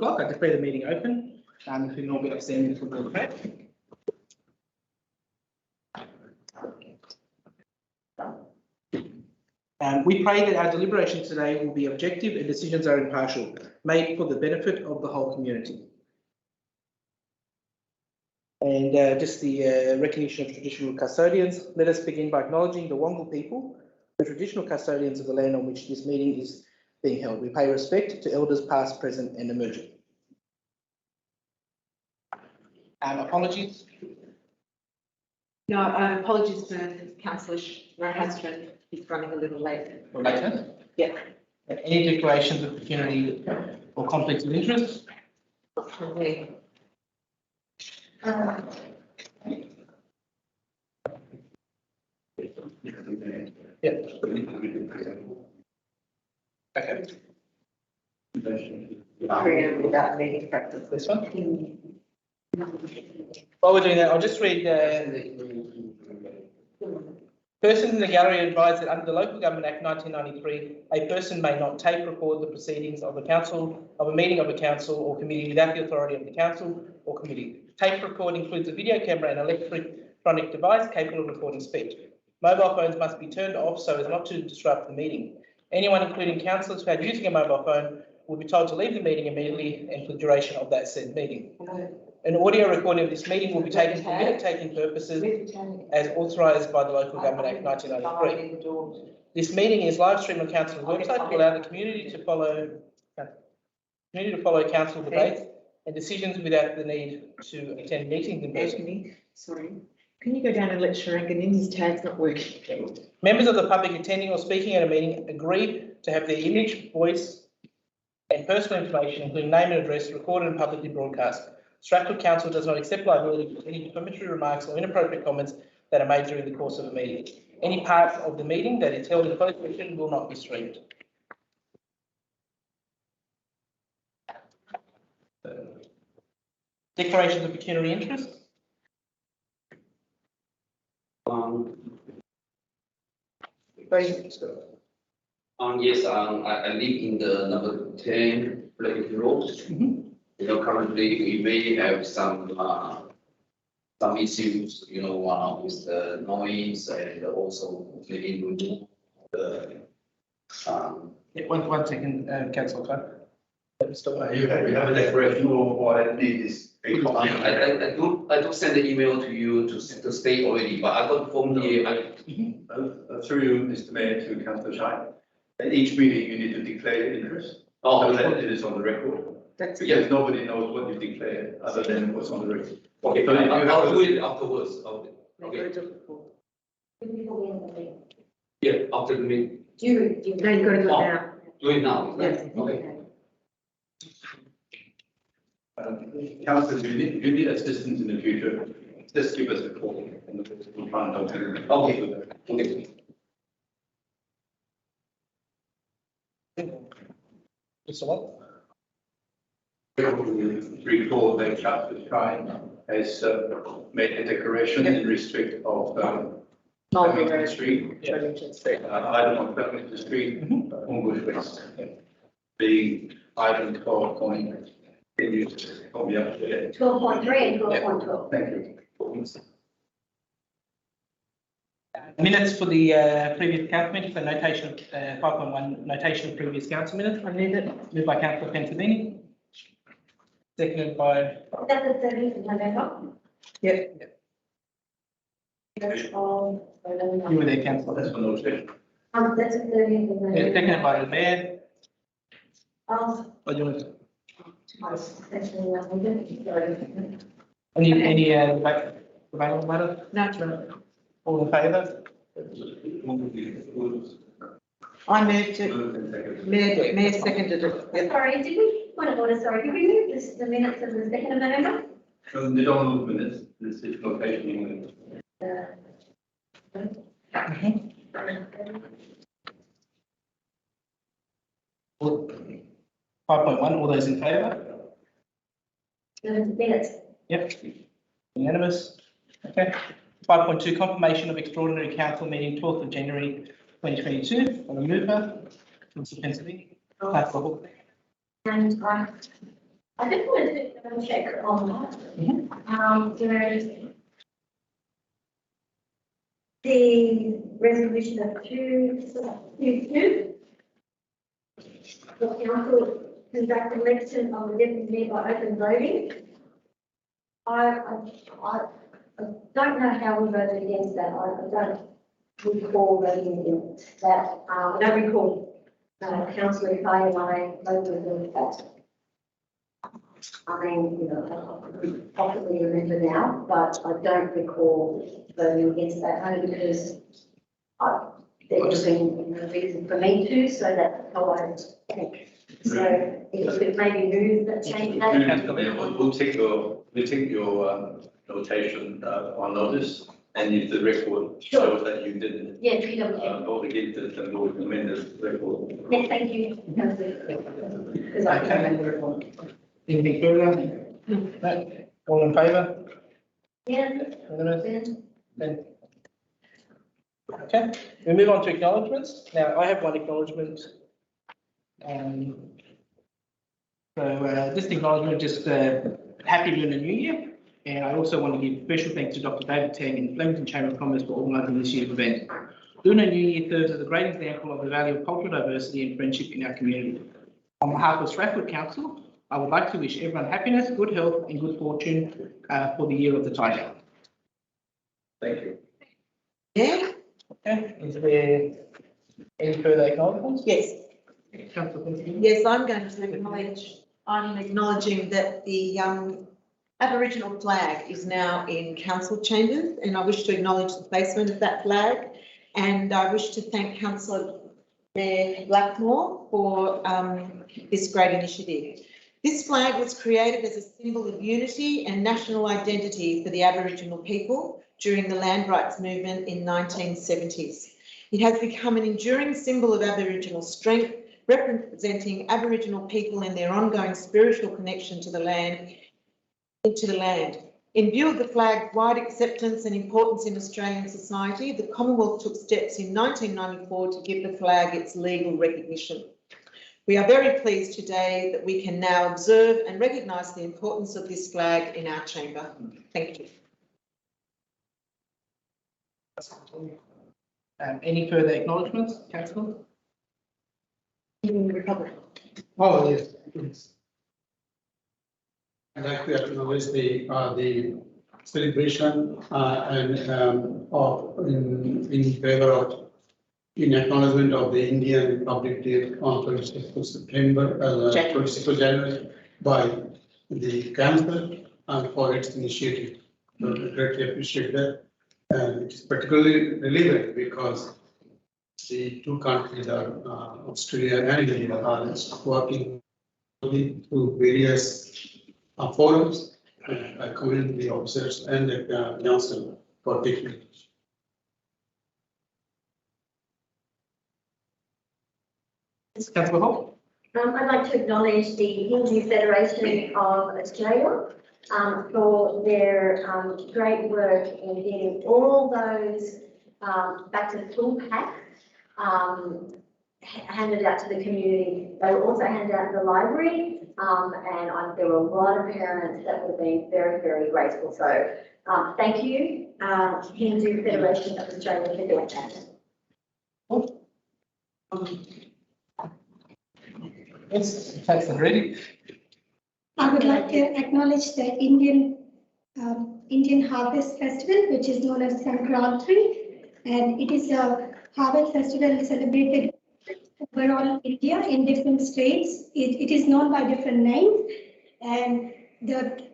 I declare the meeting open. If you can all get standing for the prayer. We pray that our deliberations today will be objective and decisions are impartial, made for the benefit of the whole community. And just the recognition of traditional custodians. Let us begin by acknowledging the Wongal people, the traditional custodians of the land on which this meeting is being held. We pay respect to elders past, present and emerging. Apologies. No, apologies for Councillor Hastron. He's running a little late. Or later. Yeah. And any declarations of pecuniary or conflicts of interest? Not from me. Yeah. Okay. Without meeting practice. This one. While we're doing that, I'll just read. Persons in the gallery advise that under the Local Government Act 1993, a person may not tape record the proceedings of a council, of a meeting of a council or committee without the authority of the council or committee. Tape record includes a video camera and electronic device capable of recording speech. Mobile phones must be turned off so as not to disrupt the meeting. Anyone, including councillors found using a mobile phone, will be told to leave the meeting immediately and for the duration of that said meeting. An audio recording of this meeting will be taken for minute-taking purposes as authorised by the Local Government Act 1993. This meeting is live streamed on Council's website to allow the community to follow council debates and decisions without the need to attend meetings in person. Sorry. Can you go down and let Sharangan in? His tag's not working. Members of the public attending or speaking at a meeting agree to have their image, voice and personal information, including name and address, recorded and publicly broadcast. Strathfield Council does not accept liability for any defamatory remarks or inappropriate comments that are made during the course of the meeting. Any part of the meeting that is held in closed session will not be streamed. Declarations of pecuniary interest. Yes, I live in the number 10 Blake Road. You know, currently we may have some issues, you know, with the noise and also maybe remove the. Yeah, one second, Councillor Clark. You have a declaration or I need this. I do send the email to you to stay already, but I got from here. Through you, Mr. Mayor, to Councillor Shine. At each meeting, you need to declare your interest. Oh, so that it is on the record. That's Because nobody knows what you declared other than what's on the record. okay, So I'll do it afterwards. okay. Yeah, after the meeting. No, you've got to do it now. Do it now. Yes. Okay. Councillors, you need assistance in the future. Just give us a call and we'll try and help you. Okay. Okay. Mr. Watt. Recall that Councillor Shine has made a declaration in respect of Flemington Street. Item on Flemington Street, Bush West. Being item 12. Can you help me up there? 12.3 and 12.12. Thank you. Minutes for the previous council meeting, so notation of 5.1, notation of previous council minutes. I need it. Moved by Councillor Pennsylvania. Seconded by. That's the 30th of November. Yeah. You were there, Councillor. That's for notation. That's the 30th of November. Seconded by the mayor. Oh, Or do you want to? sorry. Any debate on the matter? No. All in favour? I moved it. Mayor seconded it. Yeah. Sorry, did we, point of order, sorry, did we move this, the minutes of the 2nd of November? They don't move minutes. This is notation. All 5.1, all those in favour? The minutes. Yep. Unanimous. Okay. 5.2, confirmation of extraordinary council meeting 12th of January 2022. On the mover, Councillor Pennsylvania. Councillor Hawke. And I just wanted to double check on that. There's the resolution of two. The council conduct election of the deputy mayor by open voting. I don't know how we voted against that. I don't recall voting against that. I don't recall councillor Kai and I voted against that. I mean, I could possibly remember now, but I don't recall voting against that only because there was been no reason for me to, so that's how I think. So if we could maybe move that change that. We'll take your notation on notice, and if the record shows that you didn't Yeah, PW. vote against it, then we'll amend the record. Yes, thank you, councillor. Because I can't remember it all. Anything further? No. All in favour? Yeah. Then. Okay, we move on to acknowledgements. Now, I have one acknowledgement. So this acknowledgement, just happy Lunar New Year. And I also want to give special thanks to Dr. David Tang and the Flemington Chamber of Commerce for organising this year's event. Lunar New Year serves as a great example of the value of cultural diversity and friendship in our community. On behalf of Strathfield Council, I would like to wish everyone happiness, good health and good fortune for the year of the Tiger. Thank you. Yeah. Okay, is there any further acknowledgements? Yes. Councillor Quincy? Yes, I'm going to acknowledge, I'm acknowledging that the Aboriginal flag is now in council chambers, and I wish to acknowledge the placement of that flag. And I wish to thank Councillor Mayor Blackmore for this great initiative. This flag was created as a symbol of unity and national identity for the Aboriginal people during the land rights movement in 1970s. It has become an enduring symbol of Aboriginal strength, representing Aboriginal people and their ongoing spiritual connection to the land. In view of the flag's wide acceptance and importance in Australian society, the Commonwealth took steps in 1994 to give the flag its legal recognition. We are very pleased today that we can now observe and recognise the importance of this flag in our chamber. Thank you. Any further acknowledgements, Councillor? Republic. Oh, yes, please. I'd like to acknowledge the celebration in favor of, in acknowledgement of the Indian Republic Day on 26th of September, 26th of January by the Council and for its initiative. So I greatly appreciate that. And it's particularly relevant because the two countries are Australia and India are working through various forums. I commend the officers and the council for taking it. Councillor Hall? I'd like to acknowledge the Hindu Federation of Australia for their great work in getting all those back to school packs handed out to the community. They were also handed out to the library, and there were a lot of parents that would have been very, very grateful. So thank you, Hindu Federation of Australia, for doing that. Yes, Councillor Reddy. I would like to acknowledge the Indian Harvest Festival, which is known as Sankranti, and it is a harvest festival celebrated overall India in different states. It is known by different names, and the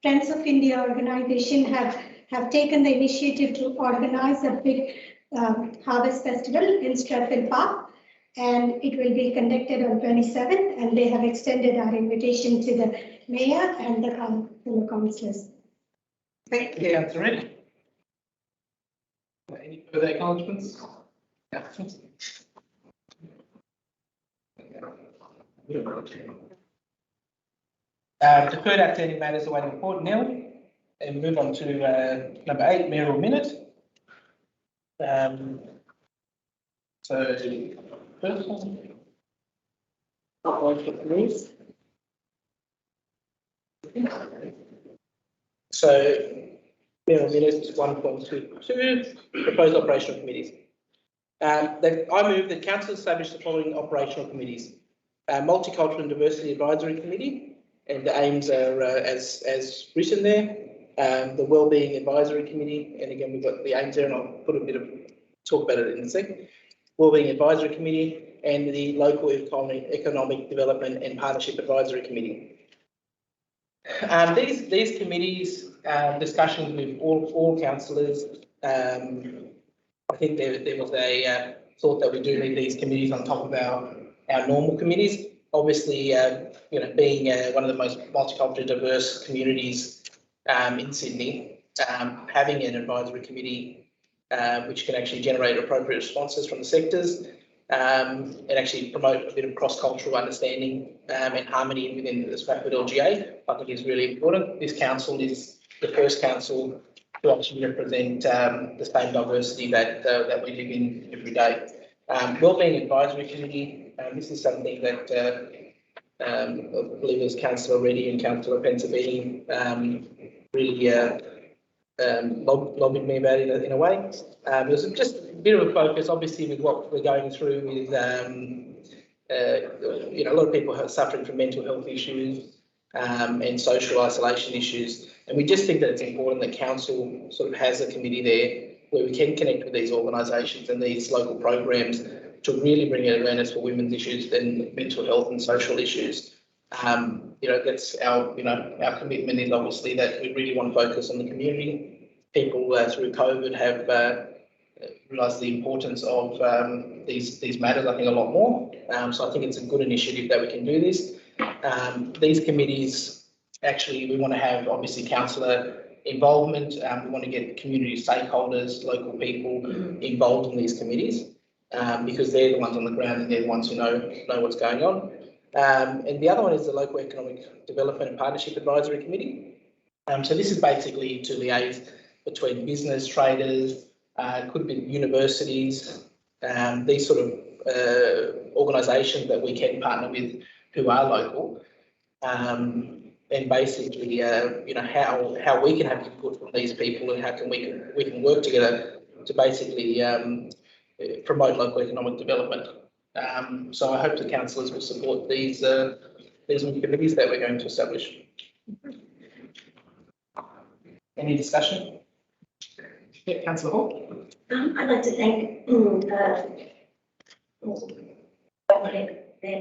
Friends of India organization have taken the initiative to organize a big harvest festival in Strathfield Park, and it will be conducted on 27th, and they have extended our invitation to the mayor and the fellow councillors. Thank you. Councillor Reddy. Any further acknowledgements? Yeah. Deferred outstanding matters awaiting report nil, and move on to number 8, mayoral minute. So first one. Please. So, minutes 1.22, proposed operational committees. I move that council establish the following operational committees. Multicultural and Diversity Advisory Committee, and the aims are as written there. The Wellbeing Advisory Committee, and again, we've got the aims there, and I'll put a bit of talk about it in a second. Wellbeing Advisory Committee and the Local Economic Development and Partnership Advisory Committee. These committees, discussions with all councillors. I think there was a thought that we do need these committees on top of our normal committees. Obviously, being one of the most multicultural, diverse communities in Sydney, having an advisory committee which can actually generate appropriate responses from the sectors and actually promote a bit of cross-cultural understanding and harmony within the Strathfield LGA, I think is really important. This council is the first council to actually represent the same diversity that we live in every day. Wellbeing Advisory Committee, this is something that I believe as Councillor Reddy and Councillor Pensabini really lobbied me about it in a way. There's just a bit of a focus, obviously, with what we're going through with, a lot of people are suffering from mental health issues and social isolation issues. And we just think that it's important that council sort of has a committee there where we can connect with these organisations and these local programs to really bring awareness for women's issues and mental health and social issues. That's our commitment is obviously that we really want to focus on the community. People through COVID have realised the importance of these matters, I think, a lot more. So I think it's a good initiative that we can do this. These committees, actually, we want to have obviously councillor involvement. We want to get community stakeholders, local people involved in these committees because they're the ones on the ground and they're the ones who know what's going on. And the other one is the Local Economic Development and Partnership Advisory Committee. So this is basically to liaise between business, traders, could be universities, these sort of organisations that we can partner with who are local, and basically, how we can have input from these people and how can we can work together to basically promote local economic development. So I hope the councillors will support these new committees that we're going to establish. Any discussion? Yeah, Councillor Hall. I'd like to thank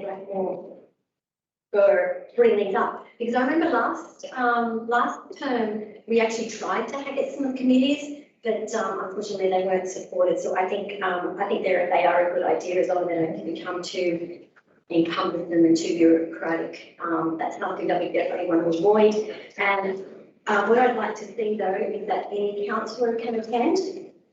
Blackmore for bringing these up, because I remember last term we actually tried to get some committees, but unfortunately they weren't supported. So I think they are a good idea, as long as they don't become too encumbersome and too bureaucratic. That's something that we definitely want to avoid. And what I'd like to see though is that any councillor can attend.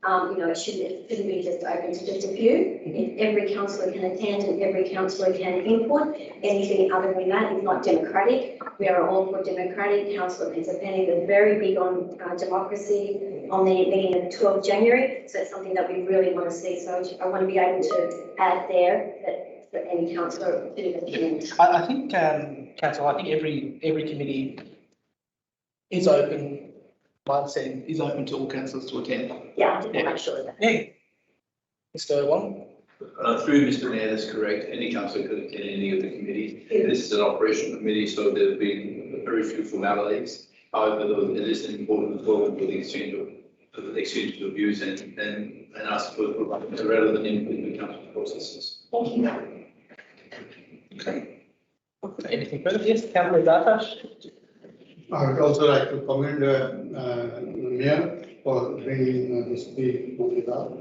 It shouldn't be just open to just a few. If every councillor can attend and every councillor can input, anything other than that is not democratic. We are all for democratic. Councillor Pensapeni was very big on democracy on the meeting of 12th January. So it's something that we really want to see. So I want to be able to add there that for any councillor to attend. I think, Councillor, I think every committee is open. Mindset is open to all councillors to attend. Yeah, I did make sure of that. Yeah. Mr. Wong? Through Mr. Mayor, that's correct. Any councillor could attend any of the committees. This is an operational committee, so there'll be very few formalities. However, though, it is important for the exchange of views and ask for relevant input in the council processes. Thank you. Okay. Anything further? Yes, Councillor Dartash? I would also like to commend the Mayor for bringing this bill up.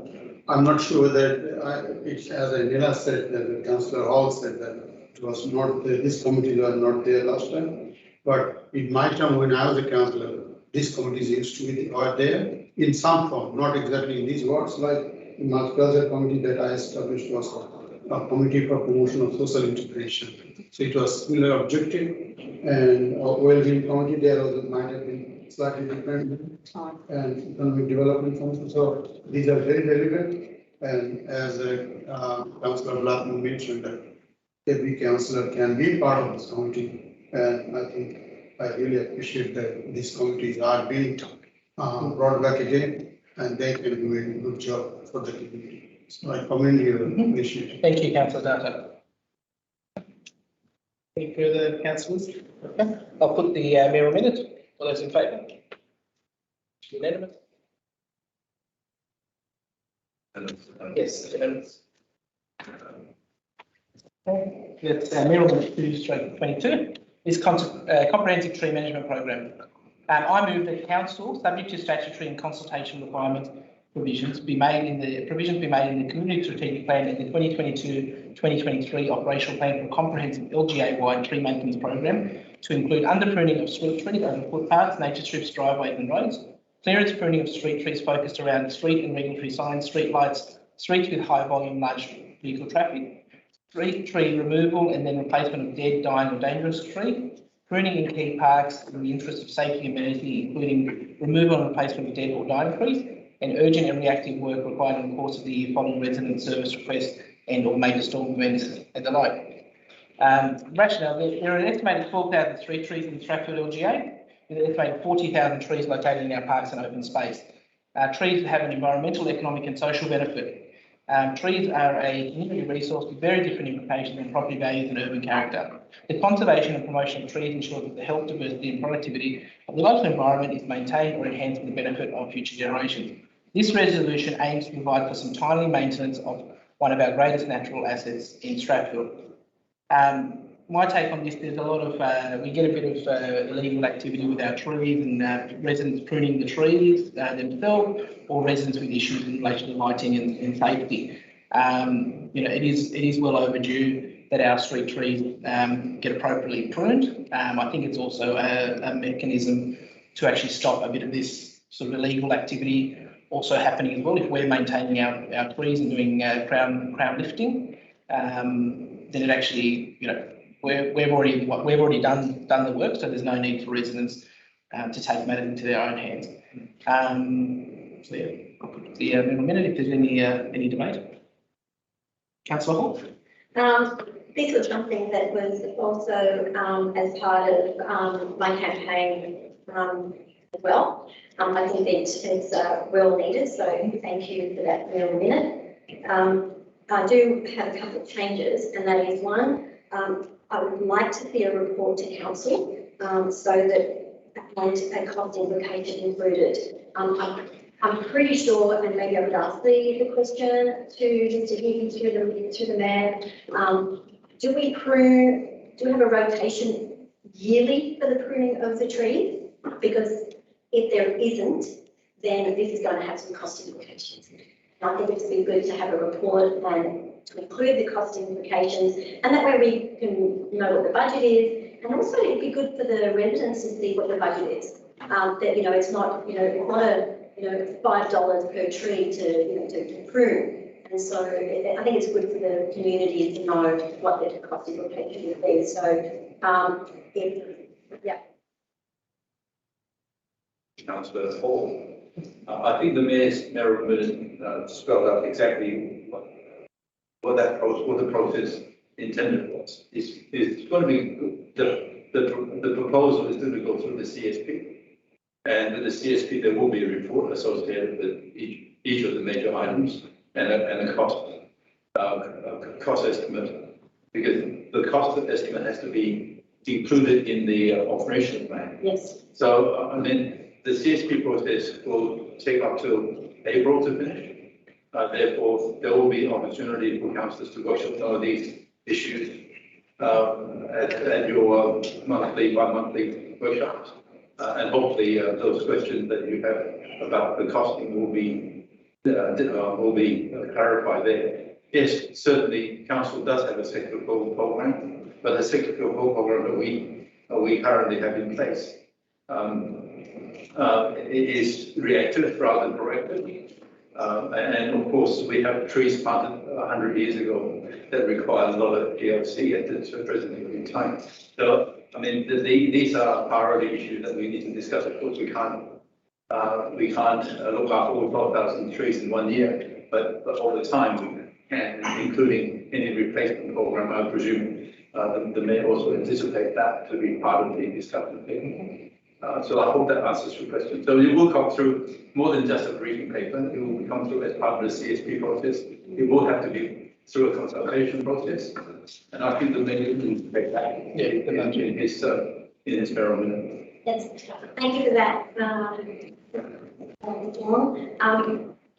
I'm not sure that it's as Nila said, that Councillor Hall said that it was not this committee was not there last time. But in my time when I was a councillor, these committees used to be there in some form, not exactly in these words. Like the multicultural committee that I established was a committee for promotion of social integration. So it was similar objective. And well-being committee there also might have been slightly different, and economic development council. So these are very relevant. And as Councillor Blackman mentioned, that every councillor can be part of this committee. And I think I really appreciate that these committees are being brought back again, and they can do a good job for the community. So I commend your initiative. Thank you, Councillor Data. Any further councillors? Okay. I'll put the mayoral minute. All those in favour? Unanimous? Yes, unanimous. Okay. That's mayoral minute 2/22. Is comprehensive tree management program. I move that council, subject to statutory and consultation requirements, provisions be made in the community strategic plan and the 2022-2023 operational plan for a comprehensive LGA-wide tree maintenance program to include underpruning of street trees over footpaths, nature strips, driveways and roads, clearance pruning of street trees focused around street and regulatory signs, street lights, streets with high volume, large vehicle traffic, street tree removal and then replacement of dead, dying or dangerous tree, pruning in key parks in the interest of safety and amenity, including removal and replacement of dead or dying trees, and urgent and reactive work required in the course of the year following resident service requests and or major storm events and the like. Rationale, there are an estimated 12,000 street trees in the Strathfield LGA, with an estimated 40,000 trees located in our parks and open space. Trees have an environmental, economic and social benefit. Trees are a community resource with very different implications on property values and urban character. The conservation and promotion of trees ensures that the health, diversity and productivity of the local environment is maintained or enhanced for the benefit of future generations. This resolution aims to provide for some timely maintenance of one of our greatest natural assets in Strathfield. My take on this, there's a lot of, we get a bit of illegal activity with our trees and residents pruning the trees themselves, or residents with issues in relation to lighting and safety. It is well overdue that our street trees get appropriately pruned. I think it's also a mechanism to actually stop a bit of this sort of illegal activity also happening as well. If we're maintaining our trees and doing crown lifting, then it actually, we've already done the work, so there's no need for residents to take matters into their own hands. So yeah, I'll put the minute if there's any debate. Councillor Hall. This was something that was also as part of my campaign as well. I think it's well needed, so thank you for that minute. I do have a couple of changes, and that is one, I would like to see a report to council so that and a cost implication included. I'm pretty sure, and maybe I would ask the question to Mr. Higgins, to the mayor, do we have a rotation yearly for the pruning of the trees? Because if there isn't, then this is going to have some cost implications. And I think it's been good to have a report and to include the cost implications, and that way we can know what the budget is, and also it'd be good for the residents to see what the budget is. That it's not a $5 per tree to prune. And so I think it's good for the community to know what the cost implication would be. So, yeah. Councillor Hall, I think the mayoral minute spelled out exactly what the process intended was. It's going to be the proposal is going to go through the CSP, and with the CSP there will be a report associated with each of the major items and a cost estimate, because the cost estimate has to be included in the operational plan. Yes. So the CSP process will take up till April to finish. Therefore, there will be opportunity for councillors to workshop some of these issues at your bi-monthly workshops. And hopefully those questions that you have about the costing will be clarified there. Yes, certainly council does have a cyclical program, but the cyclical program that we currently have in place it is reactive rather than proactive. And of course, we have trees planted 100 years ago that require a lot of GLC at the present time. So, these are priority issues that we need to discuss. Of course, we can't look after all 12,000 trees in 1 year, but all the time we can, including any replacement program, I presume the mayor also anticipate that to be part of the discussion paper. So I hope that answers your question. So it will come through more than just a briefing paper. It will come through as part of the CSP process. It will have to be through a consultation process. And I think the mayor will take that in his barometer. That's, thank you for that.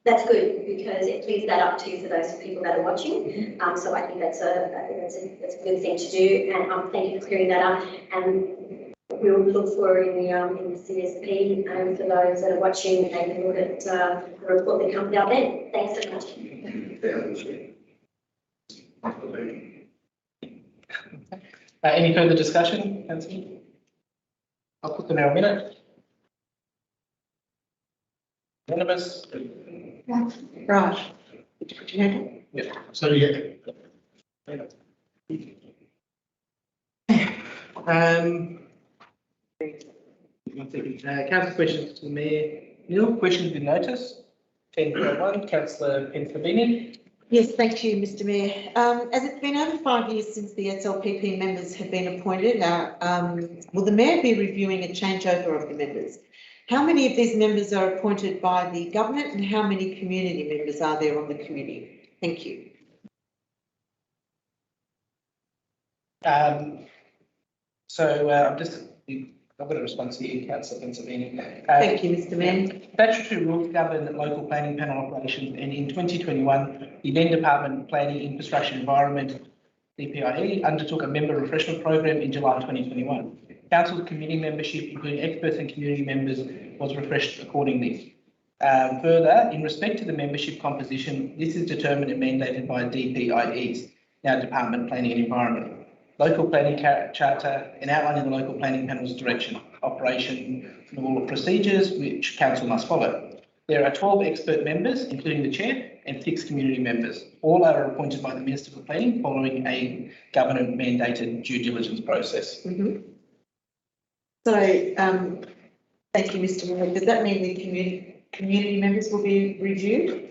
That's good because it clears that up too for those people that are watching. So I think that's a good thing to do. And thank you for clearing that up. And we'll look for in the CSP for those that are watching and audit the report that comes out then. Thanks so much. Any further discussion, Councillor? I'll put the mayor a minute. Unanimous? Right. Did you put your hand up? Yeah. Sorry, Council questions to the mayor. Neil, questions with notice. 10.1, Councillor Pensabini. Yes, thank you, Mr Mayor. As it's been over 5 years since the SLPP members have been appointed, will the Mayor be reviewing a changeover of the members? How many of these members are appointed by the government and how many community members are there on the committee? Thank you. I've got a response to you, Councillor Pensabini. Thank you, Mr Mayor. Statutory rules govern local planning panel operations, and in 2021, the then Department of Planning, Infrastructure and Environment, DPIE, undertook a member refreshment program in July 2021. Council's committee membership, including experts and community members, was refreshed accordingly. Further, in respect to the membership composition, this is determined and mandated by DPIEs, now Department of Planning and Environment. Local planning charter and outlining the local planning panel's direction, operation, and all procedures which council must follow. There are 12 expert members, including the chair, and 6 community members. All are appointed by the Minister for Planning following a government-mandated due diligence process. So, thank you, Mr Mayor. Does that mean the community members will be reviewed?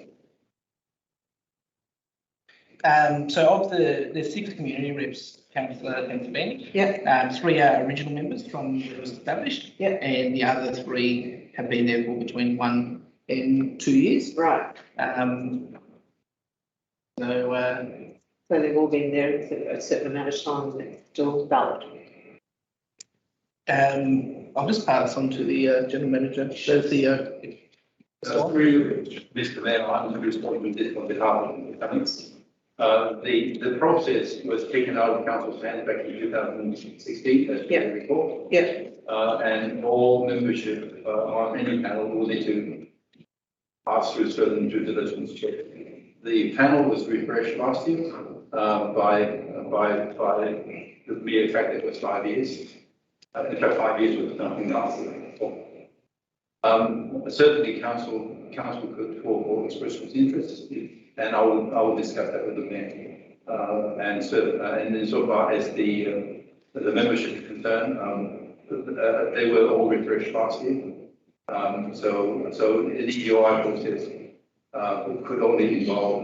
So of the 6 community reps, Councillor Pensabini, Yep. 3 are original members from when it was established, Yep. and the other 3 have been there for between 1 and 2 years. Right. So they've all been there for a certain amount of time and it's still valid. I'll just pass on to the General Manager. There's the Through Mr Mayor, I'm responding to this on behalf of the government. The process was taken out of council's hands back in 2016, as you recall. Yeah. And all membership on any panel will need to pass through certain due diligence checks. The panel was refreshed last year by the mere fact that it was 5 years. In fact, 5 years was nothing lasted before. Certainly, council could for express its interest, and I will discuss that with the mayor. And insofar as the membership is concerned, they were all refreshed last year. So the EOI process could only involve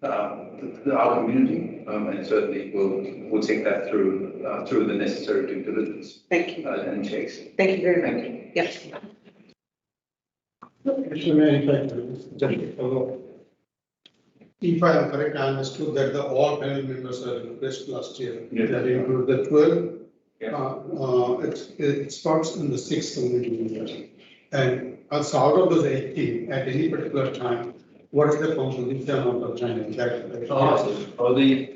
our community, and certainly we'll take that through the necessary due diligence. Thank you. And checks. Thank you very much. Yes. Mr. Mayor, if I could just follow up. If I am correct, I understood that all panel members are replaced last year. Yes. That include the 12 Yeah. experts and the 6 community members. And also out of those 18, at any particular time, what is the composition of the panel?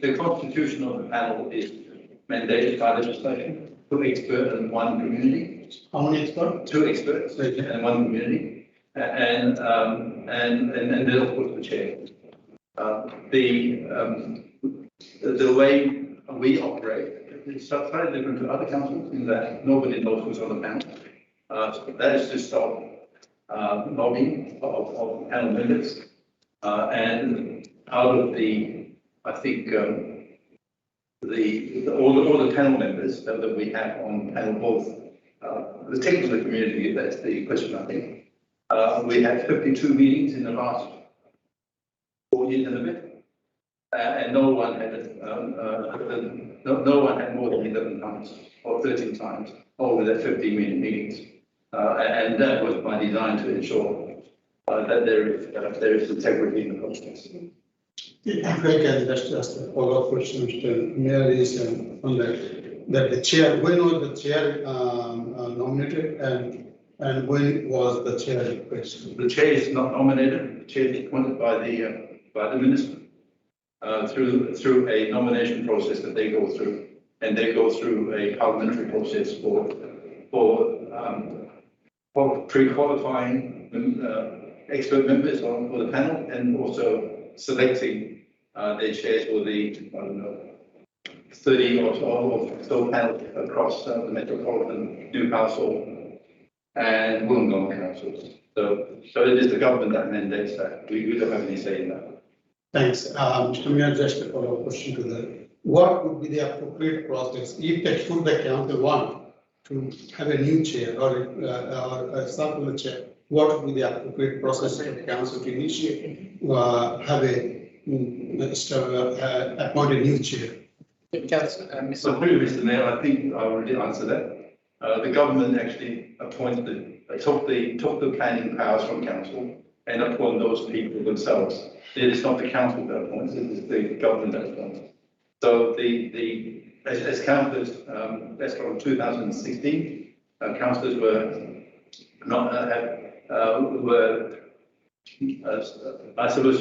The constitution of the panel is mandated by legislation, 2 experts and 1 community. How many experts? 2 experts and 1 community, and then of course the chair. The way we operate is slightly different to other councils in that nobody knows who's on the panel. So that is to stop lobbying of panel members. And out of I think all the panel members that we have on panel, both the technical community, that's the question, I think. We had 52 meetings in the last 4 years and a bit. And no one had, no one had more than 11 times or 13 times over the 15-minute meetings. And that was by design to ensure that there is integrity in the process. If I can just ask a follow-up question, Mr. Mayor, is on that the chair, when was the chair nominated and when was the chair replaced? The chair is not nominated. The chair is appointed by the minister through a nomination process that they go through, and they go through a parliamentary process for pre-qualifying expert members for the panel, and also selecting their chairs for the 30 or so panel across the Metropolitan, Newcastle, and Wollongong councils. So it is the government that mandates that. We don't have any say in that. Thanks. Mr. Mayor, just a follow-up question to that. What would be the appropriate process if the council want to have a new chair or a supplemental chair? What would be the appropriate process for the council to initiate, have appoint a new chair? So, Mr. Mayor, I think I already answered that. The government actually took the planning powers from council and appoint those people themselves. It is not the council that appoints; it is the government that appoints. So as councillors, that's from 2016, councillors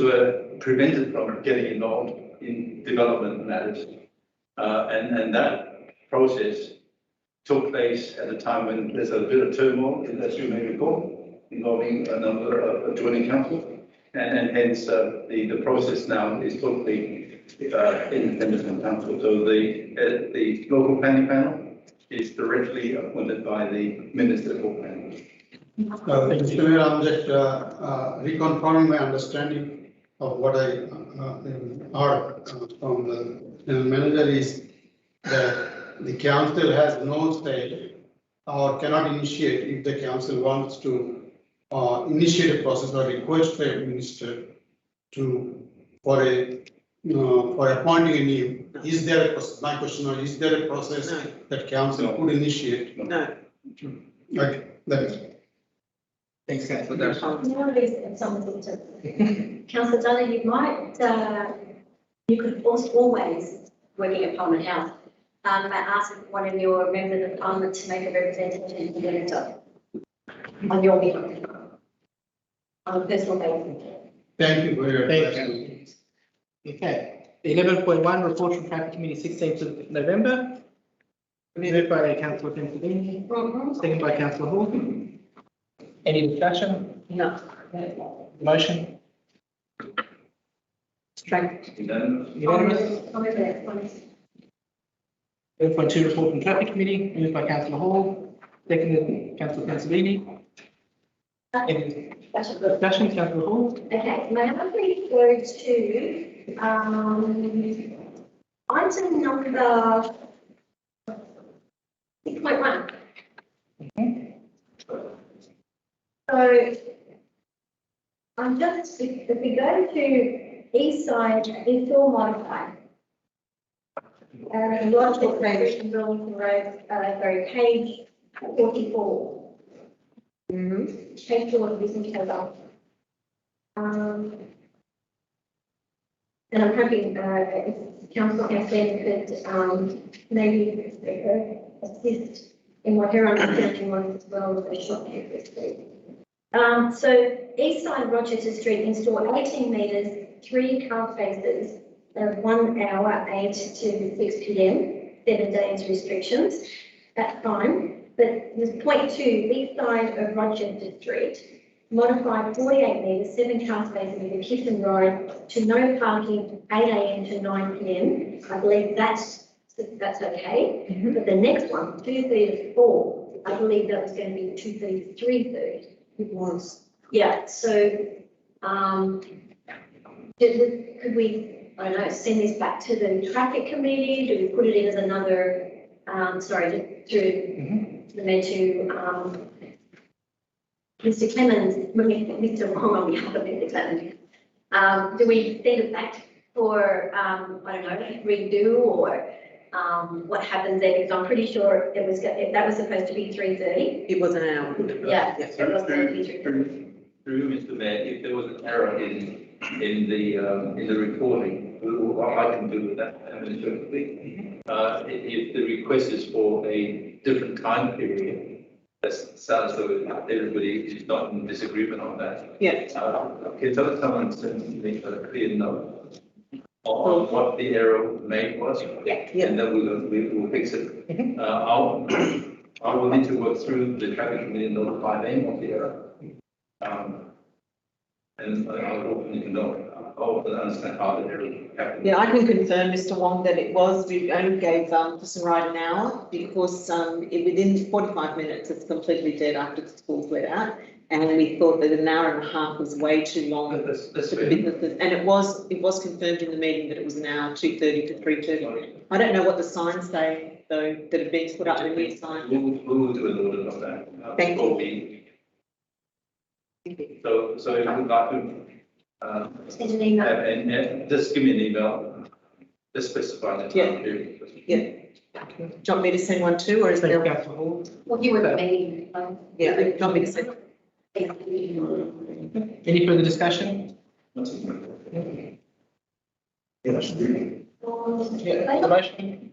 were prevented from getting involved in development matters, and that process took place at a time when there's a bit of turmoil, as you may recall, involving a number of adjoining councils, and hence the process now is totally independent from council. So the local planning panel is directly appointed by the Minister for Planning. Mr. Mayor, I'm just reconfirming my understanding of what I heard from the manager is that the council has no say or cannot initiate if the council wants to initiate a process or request for a minister for appointing a new. Is there my question, or is there a process that council could initiate? No. Okay, that is. Thanks, Councillor. Councillor Dunn, you could always, working at Parliament House, ask one of your members of Parliament to make a representation to the editor on your behalf, on a personal basis. Thank you for your Thank you. Okay, 11.1 report from Traffic Committee, 16th of November. Moved by Councillor Pennsylvania, second by Councillor Hall. Any discussion? No. Motion? Strike. Unanimous? 11.2 report from Traffic Committee, moved by Councillor Hall, seconded Councillor Pennsylvania. Any discussion, Councillor Hall? Okay, may I please go to item number 6.1. So I'm just, if we go to east side, it's all modified. Logical page in Burlington Road, page 44. Page 4 of business total. And I'm hoping if Council Cassian could maybe assist in what her understanding was as well with the shop street. So east side Rochester Street install 18 metres, 3 car spaces, 1 hour 8 to 6 p.m. 7 days restrictions. That's fine. But there's point 2, east side of Rochester Street, modified 48 metres, 7 car spaces with a kiss and ride to no parking 8 a.m. to 9 p.m. I believe that's okay. But the next one, 2:30 to 4, I believe that was going to be 2:30 to 3:30. It was. Yeah, so could we, I don't know, send this back to the traffic committee? Do we put it in as another, through the mayor to Mr. Clemens, Mr. Wong on behalf of Mr. Clemens? Do we send it back for, I don't know, redo or, what happens there? Because I'm pretty sure it was, that was supposed to be 3:30. It was an hour. Yeah, it was supposed to be 3:30. Through Mr. Mayor, if there was an error in the recording, what I can do with that administratively, if the request is for a different time period, that sounds though everybody is not in disagreement on that. Yeah. Can someone send me a clear note on what the error made was? Yeah. And then we will fix it. I will need to work through the traffic committee and notify them of the error. And I will need to know, I will understand how the error happened. Yeah, I can confirm, Mr. Wong, that it was, we only gave Mr. Wright an hour because within 45 minutes, it's completely dead after the schools let out. And we thought that an hour and a half was way too long That's for the fair. businesses. And it was confirmed in the meeting that it was an hour, 2:30 to 3:30. I don't know what the signs say, though, that have been put up, the new sign. We will do an audit of that. Thank you. So if you would like to, Send an email. and just give me an email, just specify the time period. Yeah. Do you want me to send one too, or is Thank there? you, Councillor Hall. Well, you were the meeting. Yeah, do you want me to send? Any further discussion? Yeah, the motion?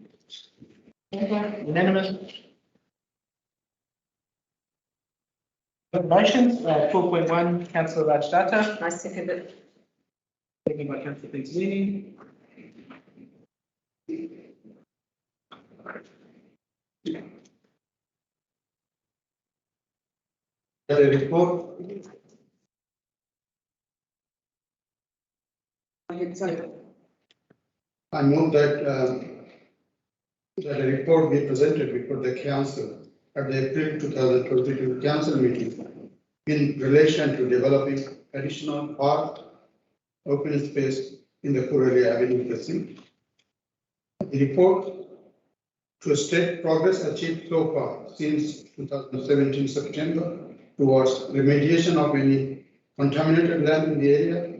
Unanimous? Motions, 4.1, Councillor Rajdatta, I second it. seconded by Councillor Pizzini. The report, I move that a report be presented before the council at the April 2022 council meeting in relation to developing additional park open space in the Corelia Avenue precinct. The report to state progress achieved so far since 2017 September towards remediation of any contaminated land in the area,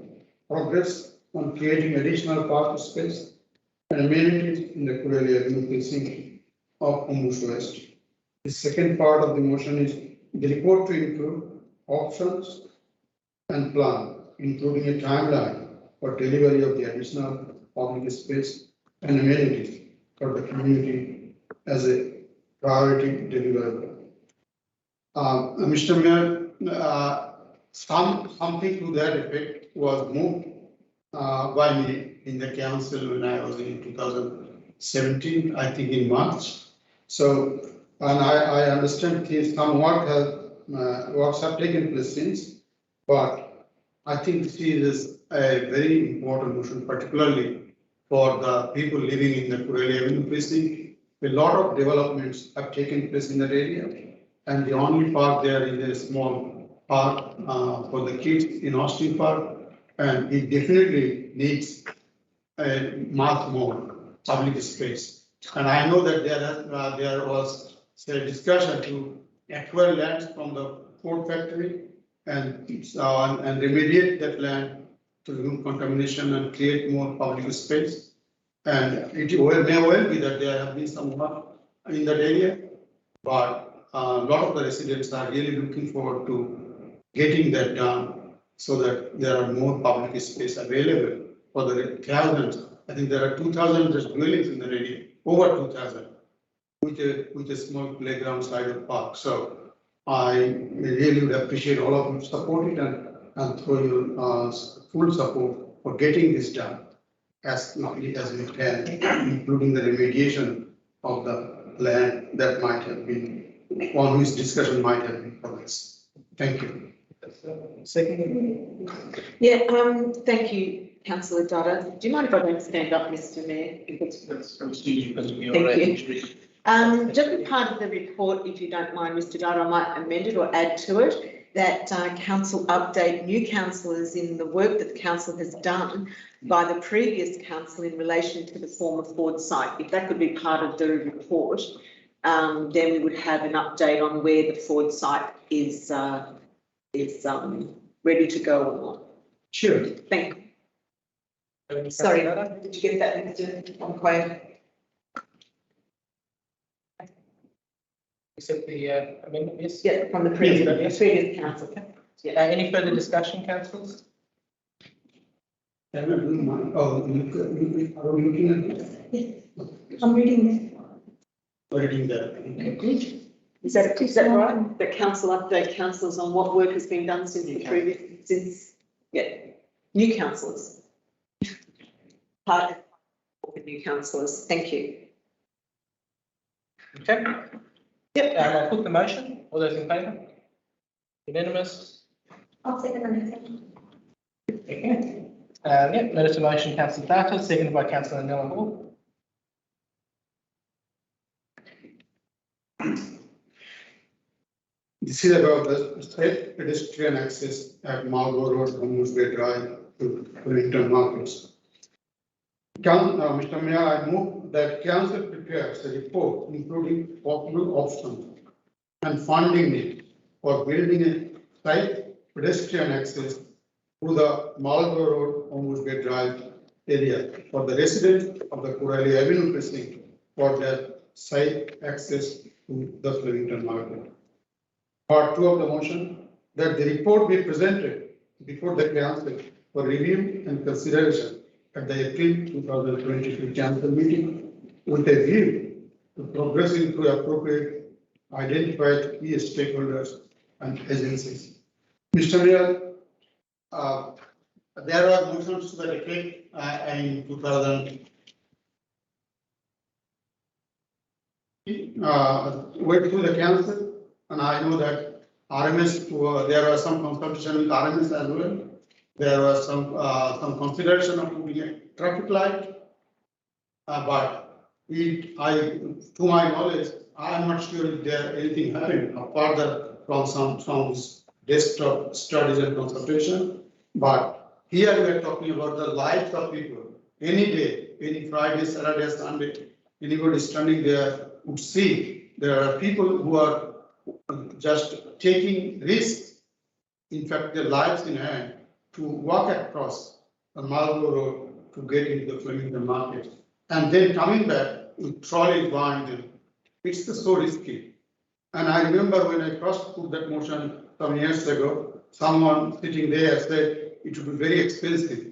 progress on creating additional park space and amenities in the Corelia Avenue precinct of Umbush West. The second part of the motion is the report to include options and plan, including a timeline for delivery of the additional public space and amenities for the community as a priority deliverable. Mr. Mayor, something to that effect was moved by me in the council when I was in 2017, I think in March. So, and I understand some works have taken place since, but I think this is a very important motion, particularly for the people living in the Corelia Avenue precinct. A lot of developments have taken place in that area, and the only park there is a small park for the kids in Austin Park, and it definitely needs a much more public space. And I know that there was a discussion to acquire land from the Ford factory and remediate that land to remove contamination and create more public space. And it may well be that there have been some work in that area, but a lot of the residents are really looking forward to getting that done so that there are more public space available for the thousands. I think there are 2,000 dwellings in the area, over 2,000, with a small playground side of park. So I really would appreciate all of you support it and throw your full support for getting this done as quickly as we can, including the remediation of the land that might have been, on which discussion might have been progressed. Thank you. Second. Yeah, thank you, Councillor Dutta. Do you mind if I don't stand up, Mr. Mayor? Because of your Thank you. injury. Just as part of the report, if you don't mind, Mr. Dutta, I might amend it or add to it that council update new councillors in the work that the council has done by the previous council in relation to the former Ford site. If that could be part of the report, then we would have an update on where the Ford site is ready to go or not. Sure. Thank you. Sorry, did you get that, Mr. Onquay? Accept the amendment, yes? Yeah, from the Yes. previous council. Any further discussion, councillors? Can I do mine? Oh, are you looking at it? I'm reading Reading that. Okay. Is that right? The council update councillors on what work has been done since the previous, new councillors. Part of the new councillors, thank you. Okay. Yep, I'll put the motion. All those in favour? Unanimous? I'll second the motion. Okay. Yep, notice of motion, councillor Data, seconded by councillor Nella Hall. This is about the state pedestrian access at Marlborough Road, Homewood Bay Drive to Wellington Markets. Mr. Mayor, I move that council prepares a report including possible options and funding need for building a site pedestrian access to the Marlborough Road, Homewood Bay Drive area for the residents of the Corelli Avenue precinct for their site access to the Wellington Market. Part 2 of the motion, that the report be presented before the council for review and consideration at the April 2022 council meeting with a view to progressing through appropriate identified key stakeholders and agencies. Mr. Mayor, there are motions to that effect in 2000. Went through the council. And I know that RMS, there was some consultation with RMS as well. There was some consideration of putting a traffic light. But to my knowledge, I am not sure if there anything happened further from some desktop studies and consultation. But here we are talking about the lives of people. Any day, any Friday, Saturday, Sunday, anybody standing there would see there are people who are just taking risks, in fact, their lives in hand, to walk across the Marlborough Road to get into the Flemington Market, and then coming back with trolleys behind them. It's so risky. And I remember when I first put that motion some years ago, someone sitting there said it would be very expensive.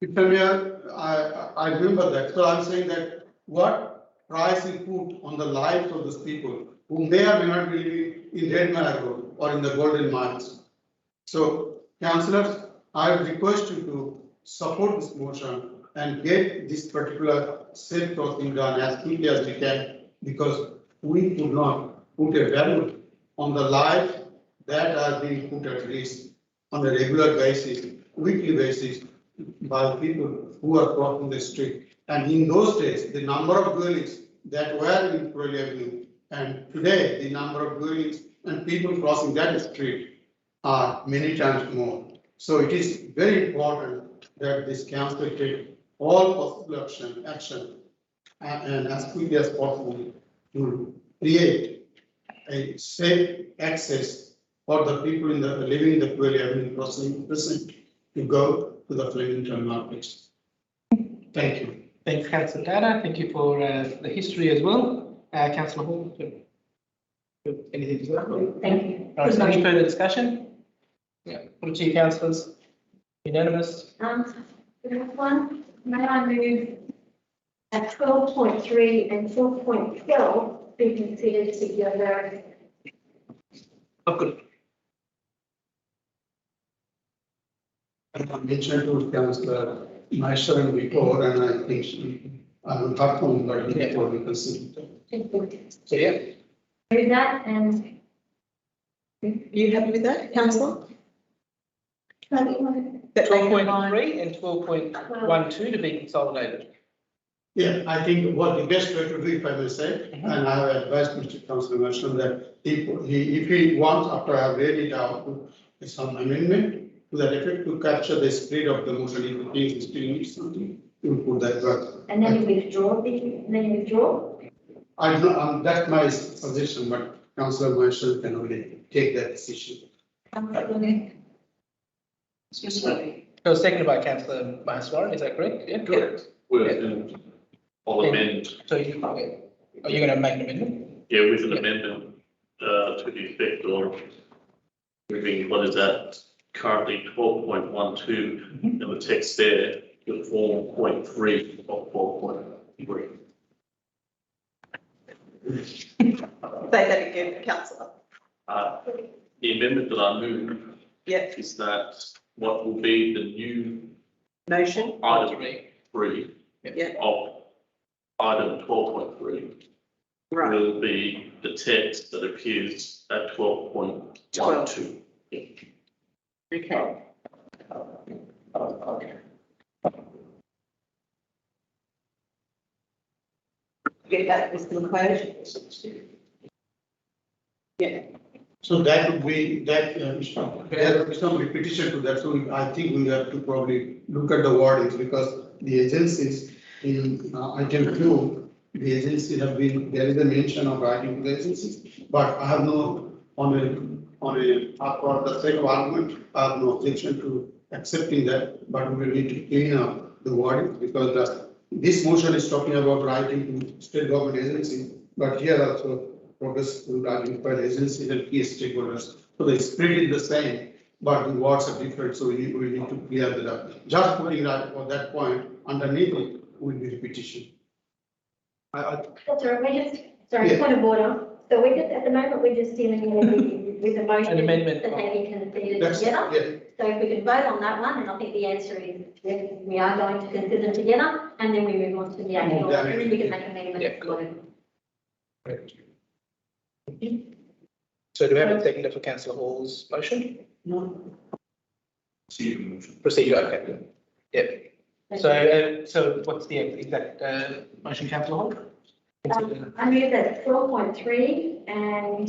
I remember that. So I'm saying that what price we put on the lives of those people who may or may not be living in Red Mile Road or in the Golden Mines. So, councillors, I request you to support this motion and get this particular safe crossing done as quickly as we can, because we could not put a value on the lives that are being put at risk on a regular basis, weekly basis, by people who are crossing the street. And in those days, the number of dwellings that were in Corelli Avenue, and today the number of dwellings and people crossing that street are many times more. So it is very important that this council take all possible action and as quickly as possible to create a safe access for the people living in the Corelli Avenue crossing precinct to go to the Flemington markets. Thank you. Thanks, Councillor Data. Thank you for the history as well. Councillor Hall, anything to say? Thank you. All right, so any further discussion? Yeah, put it to you, councillors. Unanimous? The next one, may I move at 12.3 and 12.12 be considered together? Oh, good. I mentioned to Councillor Mahesh before, and I think I will talk on that before we consider. So, yeah. Move that and You happy with that, councillor? 12.3 and 12.12 to be consolidated. Yeah, I think what the best way to do, if I may say, and I have advised Mr. Councillor Mahesh that if he wants, after I have read it out, some amendment to that effect to capture the spirit of the motion, if he still needs something, he will put that back. and then you withdraw. I know, that's my suggestion, but Councillor Mahesh can only take that decision. Excuse me. It was seconded by councillor Mahaswaran, is that correct? Yeah, correct. I'll amend, So you, okay. Are you going to make an amendment? yeah, with an amendment, to the effect of moving, what is that, currently 12.12, and the text there to form 0.3 of 12.3. Say that again, councillor. The amendment that I move Yeah, is that what will be the new motion. item 3 Yeah, of item 12.3 right. will be the text that appears at 12.12. Okay. Get that, Mr. McLeod? Yeah. So that would be, that, there will be some repetition to that, so I think we have to probably look at the wordings, because the agencies in item 2, the agency have been, there is a mention of writing to the agencies, but I have no, for the sake of argument, I have no objection to accepting that, but we will need to clean up the wording, because this motion is talking about writing to state government agencies, but here also progress to identify the agencies and key stakeholders. So the spirit is the same, but the words are different, so we need to clear that up. Just putting that for that point underneath it will be repetition. Sorry, Yeah. point of order. So we're just, at the moment, we're just dealing with the motion An amendment. that they be considered That's, together. yeah, So if we can vote on that one, and I think the answer is yes, we are going to consider them together, and then we move on to the actual, Yeah. and then we can make amendments. Yeah, cool. So do we have a seconder for councillor Hall's motion? No. Procedure, okay. Yeah. So what's the exact motion, councillor Hall? I move that 12.3 and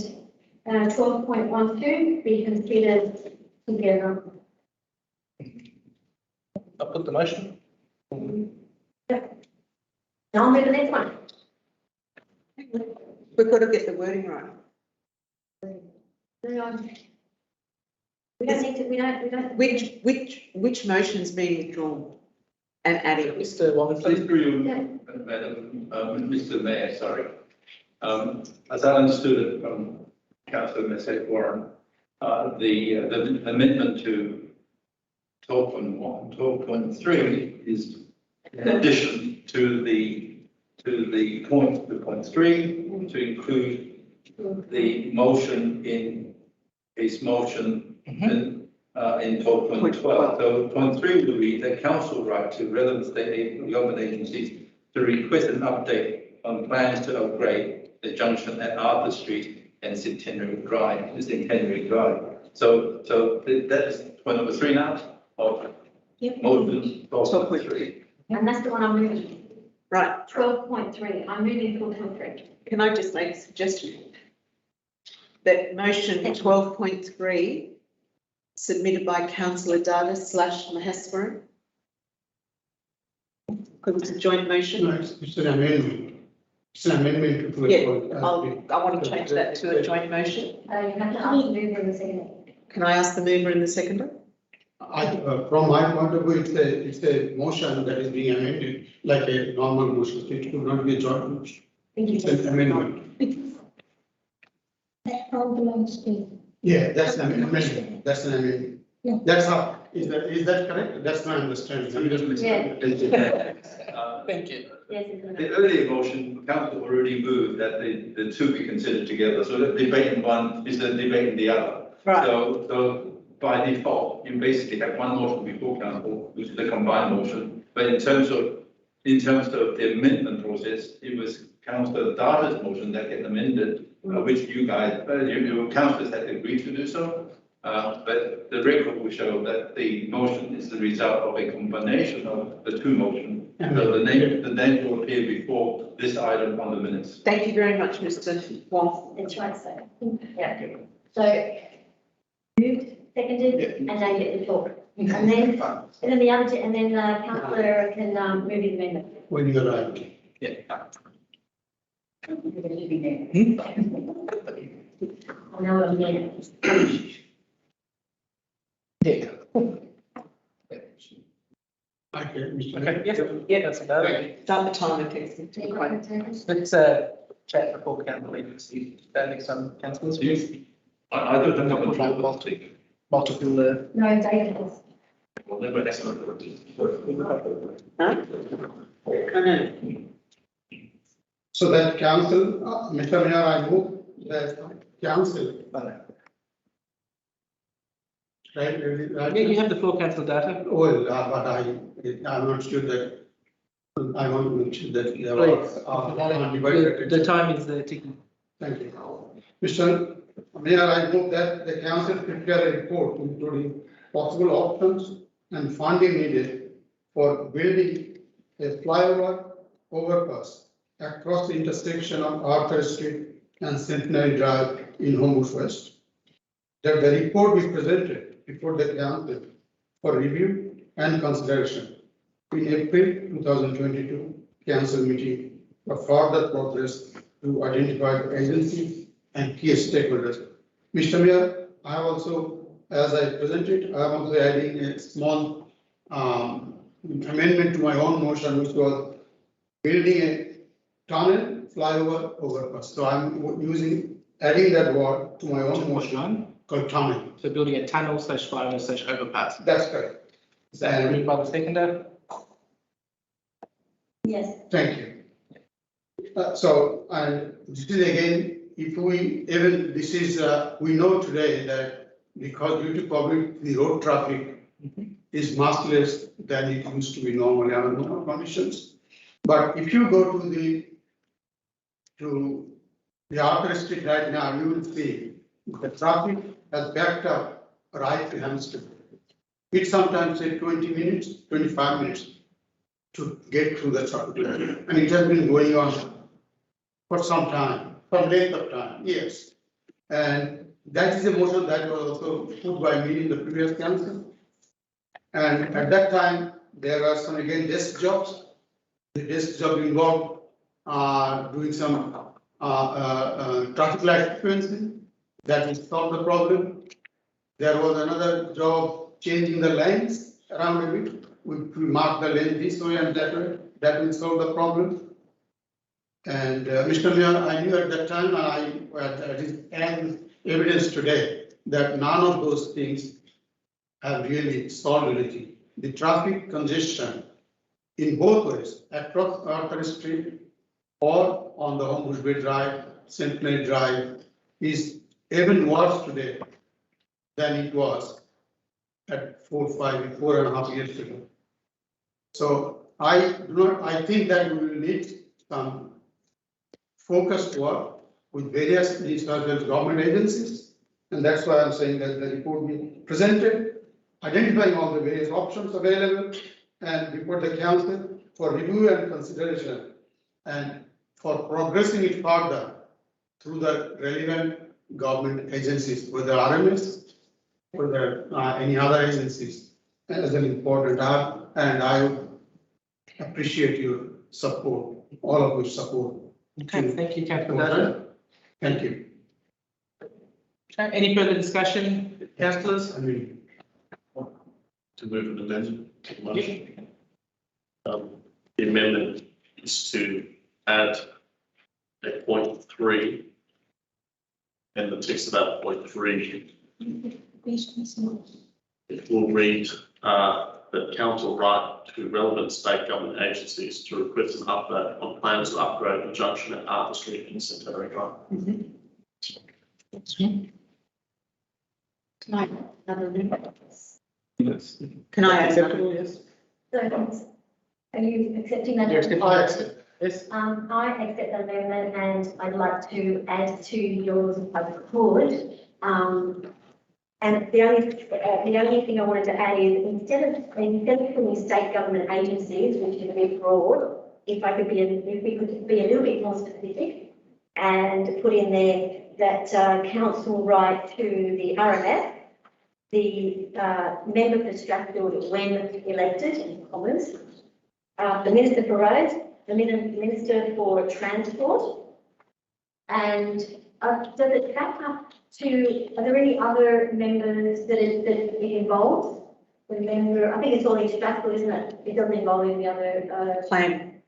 12.12 be considered together. I'll put the motion. Now I'll move the next one. We've got to get the wording right. We don't need to, we don't. Which motion's being withdrawn and added? Mr. Wong, Please, please. through you, Madam, Mr. Mayor, sorry. As I understood it from Councillor Mahaswaran, the amendment to 12.1, 12.3 is in addition to the point 3 to include the motion in his motion in 12.12. So point 3 will be the council right to relevant state government agencies to request an update on plans to upgrade the junction at Arthur Street and Centenary Drive. So that is point number 3 now of motion 12.3. And that's the one I'm moving. Right. 12.3, I'm moving 12.3. Can I just make a suggestion? That motion 12.3 submitted by councillor Davis / Maheswaran. Because it's a joint no, motion. it's an amendment. It's an amendment to. Yeah, I want to change that to a joint motion. You have to ask the mover in the second. Can I ask the mover and the seconder? From my point of view, it's a motion that is being amended like a normal motion. It could not be a joint motion. It's an amendment. That all belongs to. Yeah, that's an amendment. That's an amendment. Yeah. That's how, is that correct? That's my understanding. I'm just Yeah. Thank you. Yes, it's in The the- earlier motion, council already moved that the two be considered together, so that debate in one is the debate in the other. Right. So by default, you basically have one motion before council, which is the combined motion. But in terms of the amendment process, it was councillor Data's motion that get amended, which you guys, your councillors had agreed to do so. But the record will show that the motion is the result of a combination of the two motions. So the name will appear before this item on the minutes. Thank you very much, Mr. Wong. That's right, so, yeah. So, moved, seconded, and then get the talk. And then the other, and then councillor can move his amendment. when you're right. I know what I'm getting. Yeah. Okay, Mr. Okay, Mayor. yes, yeah, that's about it. Start the timer, please. Let's chat before council meetings. Next time, councillors. I don't think I'm going Multiple. No, David is. Well, then that's not. So that council, Mr. Mayor, I move that council. Right, Yeah, you have the floor, councillor Data. Well, but I'm not sure that, I want to make sure that there Please. are divided. The time is ticking. Thank you. Mr. Mayor, I move that the council prepare a report including possible options and funding needed for building a flyover overpass across the intersection of Arthur Street and Centenary Drive in Homebush West. That the report be presented before the council for review and consideration in April 2022 council meeting for further progress to identify the agencies and key stakeholders. Mr. Mayor, I have also, as I presented, I am also adding a small amendment to my own motion, which was building a tunnel flyover overpass. So I'm adding that word to my own motion called tunnel. So building a tunnel / flyover / overpass. That's correct. Is that approved by the seconder? Yes. Thank you. So, and this is again, if we even, this is, we know today that because due to public, the road traffic is much less than it used to be normally under normal conditions. But if you go to the Arthur Street right now, you will see the traffic has backed up right to Hampstead. It sometimes takes 20 minutes, 25 minutes to get through the traffic. And it has been going on for some time, for length of time, yes. And that is a motion that was also put by me in the previous council. And at that time, there are some, again, desk jobs. The desk job involved doing some traffic light frequency that will solve the problem. There was another job changing the lanes around a bit. We mark the lane this way and that way. That will solve the problem. And Mr. Mayor, I knew at that time, and evidence today that none of those things have really solved anything. The traffic congestion in both ways, across Arthur Street or on the Homebush Bay Drive, Centenary Drive, is even worse today than it was at 4.5 years ago. So I think that we will need some focused work with various government agencies, and that's why I'm saying that the report be presented, identifying all the various options available, and before the council for review and consideration, and for progressing it further through the relevant government agencies, whether RMS, whether any other agencies, as an important and I would appreciate your support, all of your support. Okay, thank you, councillor Data. Thank you. Okay, any further discussion, councillors? To move an amendment to the motion. The amendment is to add a point 3 and the text of that point 3. It will read that council right to relevant state government agencies to request an update on plans to upgrade the junction at Arthur Street and Centenary Drive. Can I have another amendment? Yes. Can I add another? Acceptable, yes. So, are you accepting that? You're accepting that? Yes. I accept that amendment and I'd like to add to yours if I could. And the only thing I wanted to add is instead of putting state government agencies, which is a bit broad, if we could be a little bit more specific and put in there that council right to the RMF, the member for Strathfield when elected in Commons, the Minister for Roads, the Minister for Transport, and does it back up to, are there any other members that it involves? the member, I think it's all in Strathfield, isn't it? It doesn't involve any other, Plan.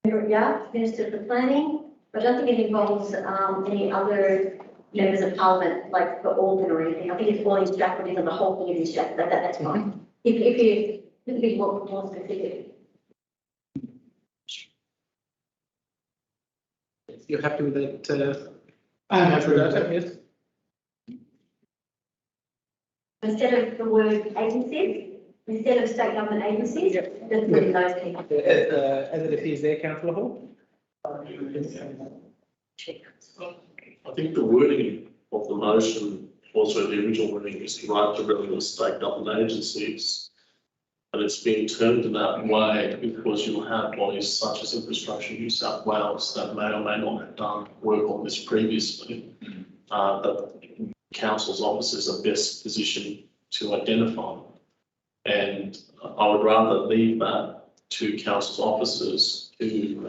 yeah, Minister for Planning, but I don't think it involves, any other members of Parliament, like for Alton or anything. I think it's all in Strathfield, isn't the whole thing is in Strathfield, that's fine. If you, a bit more specific. You're happy with that? I'm happy with that. Yes. Instead of the word agencies, instead of state government agencies, just put in those people. As it appears there, councillor Hall? I think the wording of the motion, also the original wording, is right to relevant state government agencies. But it's being termed in that way because you'll have bodies such as Infrastructure New South Wales that may or may not have done work on this previously. That council's officers are best positioned to identify. And I would rather leave that to council's officers to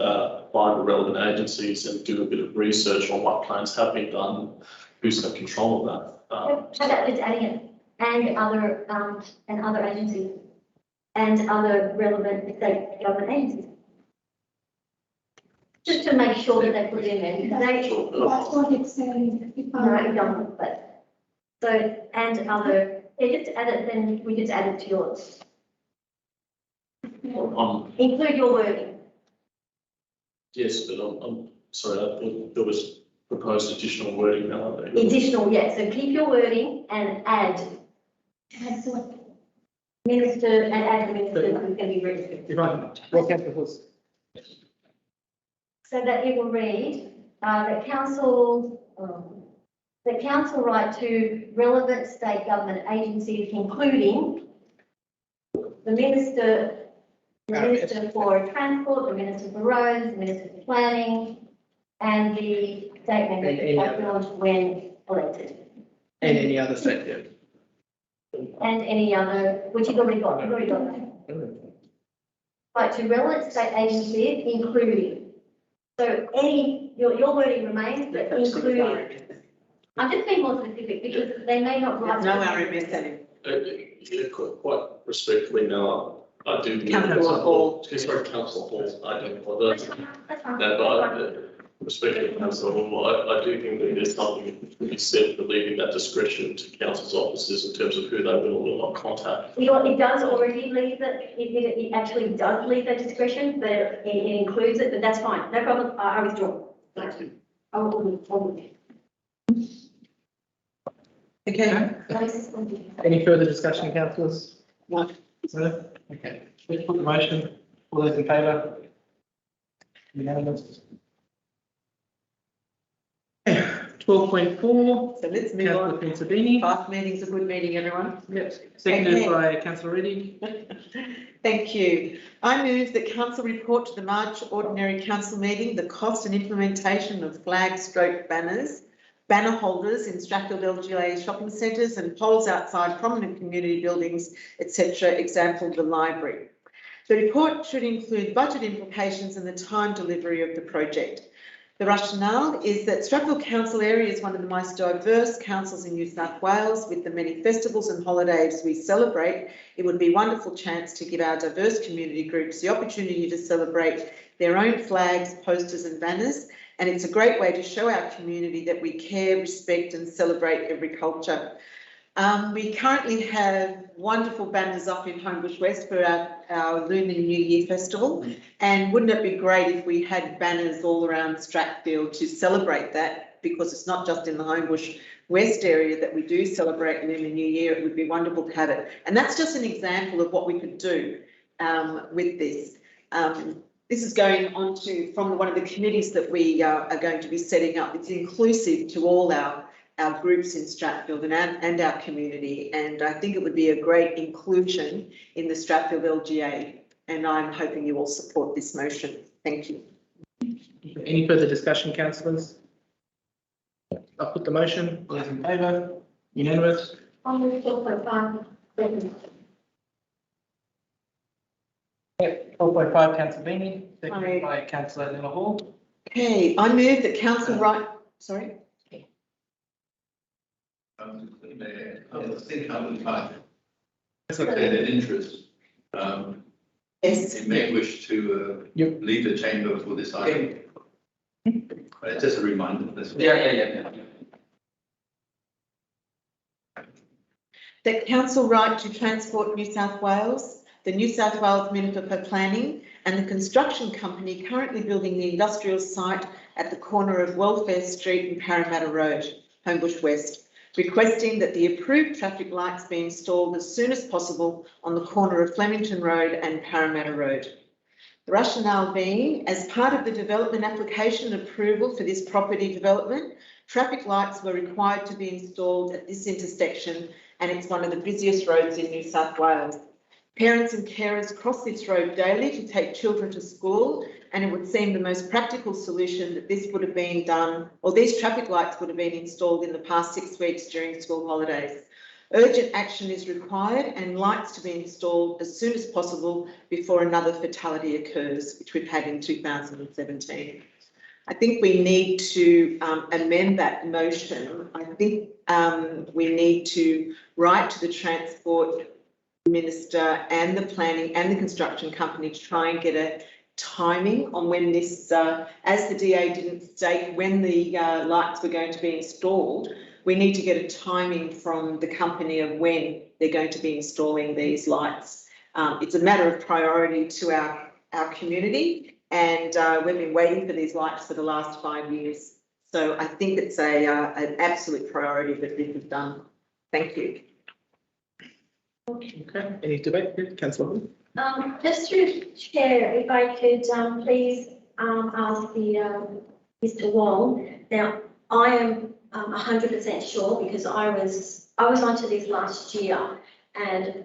find the relevant agencies and do a bit of research on what plans have been done, who's got control of that. How about just adding it, and other agencies, and other relevant state government agencies? Just to make sure that they put it in there, because they, That's what it's saying. no, it doesn't, but, so, and other, yeah, just add it, then we just add it to yours. Include your wording. Yes, but I'm sorry, I thought there was proposed additional wording now. Additional, yeah, so keep your wording and add That's what. minister, and add the minister who's going to be registered. If I can, well, councillor Hall. So that it will read, the council right to relevant state government agencies, including the Minister for Transport, the Minister for Roads, the Minister for Planning, and the state member of Village when elected. And any other state, yeah. And any other, which you've already got, that. Right, to relevant state agencies, including. So any, your wording remains, but including. I'm just being more specific because they may not write. No RMS in. Yeah, quite respectfully now, I do. Councillor Hall. Sorry, councillor Hall, I don't apologise. That's fine. No, but respectfully, councillor Hall, I do think that there's something to be said for leaving that discretion to council's officers in terms of who they will or will not contact. You know, it does already leave it actually does leave that discretion, but it includes it, but that's fine, no problem, I withdraw. Thank you. I will. Okay. Any further discussion, councillors? No. No? Okay. Let's put the motion. All those in favour? Unanimous. 12.4. So let's move Councillor on. Pinsabini. Fast meeting's a good meeting, everyone. Yep. Seconded Okay. by councillor Reddy. Thank you. I move that council report to the March ordinary council meeting the cost and implementation of flag stroke banners, banner holders in Strathfield LGA shopping centres and poles outside prominent community buildings, etc. Example, the library. The report should include budget implications and the time delivery of the project. The rationale is that Strathfield Council area is one of the most diverse councils in New South Wales. With the many festivals and holidays we celebrate, it would be a wonderful chance to give our diverse community groups the opportunity to celebrate their own flags, posters and banners. And it's a great way to show our community that we care, respect and celebrate every culture. We currently have wonderful banners up in Homebush West for our Lunar New Year Festival. And wouldn't it be great if we had banners all around Strathfield to celebrate that, because it's not just in the Homebush West area that we do celebrate Lunar New Year. It would be wonderful to have it. And that's just an example of what we could do with this. This is going on to from one of the committees that we are going to be setting up. It's inclusive to all our groups in Strathfield and our community. And I think it would be a great inclusion in the Strathfield LGA. And I'm hoping you all support this motion. Thank you. Any further discussion, councillors? I'll put the motion. All those in favour? Unanimous. I'll move 12.5. 12.5, councillor Beanie, Aye. seconded by councillor Nella Hall. Okay, I move that council right, sorry. As I said, in interest, Yes. you may wish to leave the chamber for this item. Just a reminder. That's all. Yeah. The council right to Transport New South Wales, the New South Wales Minister for Planning, and the construction company currently building the industrial site at the corner of Welfare Street and Parramatta Road, Homebush West, requesting that the approved traffic lights be installed as soon as possible on the corner of Flemington Road and Parramatta Road. The rationale being, as part of the development application approval for this property development, traffic lights were required to be installed at this intersection, and it's one of the busiest roads in New South Wales. Parents and carers cross this road daily to take children to school, and it would seem the most practical solution that this would have been done, or these traffic lights would have been installed in the past 6 weeks during school holidays. Urgent action is required and lights to be installed as soon as possible before another fatality occurs, which we've had in 2017. I think we need to amend that motion. I think we need to write to the Transport Minister and the Planning and the Construction Company to try and get a timing on when this, as the DA didn't state when the lights were going to be installed, we need to get a timing from the company of when they're going to be installing these lights. It's a matter of priority to our community, and we've been waiting for these lights for the last 5 years. So I think it's an absolute priority that this is done. Thank you. Okay, any debate? Councillor. Just through chair, if I could please ask the Mr. Wong. Now, I am 100% sure because I was onto this last year, and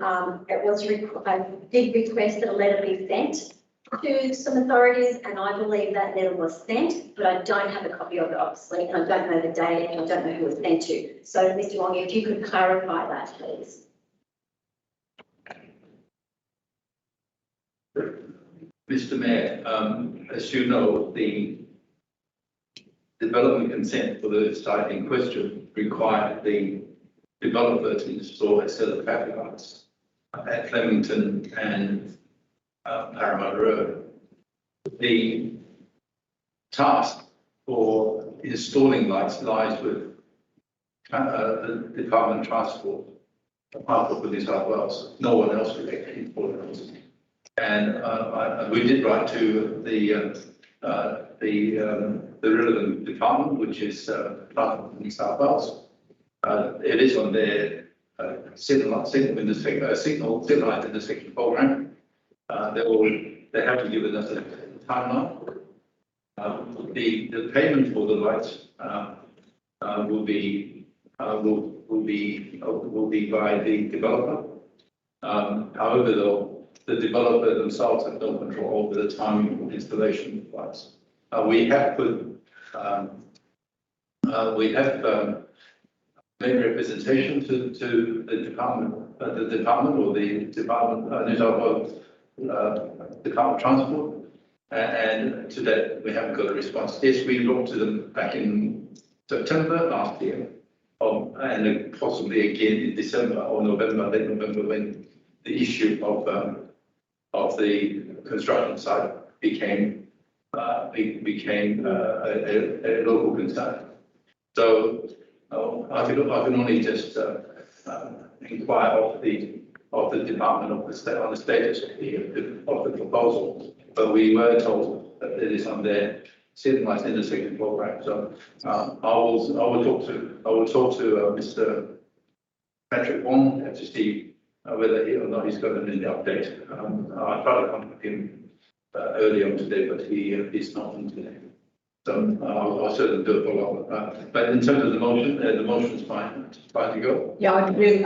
it was I did request that a letter be sent to some authorities, and I believe that letter was sent, but I don't have a copy of it, obviously, and I don't know the date, and I don't know who it was sent to. So, Mr. Wong, if you could clarify that, please. Mr. Mayor, as you know, the development consent for the site in question required the developer to install a set of traffic lights at Flemington and Parramatta Road. The task for installing lights lies with the Department of Transport, Department of New South Wales. No one else will actually install those. And we did write to the relevant department, which is Department of New South Wales. It is on their signal light intersection program. They have to give us a timeline. The payment for the lights will be by the developer. However, though, the developer themselves have no control over the timing of installation of lights. We have made representation to the department New South Wales Department of Transport, and to that we haven't got a response. Yes, we wrote to them back in September last year, and possibly again in December or November, late November, when the issue of the construction site became a local concern. So I can only just inquire of the department on the status of the proposal, but we were told that it is on their signalised intersection program. So I will talk to Mr. Patrick Wong to see whether he or not he's got any update. I tried to contact him earlier on today, but he's not in today. So I'll certainly do a follow-up. But in terms of the motion is fine to go. Yeah, I'd really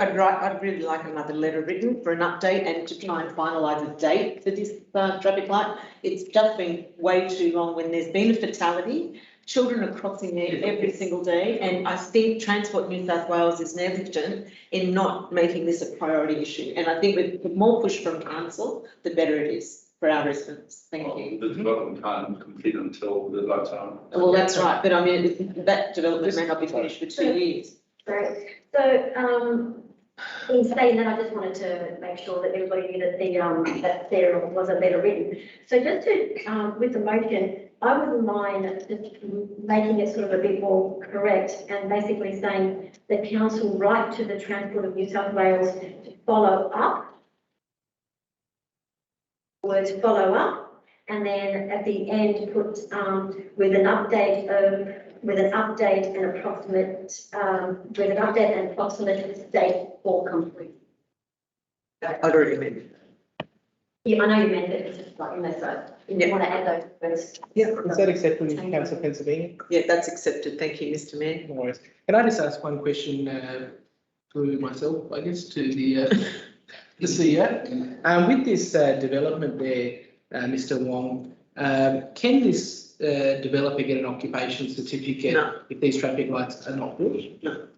like another letter written for an update and to try and finalise a date for this traffic light. It's just been way too long. When there's been a fatality, children are crossing there every single day, and I think Transport New South Wales is negligent in not making this a priority issue. And I think with the more push from council, the better it is for our residents. Thank you. The development can't complete until the lights are. Well, that's right, but I mean, that development may not be finished for 2 years. Great. So in saying that, I just wanted to make sure that everybody knew that that there was a letter written. So just to, with the motion, I wouldn't mind just making it sort of a bit more correct and basically saying the council write to the Transport of New South Wales to follow up. Words follow up, and then at the end put with an update and approximate date for complete. I'd already meant. Yeah, I know you meant it, it's just like in there, so you want to add those words. Yeah, Is that acceptable in Council of Pennsylvania? yeah, that's accepted. Thank you, Mr. Mayor. No worries. Can I just ask one question to myself, I guess, to the CEO? With this development there, Mr. Wong, can this developer get an occupation certificate No. if these traffic lights are not built? No.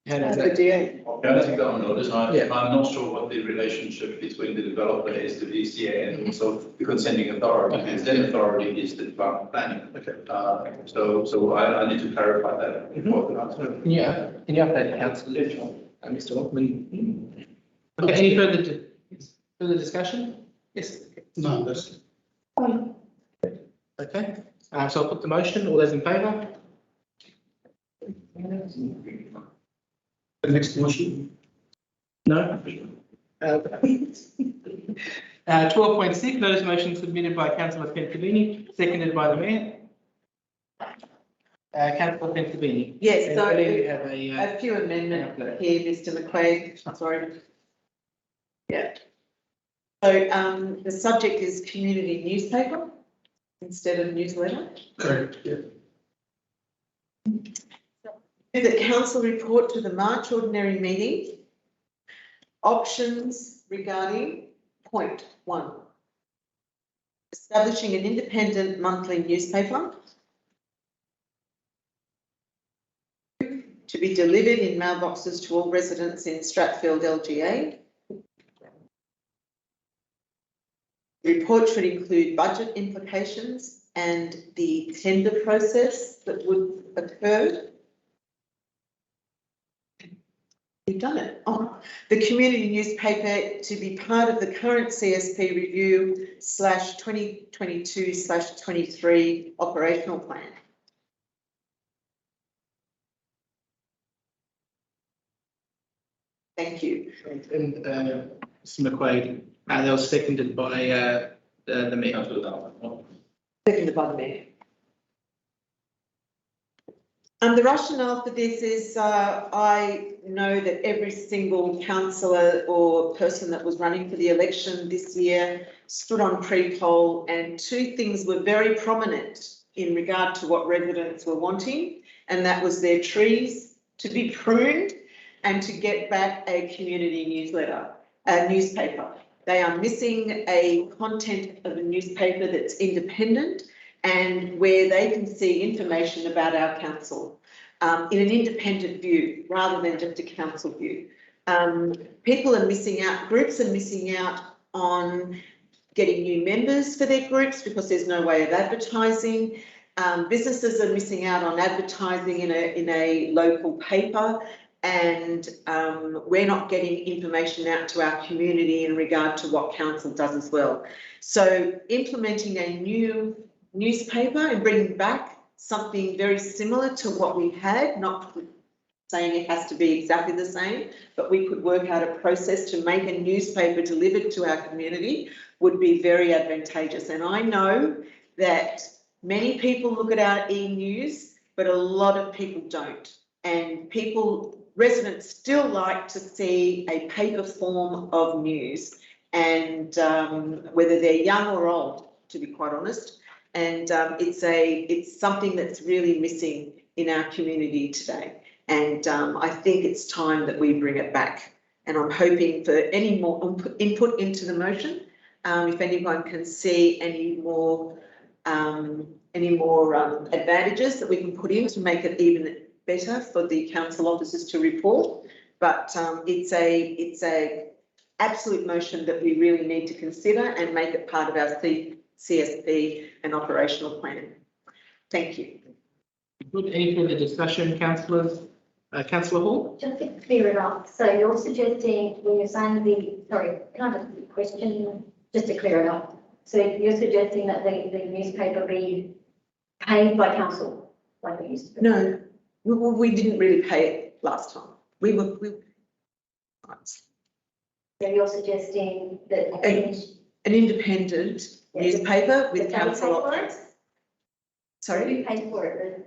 How does The that? DA. Yeah, I think that on notice. Yeah. I'm not sure what the relationship between the developer is to the ECA and also the consenting authority. Okay. The consenting authority is the department of planning. Okay. So I need to clarify that before the answer. Can you update the council, Mr. Walkman? Okay, any further discussion? Yes. No, that's, Okay, so I'll put the motion. All those in favour? the next motion. No. 12.6, notice motion submitted by Councillor Pentivini, seconded by the Mayor. Councillor Pentivini. Yes, And so I believe we have a, a few amendments here, Mr. McQuaid. Sorry. Yeah. So the subject is community newspaper instead of newsletter. Correct, yeah. The council report to the March ordinary meeting. Options regarding point 1. Establishing an independent monthly newspaper to be delivered in mailboxes to all residents in Strathfield LGA. The report should include budget implications and the tender process that would occur. You've done it. Oh, the community newspaper to be part of the current CSP review / 2022/23 operational plan. Thank you. and Mr. McQuaid, that was seconded by the Mayor. Seconded by the Mayor. And the rationale for this is I know that every single councillor or person that was running for the election this year stood on pre-poll, and two things were very prominent in regard to what residents were wanting, and that was their trees to be pruned and to get back a community newspaper. They are missing a content of a newspaper that's independent and where they can see information about our council in an independent view rather than just a council view. People are missing out, groups are missing out on getting new members for their groups because there's no way of advertising. Businesses are missing out on advertising in a local paper, and we're not getting information out to our community in regard to what council does as well. So implementing a new newspaper and bringing back something very similar to what we had, not saying it has to be exactly the same, but we could work out a process to make a newspaper delivered to our community would be very advantageous. And I know that many people look at our e-news, but a lot of people don't. And residents still like to see a paper form of news, and whether they're young or old, to be quite honest. And it's something that's really missing in our community today. And I think it's time that we bring it back. And I'm hoping for any more input into the motion. If anyone can see any more advantages that we can put in to make it even better for the council officers to report. But it's a absolute motion that we really need to consider and make it part of our CSP and operational plan. Thank you. Good. Any further discussion, councillors? Councillor Hall? Just to clear it up, so you're suggesting, when you're saying sorry, can I have a question, just to clear it up? So you're suggesting that the newspaper be paid by council, like it used to be? No, we didn't really pay it last time. We. So you're suggesting that. An independent newspaper with The council for options. it? Sorry? Who pays for it?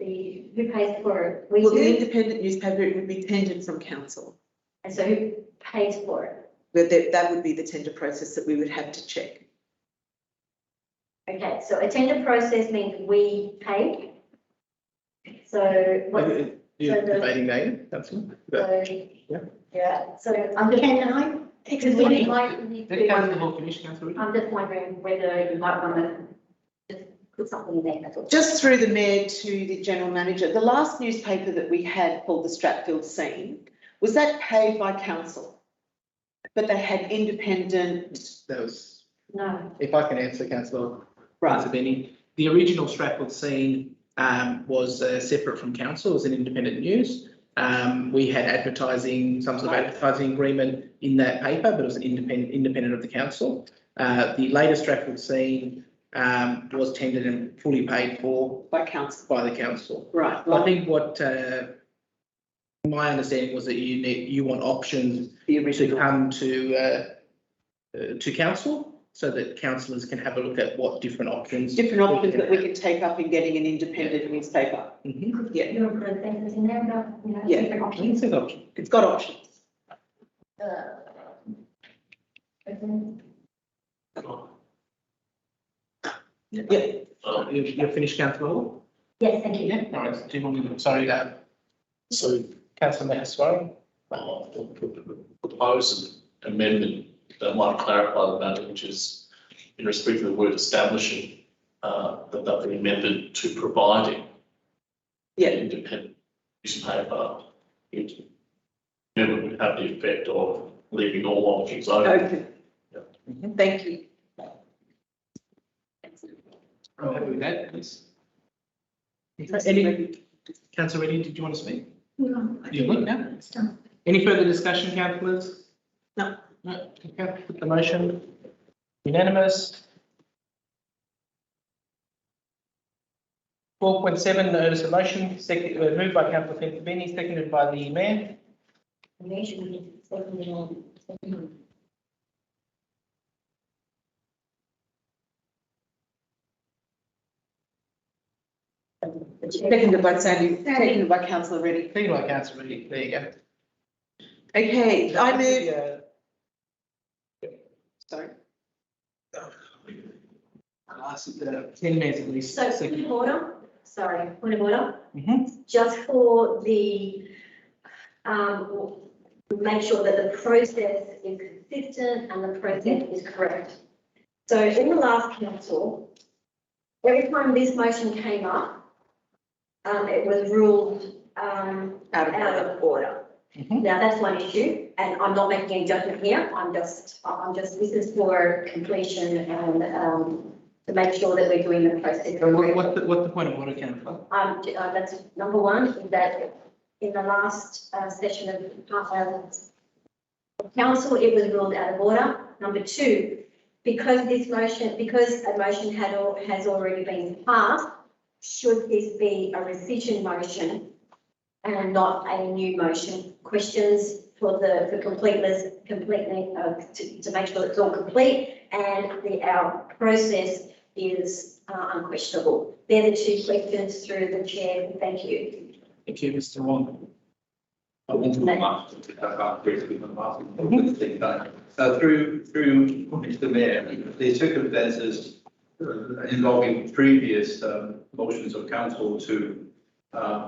Who pays for it? We Well, the do, independent newspaper, it would be tendered from council. and so who pays for it? But that would be the tender process that we would have to check. Okay, so a tender process means we pay. So what, You're So the- debating that, Councillor? yeah, so I'm just. Can I Because we explain? might need Let to, Councillor Hall finish, Councillor Reid. I'm just wondering whether you might want to just put something in there, that's all. Just through the mayor to the general manager, the last newspaper that we had called the Strathfield Scene, was that paid by council? But they had independent, That was, No, if I can answer, Councillor right, Benny. The original Strathfield Scene was separate from council, it was an independent news. We had advertising, some sort of advertising agreement in that paper, but it was independent of the council. The latest Strathfield Scene was tendered and fully paid for by council, by the council. right. I think what my understanding was that you want options The to original. come to council so that councillors can have a look at what different options. Different options that we can take up in getting an independent newspaper. Mhm. Yeah, you're putting things in there about, Yeah. different I think options. it's an option. it's got options. Okay. Yeah, You're finished, Councillor Hall? Yes, thank you. Yeah, all right. Do you want to, sorry, So Councillor Mahaswari? propose an amendment that might clarify the matter, which is in respect to the word establishing, that be amended to providing yeah, independent newspaper. It never would have the effect of leaving all options open. okay. Thank you. I'm happy with that, please. Any, Councillor Reddy, did you want to speak? No. You would, no? It's done. Any further discussion, councillors? No. No, okay, put the motion. Unanimous. 4.7, notice of motion, moved by Councillor Fenton-Benny, seconded by the mayor. Seconded by Sandy, seconded by councillor Reddy. Seconded by Councillor Reddy, there you go. Okay, I move, sorry. Last 10 minutes at least. So point of order, sorry, point of order, Mhm. just for the, make sure that the process is consistent and the process is correct. So in the last council, every time this motion came up, it was ruled, out of order. Mhm. Now, that's one issue, and I'm not making any judgment here, I'm just, this is for completion and, to make sure that we're doing the process. So what's the point of order, councillor? That's number one, is that in the last session of council, it was ruled out of order. Number two, because a motion has already been passed, should this be a rescission motion and not a new motion? Questions for completeness, to make sure it's all complete and our process is unquestionable. They're the two questions through the chair. Thank you. Thank you, Mr. Wong. I want to remark, I can't briefly remark, thing done. Through Mr. Mayor, the circumstances involving previous motions of council to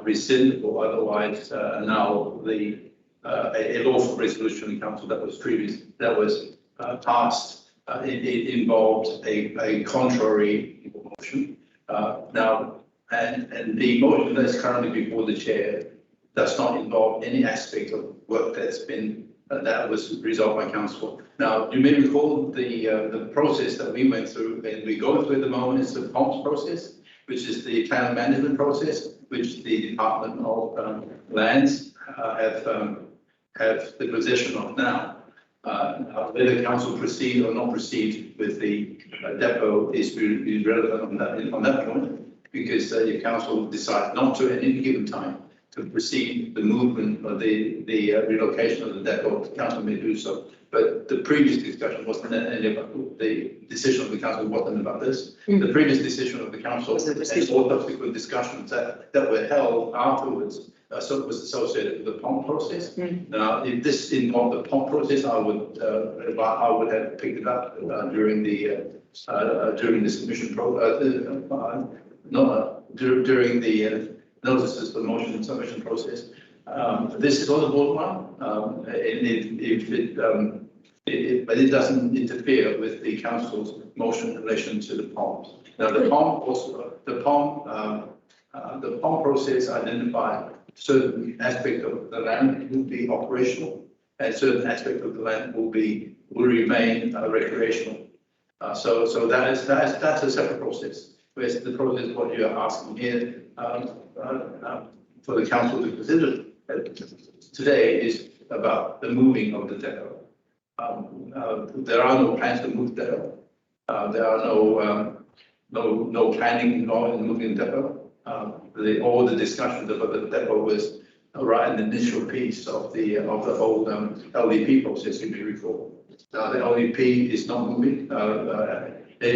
rescind or otherwise annul a lawful resolution in council that was passed. It involved a contrary motion. Now, and the motion that's currently before the chair does not involve any aspect of work that was resolved by council. Now, you may recall the process that we went through, and we go through at the moment is the POMS process, which is the town management process, which the Department of Lands have the possession of now. Whether the council proceed or not proceed with the depot is irrelevant on that point, because the council decides not to at any given time to proceed the movement or the relocation of the depot, the council may do so. But the previous discussion wasn't any about, the decision of the council wasn't about this. The previous decision of the council and all subsequent discussions that were held afterwards was associated with the POM process. Now, if this involved the POM process, I would have picked it up during the submission during the notices for motion and submission process. This is all the board one, but it doesn't interfere with the council's motion in relation to the POMs. Now, the POM process identified certain aspect of the land will be operational, and certain aspect of the land will remain recreational. So that's a separate process. Whereas the process, what you're asking here, for the council to consider today is about the moving of the depot. There are no plans to move the depot. There are no planning involved in moving the depot. All the discussions about the depot was right in the initial piece of the whole LDP process, you may recall. Now the LDP is not moving. It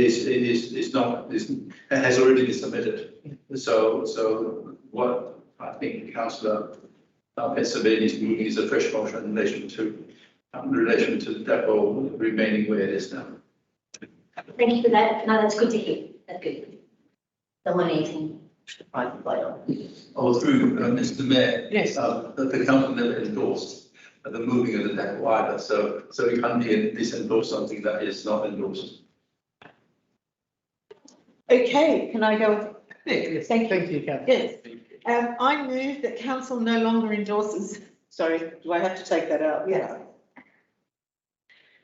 has already been submitted. So what I think Councillor Pennsylvania is moving is a fresh motion in relation to the depot remaining where it is now. Thank you for that. No, that's good to hear. That's good. The 118. Oh, through Mr. Mayor. Yes. The council never endorsed the moving of the depot either. So we can't disendorse something that is not endorsed. Okay, can I go? Yes, Thank you. thank you, Councillor. Yes. I move that council no longer endorses, sorry, do I have to take that out? Yeah.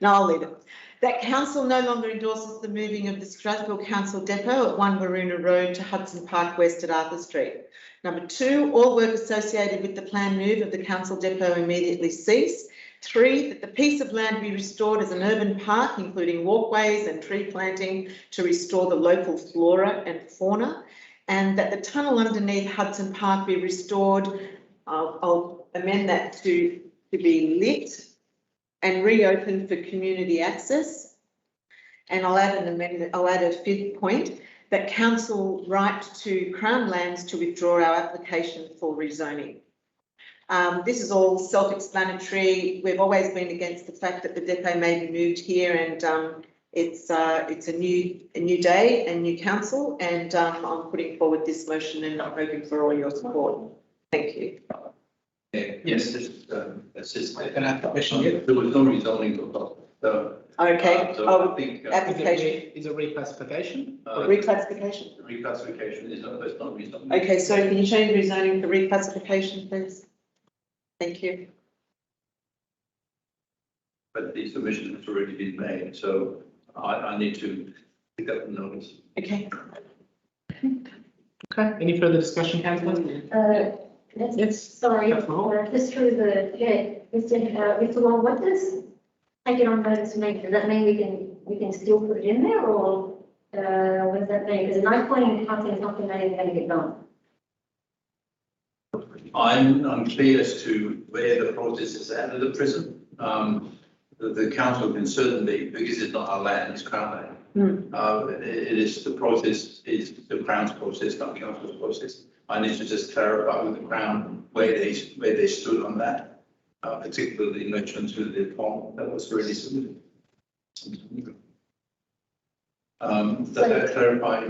No, I'll leave it. That council no longer endorses the moving of the Strathfield Council depot at 1 Waroona Road to Hudson Park West at Arthur Street. Number 2, all work associated with the planned move of the council depot immediately cease. 3, that the piece of land be restored as an urban park, including walkways and tree planting to restore the local flora and fauna, and that the tunnel underneath Hudson Park be restored. I'll amend that to be lit and reopened for community access. And I'll add an amendment, I'll add a 5th point, that council right to Crown Lands to withdraw our application for rezoning. This is all self-explanatory. We've always been against the fact that the depot may be moved here, and it's a new day and new council, and I'm putting forward this motion and I'm hoping for all your support. Thank you. Yes, that's just. Can I have a question here? There was no rezoning proposal. So, Okay. so I think Application. Is a reclassification? Reclassification. reclassification is not rezoning. Okay, so can you change rezoning for reclassification, please? Thank you. But the submission has already been made, so I need to pick up the notice. Okay. Okay, any further discussion, Councillor? Yes. Sorry, Councillor. just through the chair, Mr. Wong, what does take it on notice mean? Does that mean we can still put it in there, or what does that mean? Because no point in passing something that isn't going to get done. I'm unclear as to where the process is at the present. The council can certainly, because it's not our land, it's Crown land. It is the process, is the Crown's process, not council's process. I need to just clarify with the Crown where they stood on that, particularly in relation to the form that was already submitted. Does that clarify?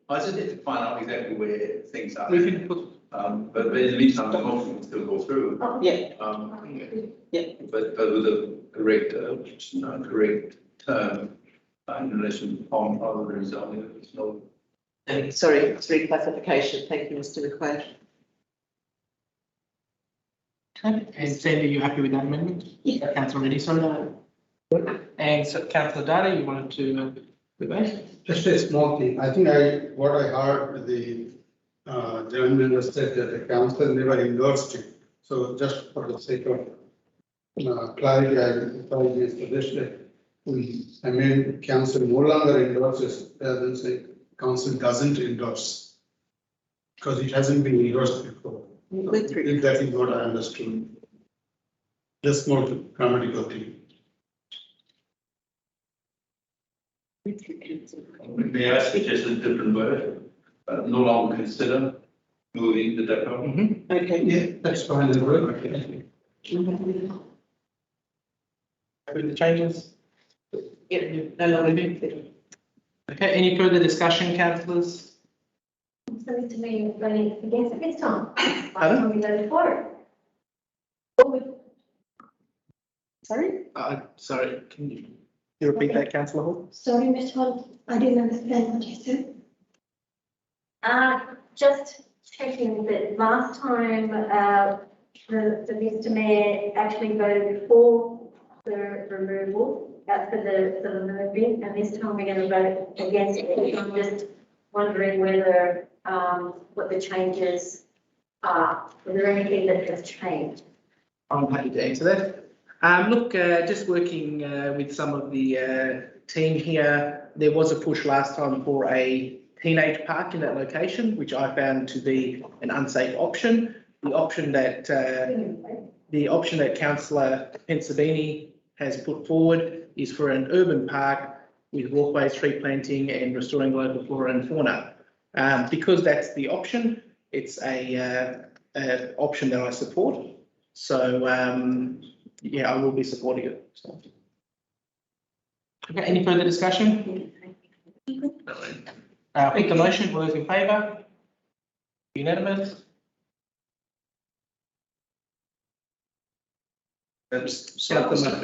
I just need to find out exactly where things are. We can put. But in the meantime, the motion will still go through. Oh, Yeah. yeah. But with a correct term in relation to POM other than zoning, there's no. Sorry, it's reclassification. Thank you, Mr. McQuaid. Okay, and Sandy, are you happy with that amendment? Yeah. Councillor Reddy, sorry. And so Councillor Data, you wanted to debate? Just a small thing. I think what I heard the gentleman was said that the council never endorsed it. So just for the sake of clarity, I apologize for this. I mean, council no longer endorses, rather than say council doesn't endorse. Because it hasn't been endorsed before. If that is what I understood. Just more grammatical thing. May I suggest a different word? No longer consider moving the depot. Okay. Yeah, that's fine as well. Happy with the changes? Yeah, no longer. Okay, any further discussion, councillors? So to me, voting against it this time. Last Pardon? time we voted for it. Sorry? Sorry, can you repeat that, councillor Hall? Sorry, Mr. Hall, I didn't understand what you said. Just checking that last time, the Mr. Mayor actually voted for the removal, for the moving, and this time we're going to vote against it. I'm just wondering whether, what the changes are. Is there anything that has changed? I'm happy to answer that. Look, just working with some of the team here, there was a push last time for a teenage park in that location, which I found to be an unsafe option. The option that Councillor Pensabini has put forward is for an urban park with walkways, tree planting, and restoring local flora and fauna. Because that's the option, it's a option that I support. So yeah, I will be supporting it. So. Okay, any further discussion? Put the motion, all those in favour? Unanimous? Mr.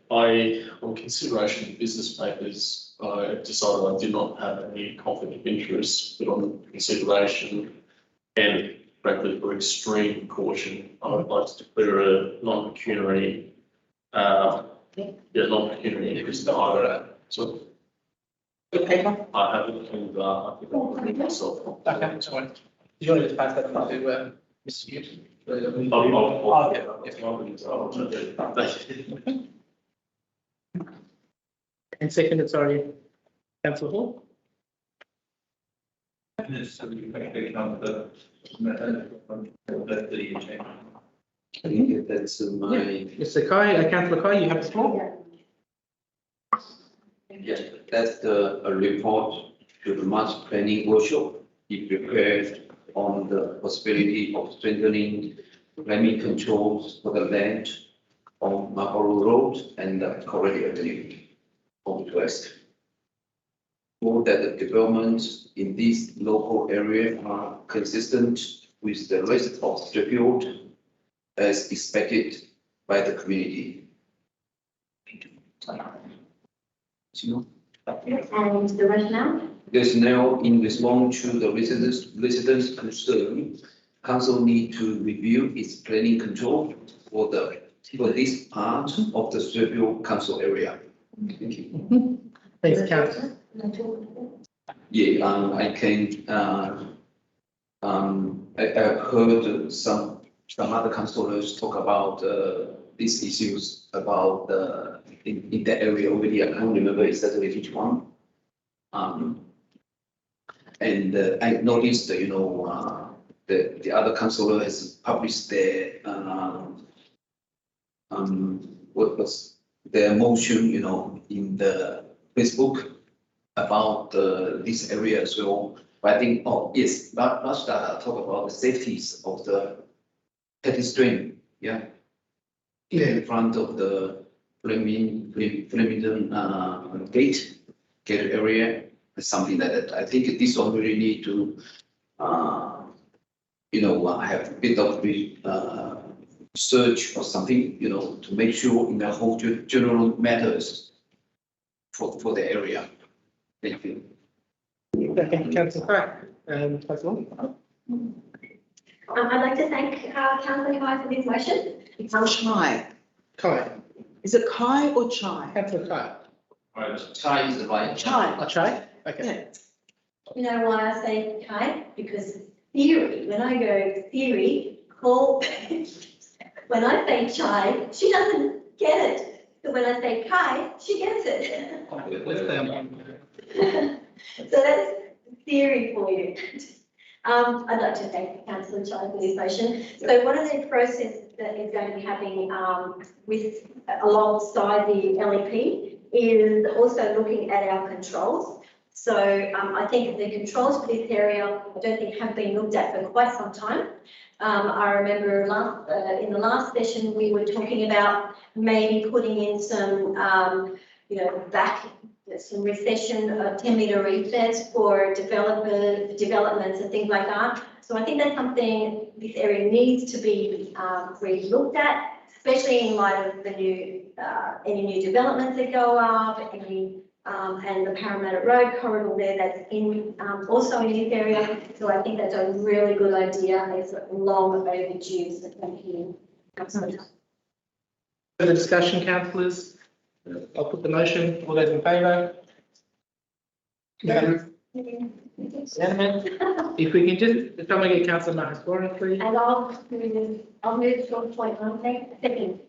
Mayor, on consideration of business papers, I decided I did not have any conflict of interest, but on consideration and frankly for extreme caution, I would like to declare a non-pecuniary, non-pecuniary interest in either. So I haven't, and I think I'll remove myself. Okay, sorry. Do you want to just pass that on to Mr. Hughes? And seconded, sorry, councillor Hall? That's my. Mr. Kai, councillor Kai, you have the floor. Yes, that's a report to the master planning workshop. It prepared on the possibility of strengthening planning controls for the land on Marlborough Road and Corridor Avenue on West. Note that the developments in this local area are consistent with the rest of Strathfield as expected by the community. And the rationale? There's now, in response to the residents' concern, council need to review its planning control for this part of the Strathfield Council area. Thank you. Thanks, councillor. Yeah, I can, I heard some other councillors talk about these issues about in that area already. I can't remember exactly which one. And I noticed that, the other councillor has published their what was their motion, in the Facebook about this area as well. But I think, oh yes, last talk about the safeties of the pedestrian, in front of the Flemington gate area, something like that. I think this one really need to, have a bit of research or something, to make sure in the whole general matters for the area. Thank you. Okay, councillor Kai, councillor. I'd like to thank councillor Kai for this motion. It's Chai. Kai, Is it Kai or Chai? councillor Kai. Chai is the right. Chai. Chai? Okay. Yeah. You know why I say Kai? Because theory, when I go theory, call, when I say chai, she doesn't get it. But when I say kai, she gets it. So that's theory for you. I'd like to thank Councillor Chai for this motion. So one of the processes that is going to be happening alongside the LEP is also looking at our controls. So I think the controls for this area, I don't think have been looked at for quite some time. I remember in the last session, we were talking about maybe putting in some, some recession, 10-metre recess for developments and things like that. So I think that's something this area needs to be re-looked at, especially in light of the new, any new developments that go up, and the Parramatta Road corridor there that's in, also in this area. So I think that's a really good idea. It's long overdue. So thank you. Further discussion, councillors? I'll put the motion. All those in favour? Unanimous? Unanimous? If we can just, someone get councillor Marcus Warren, please. And I'll move to point one thing. Second.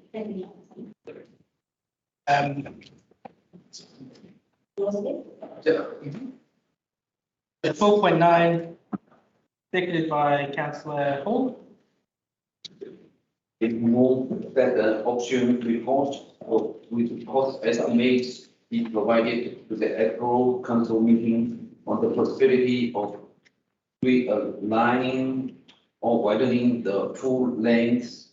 At 4.9, seconded by councillor Hall. It moved that the option report with cost estimates be provided to the April Council Meeting on the possibility of realigning or widening the full length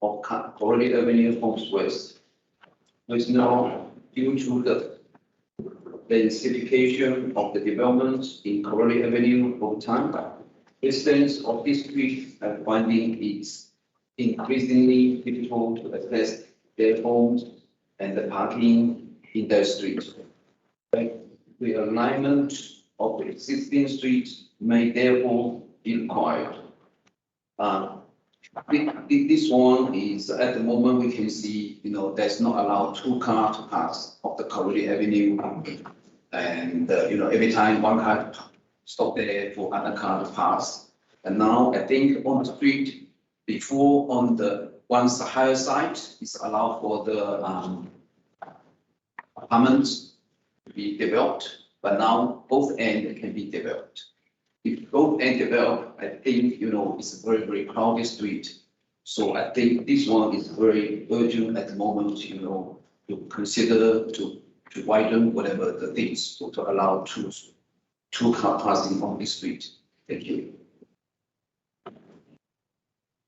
of Corelli Avenue from west. With now, due to the densification of the development in Corelli Avenue over time, residents of this street are finding it increasingly difficult to access their homes and the parking in their street. The alignment of the existing streets may therefore be required. This one is, at the moment, we can see, there's not allowed 2 cars to pass of the Corelli Avenue. And, every time one car stop there for another car to pass. And now I think on the street, before on the once the higher side is allowed for the apartments to be developed, but now both ends can be developed. If both ends develop, I think, it's a very, very crowded street. So I think this one is very urgent at the moment, to consider to widen whatever the things to allow two car passing on this street. Thank you.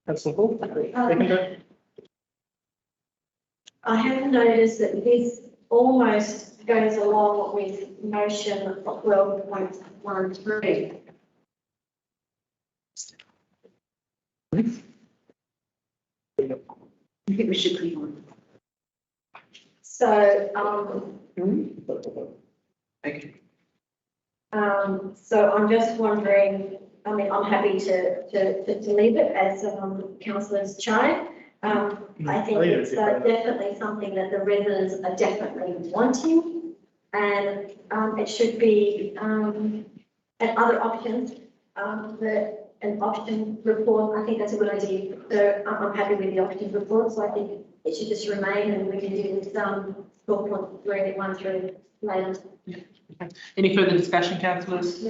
Councillor Hall. Seconder. I have noticed that this almost goes along with motion 12.13. I think we should be on. So, Okay. so I'm just wondering, I'm happy to leave it as councillor's chai. I think it's definitely something that the residents are definitely wanting, and it should be, and other options, an option report, I think that's a good idea. So I'm happy with the option report, so I think it should just remain, and we can do this 12.3 through later. Any further discussion, councillors?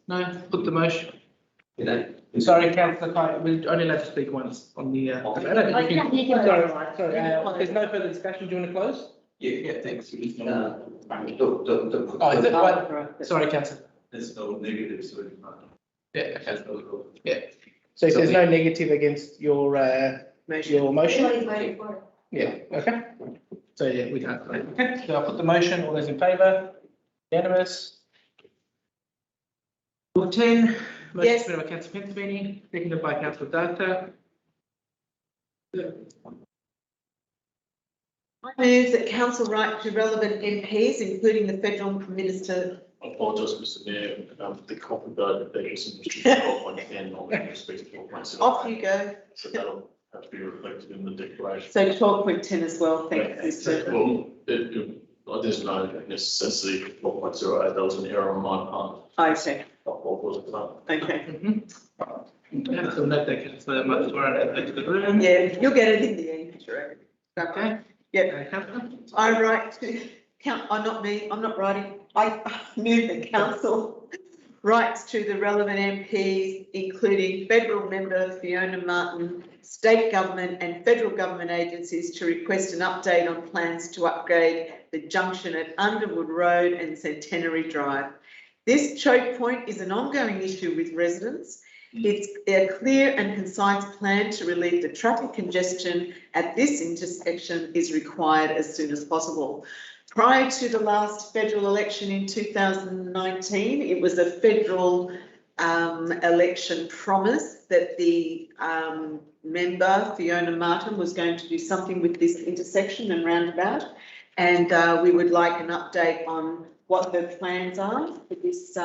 No, put the motion. Can I? Sorry, councillor Kai, we're only allowed to speak once on the. Sorry, there's no further discussion. Do you want to close? Yeah, thanks. Oh, is it what? Sorry, councillor. There's no negative, so it's not. Yeah. Yeah. So if there's no negative against your motion. Everybody's voting for it. Yeah. Okay. So yeah, we can't. Okay. So I'll put the motion. All those in favour? Unanimous. Rule 10. Motion Yes. by councillor Pennsylvania, seconded by councillor Data. I move that council write to relevant MPs, including the federal minister. I apologise, Mr Mayor, the copy that there is some restriction on respect to 12.7. Off you go. So that'll have to be reflected in the declaration. So 12.10 as well, thanks. Well, there's no necessity for 12.08, that was an error on my part. I see. What was it about? Okay. Councillor Mehta, Councillor Matsuara, back to the room. Yeah, you'll get it in the end, sure. Okay. Yeah, Councillor? I write to, not me, I'm not writing, I move the council writes to the relevant MPs, including federal member Fiona Martin, state government and federal government agencies to request an update on plans to upgrade the junction at Underwood Road and Centenary Drive. This choke point is an ongoing issue with residents. It's a clear and concise plan to relieve the traffic congestion at this intersection is required as soon as possible. Prior to the last federal election in 2019, it was a federal election promise that the member, Fiona Martin, was going to do something with this intersection and roundabout. And we would like an update on what her plans are for this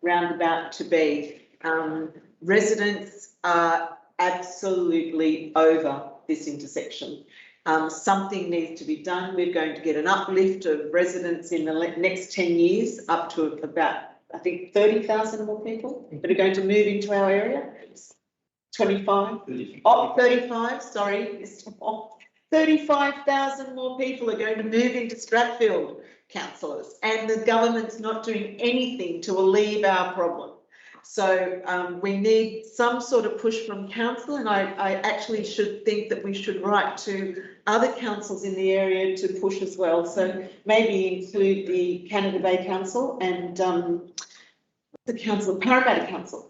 roundabout to be. Residents are absolutely over this intersection. Something needs to be done. We're going to get an uplift of residents in the next 10 years up to about, I think, 30,000 more people that are going to move into our area. 25? Oh, 35, sorry, Mr. Moore. 35,000 more people are going to move into Strathfield, councillors, and the government's not doing anything to alleviate our problem. So we need some sort of push from council, and I actually should think that we should write to other councils in the area to push as well. So maybe include the Canada Bay Council and the council, Parramatta Council.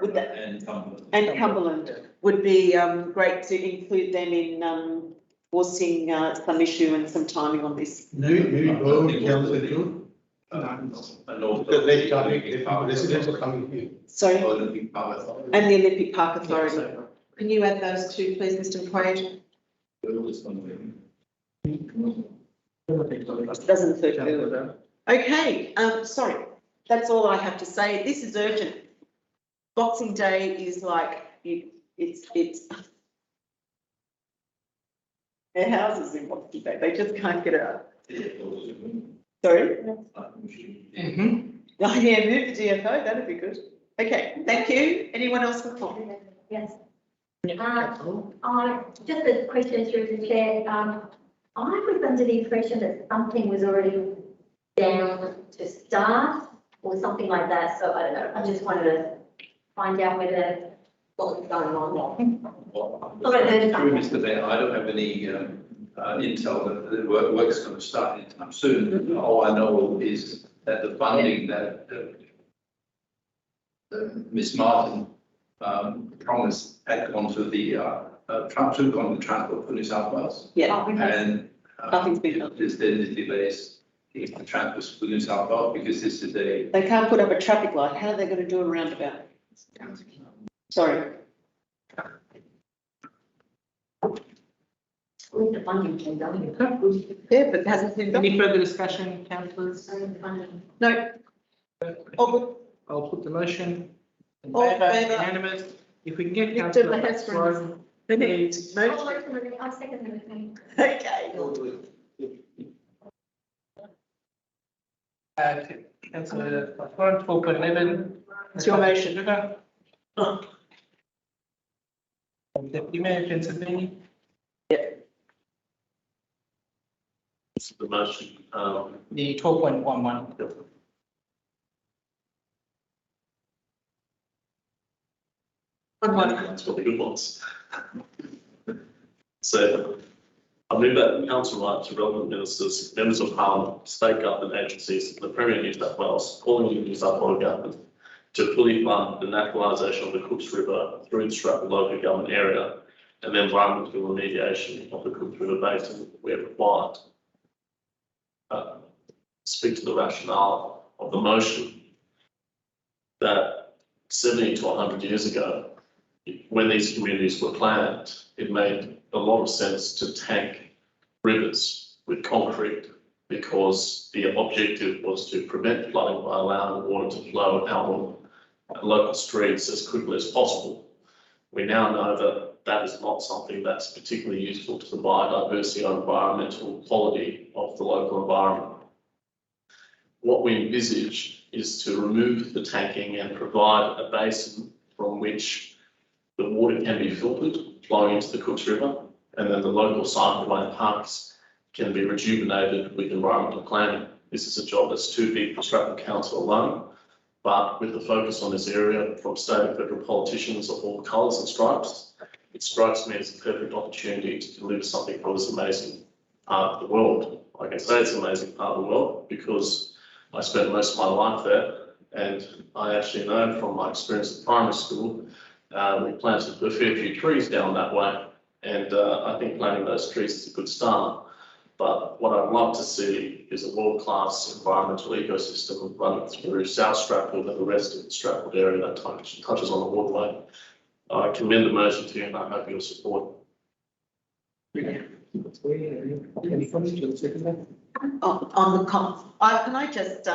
Would that, and Cumberland would be great to include them in forcing some issue and some timing on this. Maybe go to council too. And also Because they traffic, residents are coming here. Sorry, Olympic Power. and the Olympic Park Authority. Can you add those two, please, Mr. McQuaid? Doesn't affect you. Okay, sorry, that's all I have to say. This is urgent. Boxing Day is like, it's their houses in Boxing Day, they just can't get out. Sorry? Mm-hmm. Oh, yeah, move the GFO, that'd be good. Okay, thank you. Anyone else with comment? Yes. Councillor. Just a question through the chair. I was under the impression that something was already down to start or something like that. So I don't know. I just wanted to find out whether what was going on there. Mr. Mayor, I don't have any intel that the work's going to start anytime soon. All I know is that the funding that Ms. Martin promised had gone to the took on the transport for New South Wales. Yeah, And nothing's been done. there's delays in the transport for New South Wales because this is a They can't put up a traffic light. How are they going to do a roundabout? Sorry. With the funding came down. Yeah, but it hasn't been done. Any further discussion, councillors? No. Oh, I'll put the motion in All in favour, favour. unanimous. If we can get Victor councillor Lehes's Sloan, the please. next motion. I'll second the motion. Okay. Councillor Sloan, 4.11. It's your motion. River. Deputy Mayor, Councillor Beanie. This is the motion, The 12.11. that's what the good ones. So I move that the council write to relevant ministers, members of parliament, state government agencies, the Premier of New South Wales, calling on the New South Wales government to fully fund the naturalisation of the Cooks River through the Strathfield local government area and the environmental remediation of the Cooks River basin where required. Speak to the rationale of the motion that 70 to 100 years ago, when these communities were planned, it made a lot of sense to tank rivers with concrete because the objective was to prevent flooding by allowing water to flow out of local streets as quickly as possible. We now know that that is not something that's particularly useful to the biodiversity or environmental quality of the local environment. What we envisage is to remove the tanking and provide a basin from which the water can be filtered, flowing into the Cooks River, and then the local cycleway parks can be rejuvenated with environmental planning. This is a job that's too big for Strathfield Council alone, but with the focus on this area from state and federal politicians of all colours and stripes, it strikes me as a perfect opportunity to deliver something from this amazing part of the world. I can say it's an amazing part of the world because I spent most of my life there, and I actually know from my experience at primary school, we planted a fair few trees down that way, and I think planting those trees is a good start. But what I'd love to see is a world-class environmental ecosystem running through South Strathfield and the rest of the Strathfield area that touches on the waterway. I commend the motion to you, and I hope you'll support. Any comments? You'll second that? On the can I just,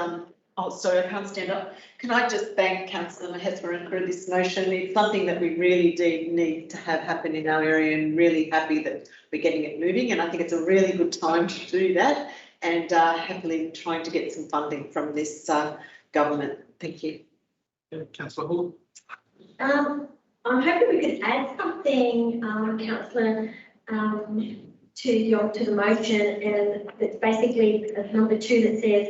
oh, sorry, I can't stand up. Can I just thank Councillor Hesper for this motion? It's something that we really do need to have happen in our area, and really happy that we're getting it moving. And I think it's a really good time to do that, and happily trying to get some funding from this government. Thank you. Councillor Hall. I'm hoping we could add something, councillor, to the motion, and it's basically number 2 that says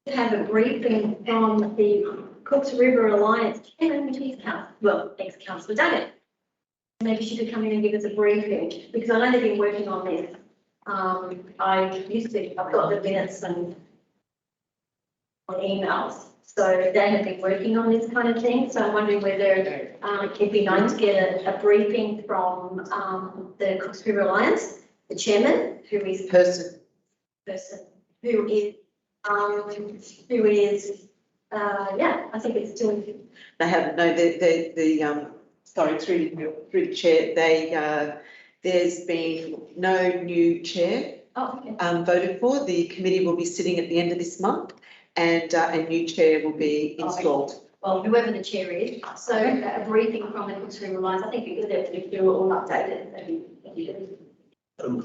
to have a briefing from the Cooks River Alliance chairman, which is ex-councillor Duggett. Maybe she could come in and give us a briefing, because I know they've been working on this. I've got the minutes and on emails. So they have been working on this kind of thing. So I'm wondering whether it'd be nice to get a briefing from the Cooks River Alliance, the chairman, who is I think it's still. They haven't. No, sorry, through the chair. There's been no new chair voted for. The committee will be sitting at the end of this month, and a new chair will be installed. Well, whoever the chair is, so a briefing from the Cooks River Alliance, I think we could if they were all updated.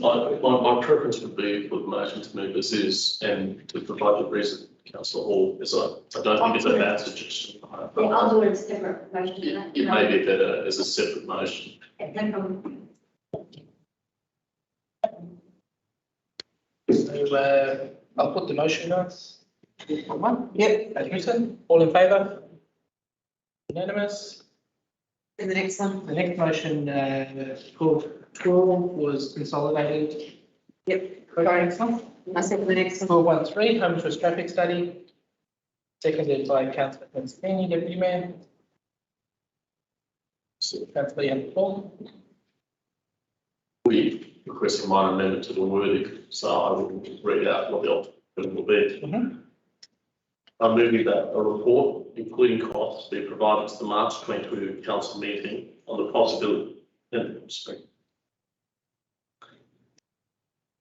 My preference would be for the motion to move as is, and to provide the reason, Councillor Hall, is I don't think it's a bad suggestion. Yeah, I'll do a separate motion. It may be better as a separate motion. No problem. So I'll put the motion on. One. Yep. As written. All in favour? Unanimous. And the next one. The next motion, 12 was consolidated. Yep. Sorry. I second the next one. 413, home interest traffic study. Seconded by Councillor Penskini, Deputy Mayor. Councillor Young Paul. We request a minor amendment to the wording, so I will read out what the alternative will be. I'm moving that a report, including costs, be provided to the March 22 council meeting on the possibility.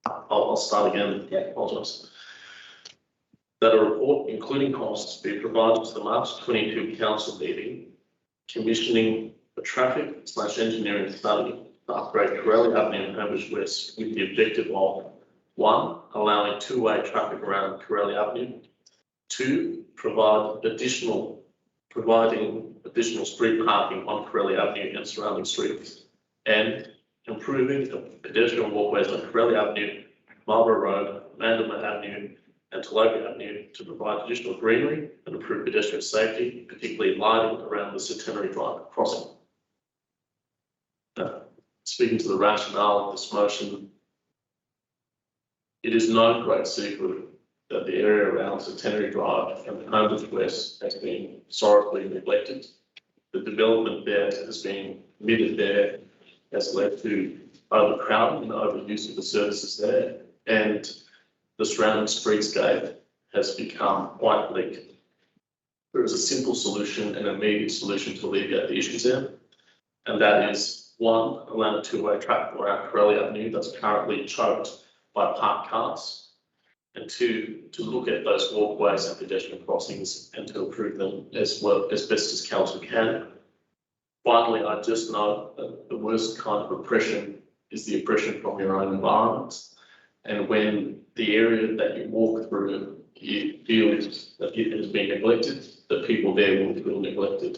I'll start again. Yeah, apologise. That a report, including costs, be provided to the March 22 council meeting, commissioning a traffic/engineering study to upgrade Corelli Avenue and Hamish West with the objective of 1, allowing two-way traffic around Corelli Avenue. 2, providing additional street parking on Corelli Avenue and surrounding streets, and improving the pedestrian walkways on Corelli Avenue, Marlborough Road, Mandeville Avenue, and Tologa Avenue to provide additional greenery and improve pedestrian safety, particularly lighting around the Centenary Drive crossing. Speaking to the rationale of this motion, it is no great secret that the area around Centenary Drive and the Hamish West has been historically neglected. The development there has been committed there has led to overcrowding and overuse of the services there, and the surrounding streetscape has become quite bleak. There is a simple solution, an immediate solution to alleviate the issues there, and that is 1, allow a two-way traffic around Corelli Avenue that's currently choked by parked cars, and 2, to look at those walkways and pedestrian crossings and to improve them as best as council can. Finally, I just know that the worst kind of oppression is the oppression from your own environment. And when the area that you walk through, you feel that it has been neglected, the people there will feel neglected.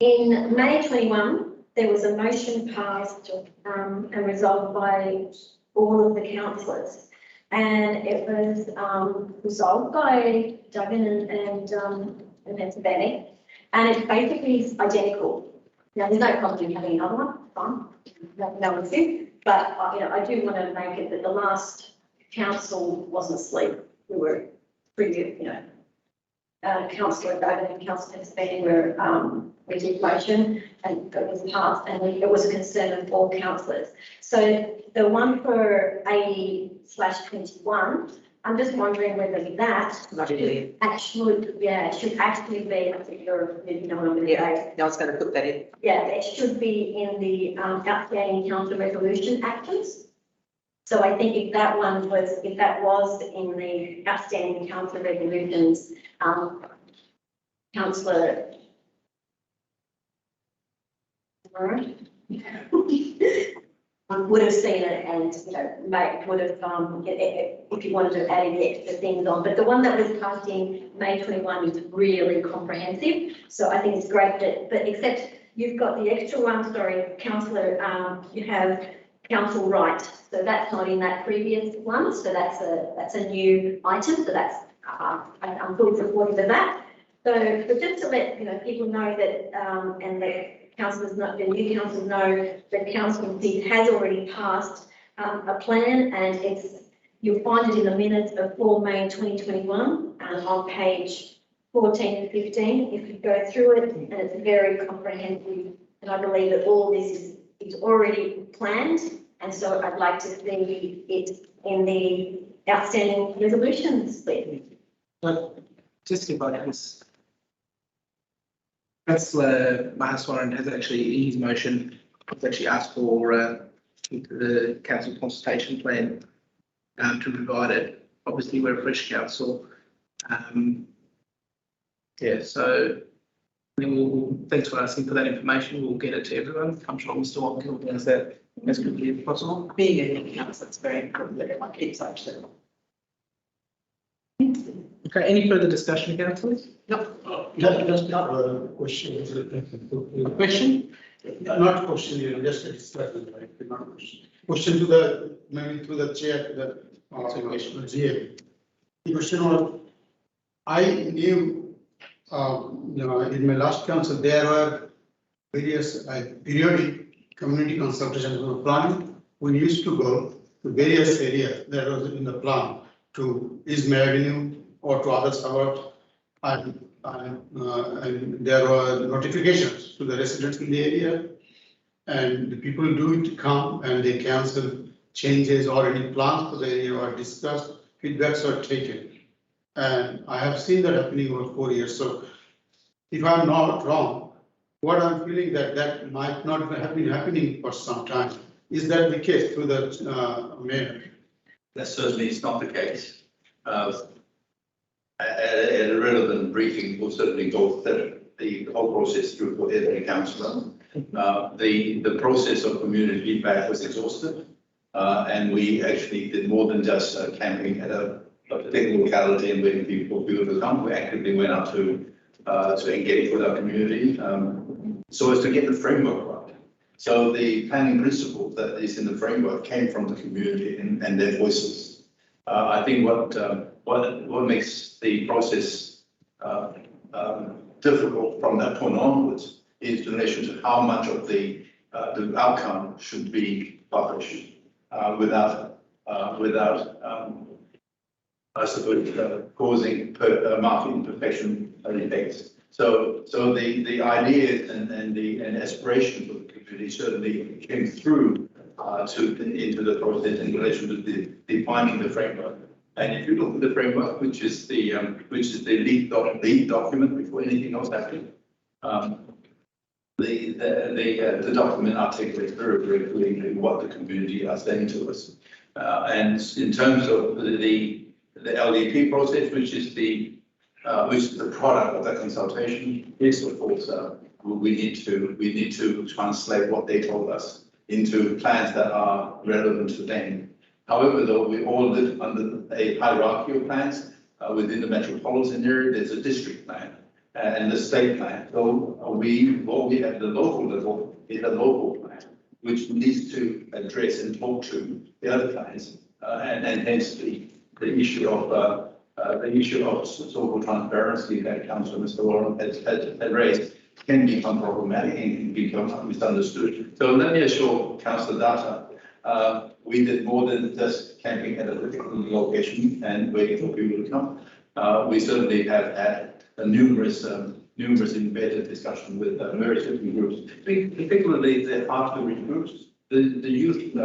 In May 21, there was a motion passed and resolved by all of the councillors. And it was resolved by Duggan and Nancy Benny. And it basically is identical. Now, there's no problem in having another one, fine, no one's in. But you know, I do want to make it that the last council wasn't asleep. We were pretty, you know, Councillor Duggan and Councillor Benny were we did motion and it was passed, and it was a concern of all councillors. So the one for 80/21, I'm just wondering whether that should actually, should actually be, I think you know what I'm going to say. I was going to put that in. Yeah, it should be in the outstanding council resolution actions. So I think if that was in the outstanding council resolutions, councillor. Would have seen it and, you know, would have, if you wanted to add any extra things on. But the one that was passed in May 21 is really comprehensive. So I think it's great but except you've got the extra one, sorry, councillor, you have council right. So that's not in that previous one. So that's a new item. So that's, I'm fully supportive of that. So, but just to let, you know, people know that, and the councillors, the new council know that council has already passed a plan, and you'll find it in the minutes of 4 May 2021 on page 14 and 15. If you go through it, and it's very comprehensive, and I believe that all this is already planned, and so I'd like to see it in the outstanding resolutions, please. But just if I can. Councillor Mahaswaran has actually, in his motion, has actually asked for the council consultation plan to provide it. Obviously, we're a fresh council. Yeah, so thanks for asking for that information. We'll get it to everyone. I'm sure Mr. Watkins does that as quickly as possible. Being a new council, it's very important that everyone keeps up to it. Okay, any further discussion, councillors? Just a question. Question? Not question, just a discussion, right? Not question. Question to the, maybe to the chair, to the GM. The question was, I knew, in my last council, there were various periodic community consultations on planning. We used to go to various areas that was in the plan to East Avenue or to other suburbs, and there were notifications to the residents in the area, and the people do it come and they cancel changes or any plans for the area or discussed, feedbacks are taken. And I have seen that happening over 4 years. So if I'm not wrong, what I'm feeling that might not have been happening for some time. Is that the case through the mayor? That certainly is not the case. A relevant briefing will certainly go through the whole process through for every councillor. The process of community feedback was exhaustive, and we actually did more than just camping at a particular locality and waiting for people to come. We actively went out to engage with our community, so as to get the framework right. So the planning principle that is in the framework came from the community and their voices. I think what makes the process difficult from that point onwards is in relation to how much of the outcome should be published without I suppose causing market imperfection effects. So the ideas and aspirations of the community certainly came through into the process in relation to defining the framework. And if you look at the framework, which is the lead document before anything else happened, the document articulates very clearly what the community are saying to us. And in terms of the LDP process, which is the product of that consultation, yes, of course, we need to translate what they told us into plans that are relevant to them. However, though, we all live under a hierarchy of plans. Within the metropolitan area, there's a district plan. and the state plan. So what we have at the local level is a local plan, which needs to address and talk to the other plans, and hence the issue of so-called transparency that Councillor Mr. Warren has raised can become problematic and can become misunderstood. So let me assure Councillor Data, we did more than just camping at a particular location and waiting for people to come. We certainly have had numerous embedded discussion with various different groups, particularly the hard-to-reach groups, the youth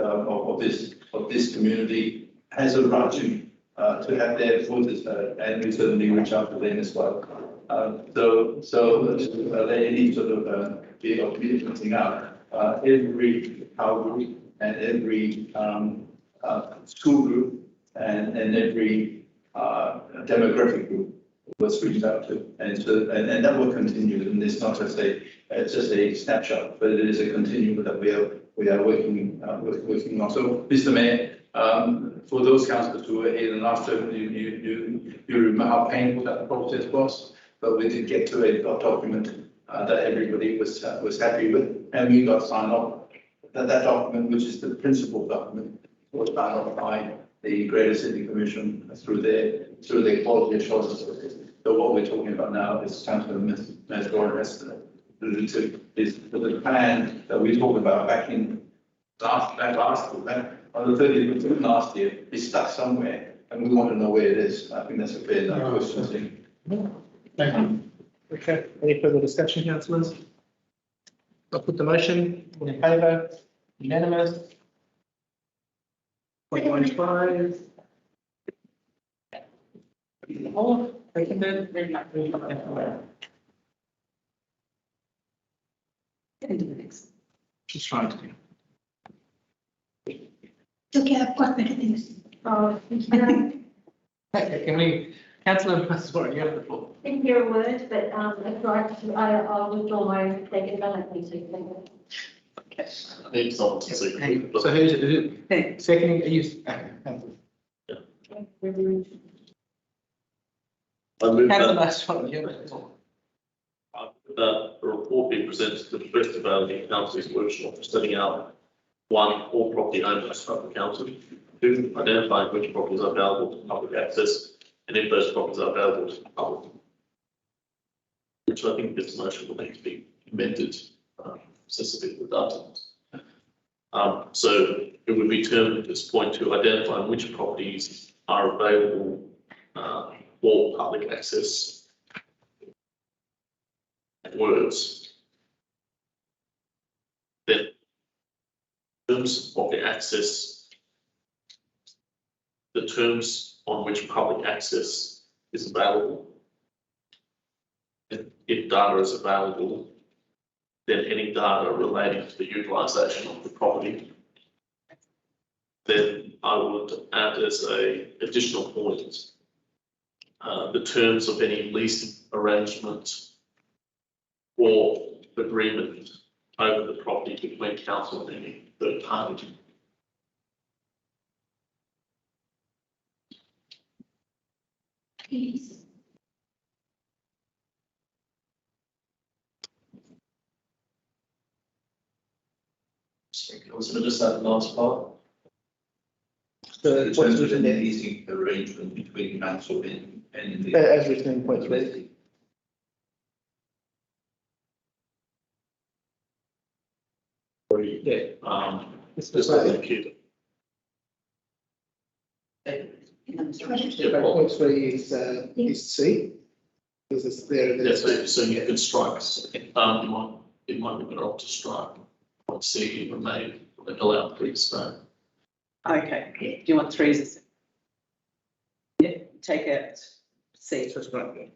of this community has a right to have their voices heard, and we certainly reach out to them as well. Any sort of bit of communicating out, every power group and every school group and every demographic group was reached out to, and that will continue. And it's not just a snapshot, but it is a continuum that we are working on. So, Mr. Mayor, for those councillors who were here last term, you remember how painful that process was, but we did get to a document that everybody was happy with, and we got signed off. That document, which is the principal document, was signed off by the Greater Sydney Commission through their quality assurance. So what we're talking about now is Councillor Ms. Gordon has alluded to, is the plan that we talked about back in last on the 30th of June last year is stuck somewhere, and we want to know where it is. I think that's a fair enough question. Thank you. Okay, any further discussion, councillors? I'll put the motion, all in favour, unanimous. 0.15. All, seconded, very much. She's trying to. Okay, I've got better things. Okay, can we, councillor Maswara, you have the floor. Didn't hear a word, but if I'll withdraw my second ballot, please. Okay. I need someone to say. So who's seconding, are you? I move Councillor that, Maswara, you have the floor. that a report be presented to the first available council's workshop, setting out one, all property owned by Strathfield Council; two, identifying which properties are available to public access, and if those properties are available to the public. Which I think this motion will need to be amended, specifically redundant. So it would be determined at this point to identify which properties are available for public access. Words. Then, in terms of the access, the terms on which public access is available. If data is available, then any data relating to the utilisation of the property. Then I would add as a additional point, the terms of any lease arrangement or agreement over the property between council and any third party. Please. I was going to just add the last part. The terms of the leasing arrangement between council and the. As written in point 3. Yeah. This doesn't keep Point 3 is C. Because it's there. Yeah, so you could strike, it might be better off to strike, point C, remain, allow please, so. Okay, do you want 3 as a second? Yeah, take out C. So it's right.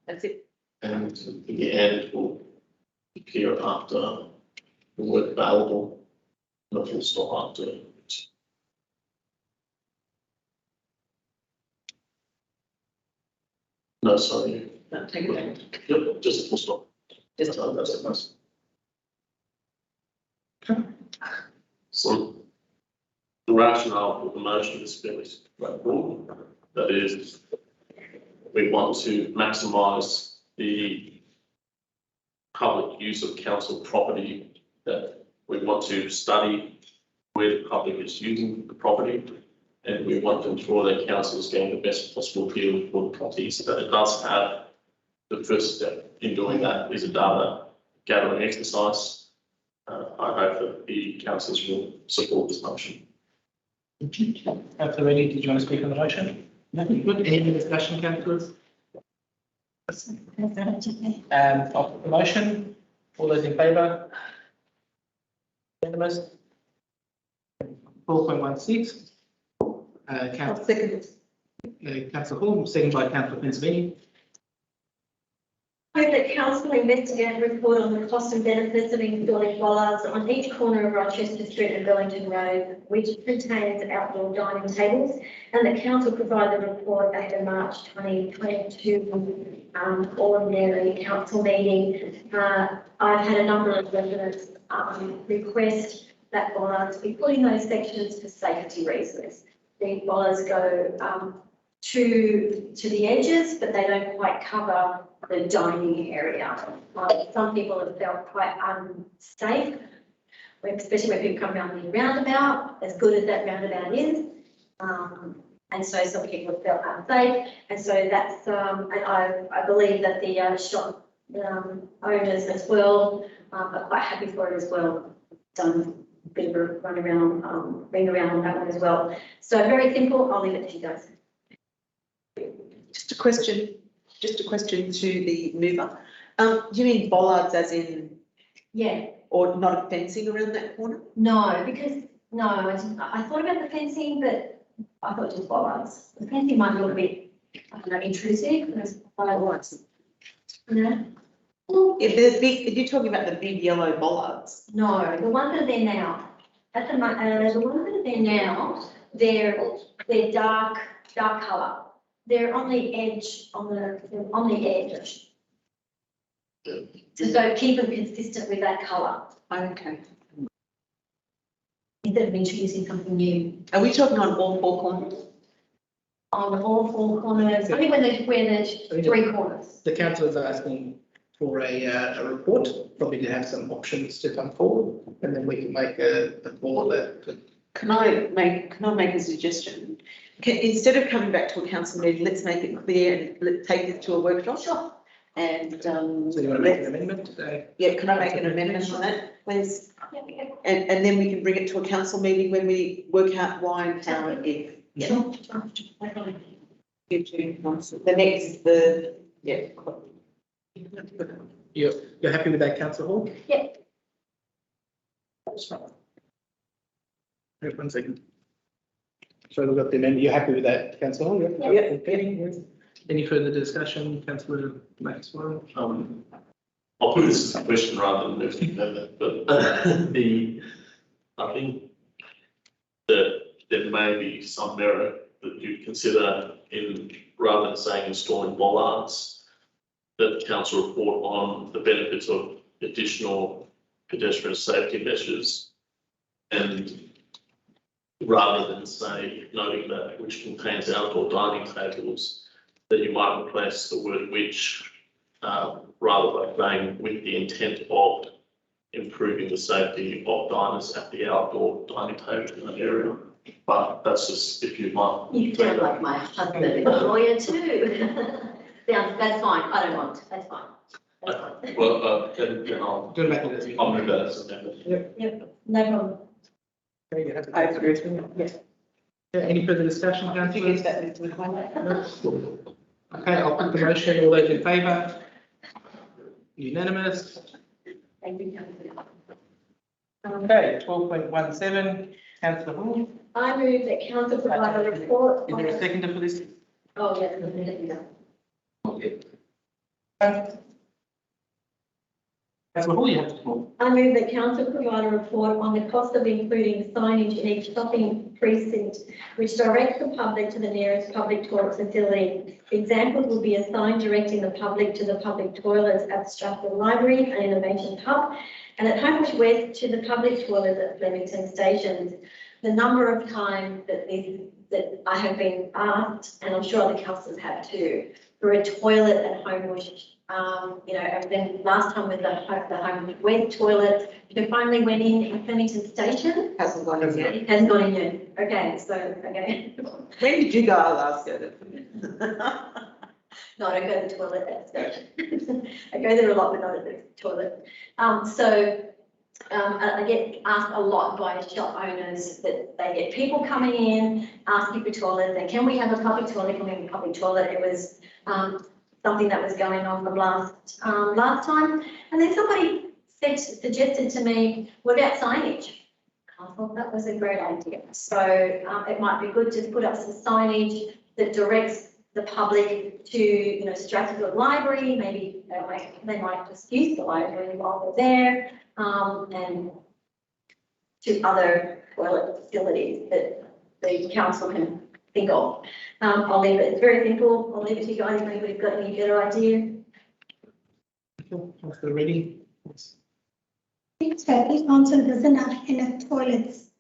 That's it. And in the end, will appear after the word available, and a full stop after it. No, sorry. No, take it out. Yep, just a full stop. Just That's it, nice. So the rationale for the motion is fairly straightforward. That is, we want to maximise the public use of council property, that we want to study where the public is using the property, and we want to ensure that council is getting the best possible deal for the properties. That it does have the first step in doing that is a data gathering exercise. I hope that the councillors will support this motion. Councillor Reddy, did you want to speak on the motion? Nothing. Good. Any discussion, councillors? I'll put the motion. All those in favour? Unanimous. 4.16. I'll second it. Councillor Hall, second by Councillor Pennsylvania. Move that council investigate and report on the costs and benefits of installing bollards on each corner of Rochester Street and Bellington Road, which contains outdoor dining tables, and that council provide the report at the March 2022 ordinary council meeting. I've had a number of residents request that bollards be put in those sections for safety reasons. The bollards go to the edges, but they don't quite cover the dining area. Some people have felt quite unsafe, especially when people come around the roundabout, as good as that roundabout is. And so some people have felt unsafe. And so that's, and I believe that the shop owners as well are quite happy for it as well. Done a bit of a run around, ring around on that one as well. So very simple, I'll leave it to you guys. Just a question to the mover. Do you mean bollards as in, Yeah, or not a fencing around that corner? no, because, no, I thought about the fencing, but I thought just bollards. The fencing might look a bit, I don't know, intrusive, because bollards. No, If the big, you're talking about the big yellow bollards. no, the ones that are there now, at the ones that are there now, they're dark colour. They're on the edge, on the edge. So keep them consistent with that colour, Okay. instead of introducing something new. Are we talking on all four corners? On all four corners, only where there's three corners. The council is asking for a report, probably to have some options to come forward, and then we can make a call that. Can I make a suggestion? Instead of coming back to a council meeting, let's make it clear and take it to a workshop. Sure. And, So you want to make an amendment today? yeah, can I make an amendment on that, please? Yeah, yeah. And then we can bring it to a council meeting when we work out why and how and if. Sure. You're happy with that, Councillor Hall? Yeah. Wait 1 second. So we've got the amendment. You're happy with that, Councillor Hall? Yeah. Okay. Any further discussion, Councillor Maxwell? I'll put this as a question rather than an amendment, but I think that there may be some merit that you consider in, rather than saying installing bollards, that the council report on the benefits of additional pedestrian safety measures, and rather than say noting that which contains outdoor dining tables, that you might replace the word which, rather by saying with the intent of improving the safety of diners at the outdoor dining table in that area. But that's just if you might. You sound like my husband, a lawyer too. That's fine, I don't want, that's fine. That's fine. Well, then I'll Good method. I'll move that as an amendment. Yep, no problem. Okay, you have to- I agree with you. Yes. Any further discussion, I think councillors? it's that into the plan. Okay, I'll put the motion. All those in favour? Unanimous. Thank you. Okay, 12.17, councillor Hall. I move that council provide a report. Is there a seconder for this? Oh, yeah. Councillor Hall, you have the floor. I move that council provide a report on the cost of including signage in each shopping precinct, which directs the public to the nearest public toilet facility. Examples will be a sign directing the public to the public toilets at Strathfield Library and Innovation Hub, and at Homebush West to the public toilets at Flemington stations. The number of times that I have been asked, and I'm sure other councillors have too, for a toilet at Homebush. You know, and then last time with the Homebush West toilet, it finally went in Flemington Station. Hasn't gone in yet. It hasn't gone in yet. Okay, so, okay. When did you go last year? No, I don't go to the toilet at that station. I go there a lot, but not at the toilet. I get asked a lot by shop owners that they get people coming in, asking for toilets, and can we have a public toilet, can we have a public toilet? It was, something that was going on from last time. And then somebody suggested to me, what about signage? I thought that was a great idea. So, it might be good to put up some signage that directs the public to, you know, Strathfield Library, maybe they might just use the library while they're there, and to other toilet facilities that the council can think of. I'll leave it, it's very simple, I'll leave it to you guys if anybody's got any better idea. If they're ready. Strathfield Council doesn't have enough toilets.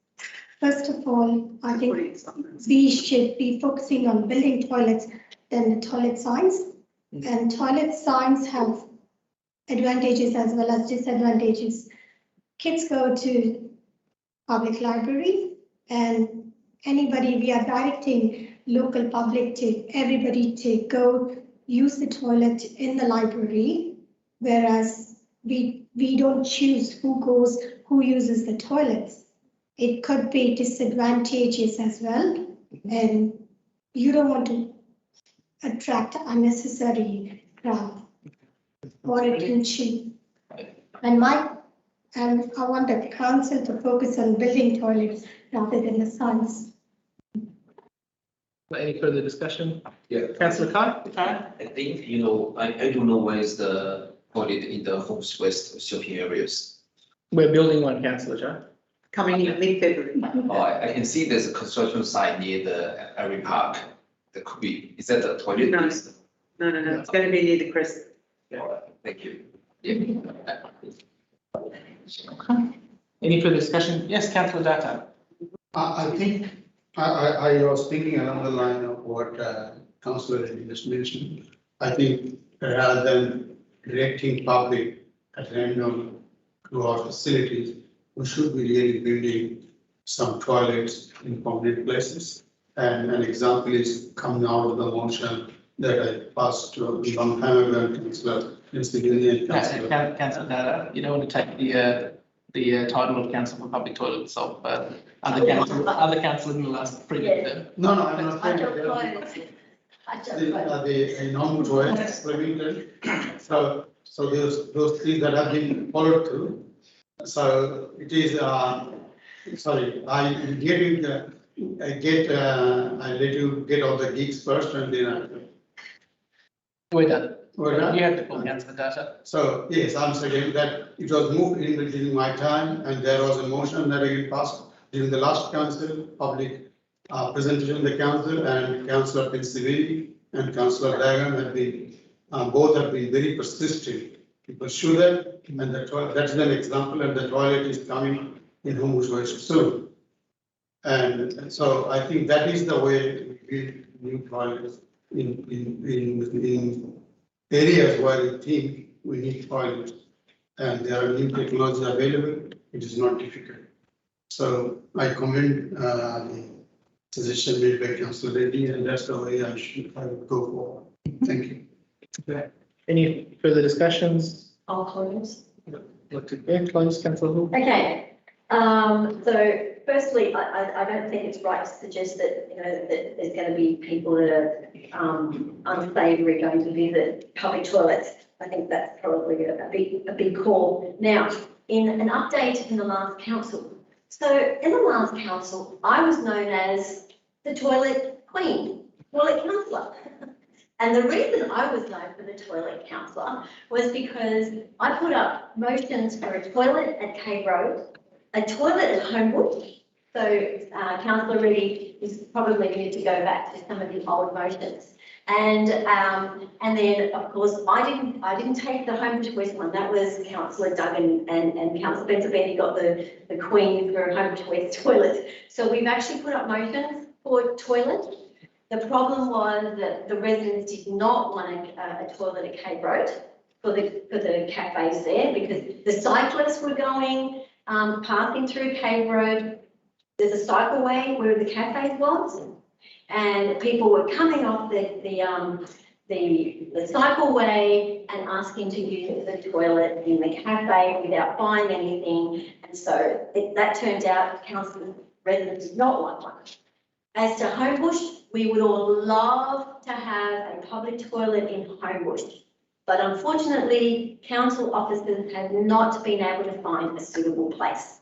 First of all, I think we should be focusing on building toilets than the toilet signs. And toilet signs have advantages as well as disadvantages. Kids go to public library, and we are directing local public to everybody to go use the toilet in the library, whereas we don't choose who uses the toilets. It could be disadvantageous as well, and you don't want to attract unnecessary crowd or attention. And I want the council to focus on building toilets rather than the signs. Any further discussion? Yeah. Councillor Kai? I think, you know, I don't know where is the toilet in the Homes West shopping areas. We're building one, Councillor Joe. Coming in mid-February. Oh, I can see there's a construction site near the Erie Park. That could be, is that the toilet? No. No, it's going to be near the Crescent. All right, thank you. Okay. Any further discussion? Yes, Councillor Data. I think I was thinking along the line of what Councillor just mentioned. I think rather than directing public at random to our facilities, we should be really building some toilets in prominent places. And an example is coming out of the motion that I passed a long time ago, Councillor Councillor Data, you don't want to take the title of Council for Public Toilets of other councillors in the last previous term. No, I'm not I saying don't that. know. The normal toilets, Flemington. So those things that have been followed through. So it is, sorry, I let you get all the geeks first and then We're done. We're done? You have to call Councillor Data. So yes, I'm saying that it was moved in during my time, and there was a motion that I passed during the last council, public presentation of the council, and Councillor Pensivili and Councillor Dagan have been, both have been very persistent to pursue that, and that's an example, and the toilet is coming in Homebush West soon. And so I think that is the way we build new toilets in areas where we think we need toilets, and there are new technologies available. It is not difficult. So I commend the suggestion made by Councillor Reddy, and that's the way I would go forward. Thank you. Okay. Any further discussions? I'll close. Close, Councillor Hall. Okay, so firstly, I don't think it's right to suggest that, you know, that there's going to be people that are unsavoury going to visit public toilets. I think that's probably a big call. Now, in an update in the last council, so in the last council, I was known as the toilet queen, toilet councillor. And the reason I was known for the toilet councillor was because I put up motions for a toilet at Cave Road, a toilet at Homebush. So Councillor Reddy is probably need to go back to some of the old motions. And then of course I didn't take the Homebush West one. That was Councillor Duggan and Councillor Benzabetti got the queen for Homebush West toilets. So we've actually put up motions for toilets. The problem was that the residents did not want a toilet at Cave Road for the cafes there, because the cyclists were going, passing through Cave Road. There's a cycleway where the cafe was, and people were coming off the cycleway and asking to use the toilet in the cafe without buying anything. And so that turned out council residents did not want one. As to Homebush, we would all love to have a public toilet in Homebush, but unfortunately, council officers have not been able to find a suitable place.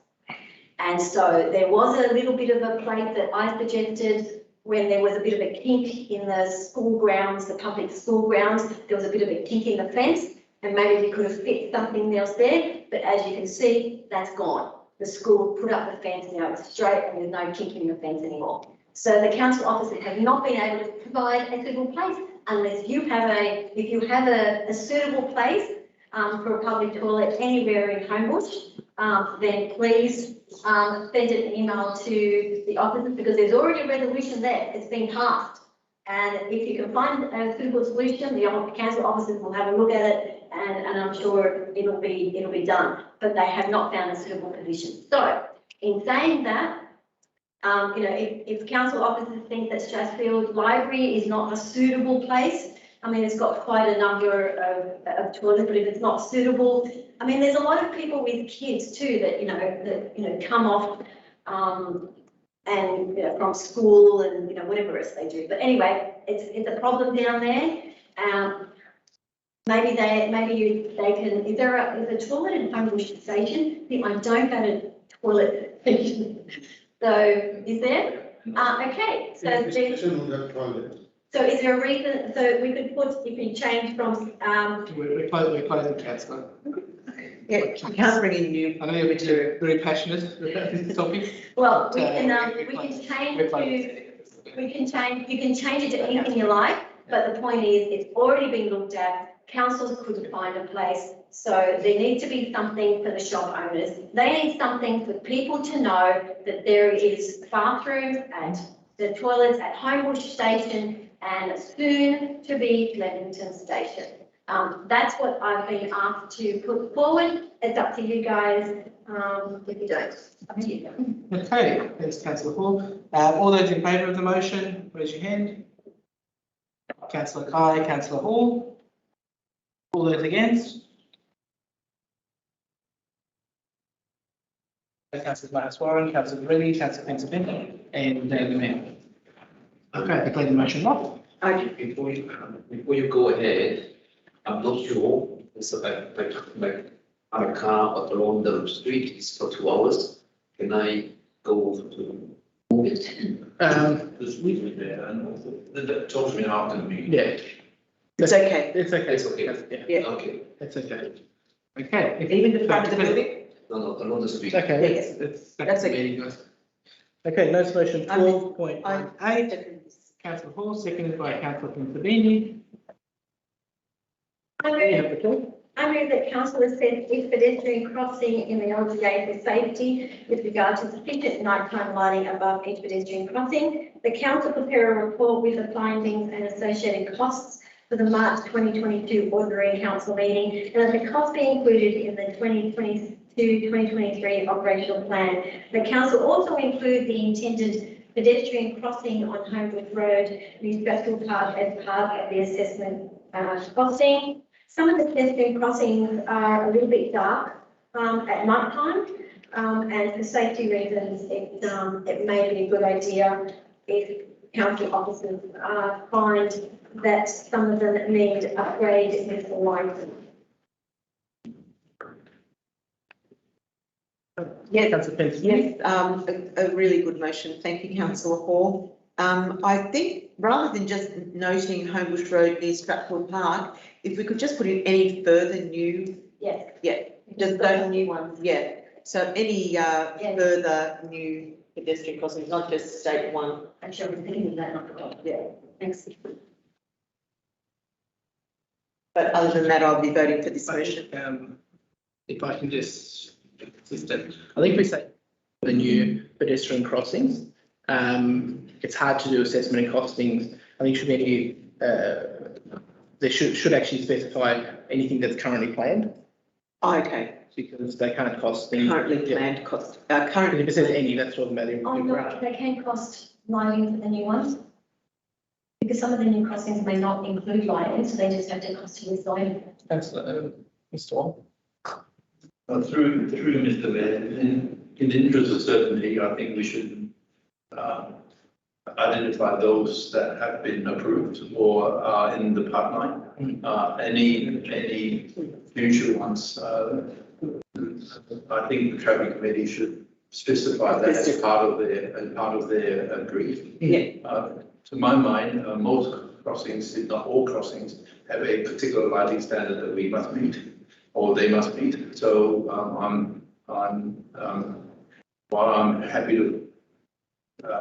And so there was a little bit of a place that I suggested when there was a bit of a kink in the school grounds, the public school grounds. There was a bit of a kink in the fence, and maybe we could have fit something else there. But as you can see, that's gone. The school put up the fence, now it's straight and there's no kink in the fence anymore. So the council officers have not been able to provide a suitable place unless you have if you have a suitable place for a public toilet anywhere in Homebush, then please send an email to the officers, because there's already a resolution there. It's been passed. And if you can find a suitable solution, the council officers will have a look at it, and I'm sure it'll be done. But they have not found a suitable position. So in saying that, if council officers think that Strathfield Library is not a suitable place, I mean, it's got quite a number of toilets, but if it's not suitable, I mean, there's a lot of people with kids too that come off and from school and whatever else they do. But anyway, it's a problem down there. Maybe they can. Is there a toilet in Homebush Station? I don't go to toilet station. So is there? Okay. So so is there a reason? So we could put, if we change from We're closing, councillor. Yeah, you can't bring in new. I know you're very passionate about this topic. Well, we can change you can change it to anything you like, but the point is, it's already been looked at. Councils couldn't find a place, so there needs to be something for the shop owners. They need something for people to know that there is bathrooms and the toilets at Homebush Station and soon to be Leamington Station. That's what I've been asked to put forward. It's up to you guys. If you don't, up to you. Okay, thanks, councillor Hall. All those in favour of the motion, raise your hand. Councillor Kai, councillor Hall. All those against? Councillor Mahaswaran, councillor Reddy, councillor Pensabin, and the mayor. Okay, I declare the motion off. Before you go ahead, I'm not sure, it's about my car along the street is for 2 hours. Can I go to move it? This week there, and that talks me after the meeting. Yeah. It's okay. It's okay. It's okay. Yeah, Okay, it's okay. Okay. Even the front of the building? no, along the street. Okay, Yes. that's okay. meeting, guys. Okay, notice motion I mean, 12.18, councillor Hall, seconded by councillor Pensabini. I move that council assess if pedestrian crossing in the LGA for safety with regard to sufficient nighttime lighting above each pedestrian crossing. The council prepare a report with the findings and associated costs for the March 2022 ordinary council meeting, and that the costs be included in the 2022-2023 operational plan. The council also include the intended pedestrian crossing on Homebush Road, New Strathfield Park, as part of the assessment costing. Some of the pedestrian crossings are a little bit dark at night time, and for safety reasons, it may be a good idea if council officers find that some of them need upgrade with the lighting. Yes, Councillor Pensabini. yes, a really good motion. Thank you, councillor Hall. I think rather than just noting Homebush Road near Strathfield Park, if we could just put in any further new, Yes. yeah, just those new ones, yeah. So any further new pedestrian crossings, not just state one. Actually, I was thinking of that, not the top. Yeah. Thanks. But other than that, I'll be voting for this motion. If I can just consistent, I think we say the new pedestrian crossings. It's hard to do assessment and costings I think should be any, they should actually specify anything that's currently planned, Oh, okay, because they can't cost any. currently Yeah. planned cost, If currently. it says any, that's talking about every Oh, no, grant. they can cost lighting for the new ones. Because some of the new crossings may not include lighting, so they just have to cost you with lighting. That's, Mr. Wong. Through Mr. Mayor, in the interest of certainty, I think we should identify those that have been approved or are in the pipeline. Any future ones, I think the traffic committee should specify that as part of their brief. Yeah. To my mind, most crossings, if not all crossings, have a particular lighting standard that we must meet, or they must meet. So while I'm happy to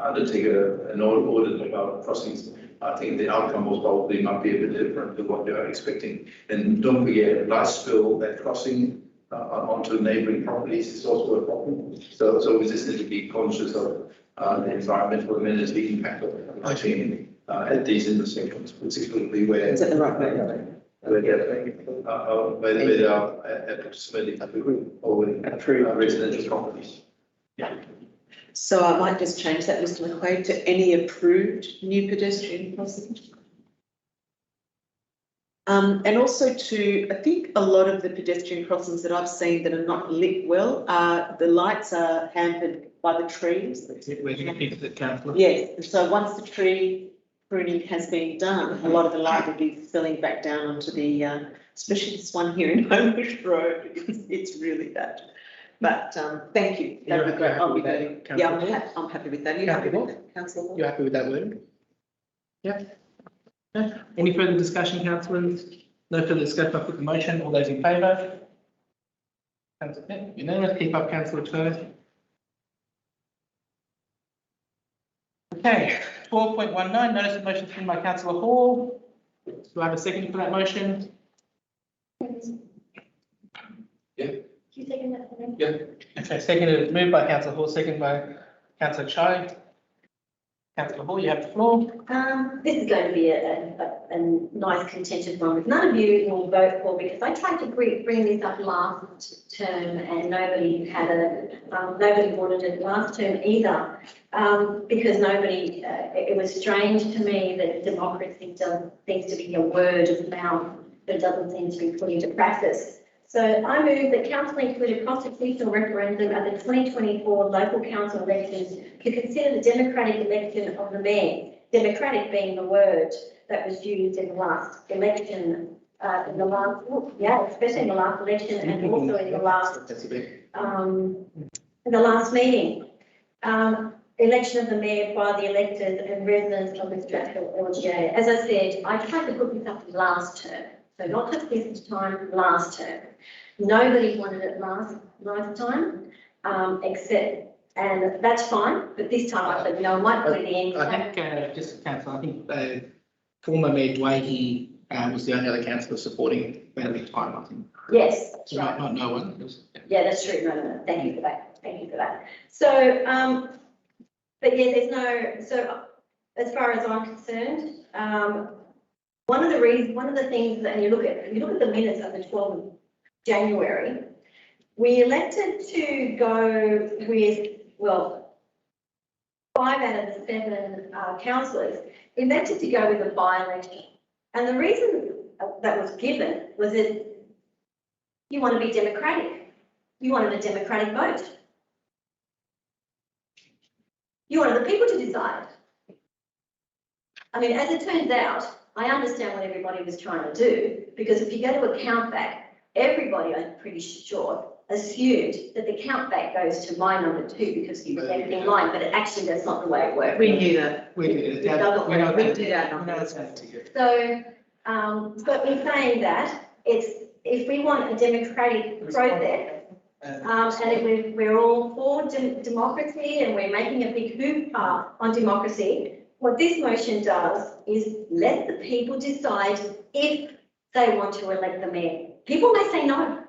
undertake an audit of our crossings, I think the outcome most probably might be a bit different to what you're expecting. And don't forget, light spill at crossing onto neighbouring properties is also a problem. So we just need to be conscious of the environmental amenity impact of lighting at these intersections, particularly where. Is that the right way? Where they are approximately or approved residential properties. Yeah. So I might just change that, Mr. McQuaid, to any approved new pedestrian crossing. And also to, I think a lot of the pedestrian crossings that I've seen that are not lit well, the lights are hampered by the trees. Where do you think that, councillor? Yes, and so once the tree pruning has been done, a lot of the light will be spilling back down onto the, especially this one here in Homebush Road, it's really bad. But, thank you. That'd be great. I'll be voting. Yeah, I'm happy with that. Are you happy with that, councillor? You happy with that wording? Yeah. Yeah. Any further discussion, councillors? No further discussion, I'll put the motion. All those in favour? Councillor, unanimous. Keep up, councillor Turner. Okay, 12.19, notice of motion given by councillor Hall. Do I have a second for that motion? Yeah. You second that for them? Yeah. Okay, seconded, moved by councillor Hall, second by councillor Chai. Councillor Hall, you have the floor. This is going to be a nice contentious one, which none of you will vote for, because I tried to bring this up last term and nobody wanted it last term either. Because nobody, it was strange to me that democracy seems to be a word of mouth, but it doesn't seem to be put into practice. So I move that council include a constitutional referendum at the 2024 local council elections to consider the democratic election of the mayor, democratic being the word that was used in the last election, especially in the last election and also in the last meeting. Election of the mayor by the electors and residents of the Strathfield LGA. As I said, I tried to put this up last term. So not just this time, last term. Nobody wanted it last time, except, and that's fine, but this time I said, no, I might put it in. I think, just councillor, I think former Mayor Dwayne was the only other councillor supporting that at the time, I think. Yes, that's So right. not no one. Yeah, that's true. No. Thank you for that. Thank you for that. So, but yeah, there's no, so as far as I'm concerned, one of the things that, and you look at the minutes of the 12th of January, we elected to go with, well, 5 out of the 7 councillors elected to go with a by-election. And the reason that was given was that you want to be democratic. You wanted a democratic vote. You wanted the people to decide. I mean, as it turns out, I understand what everybody was trying to do, because if you go to a count back, everybody, I'm pretty sure, assumed that the count back goes to line number 2 because you were left in line, but actually that's not the way it works. We knew that. We did So, but in saying that, if we want a democratic process, and if we're all for democracy and we're making a big hoopla on democracy, what this motion does is let the people decide if they want to elect the mayor. People may say no.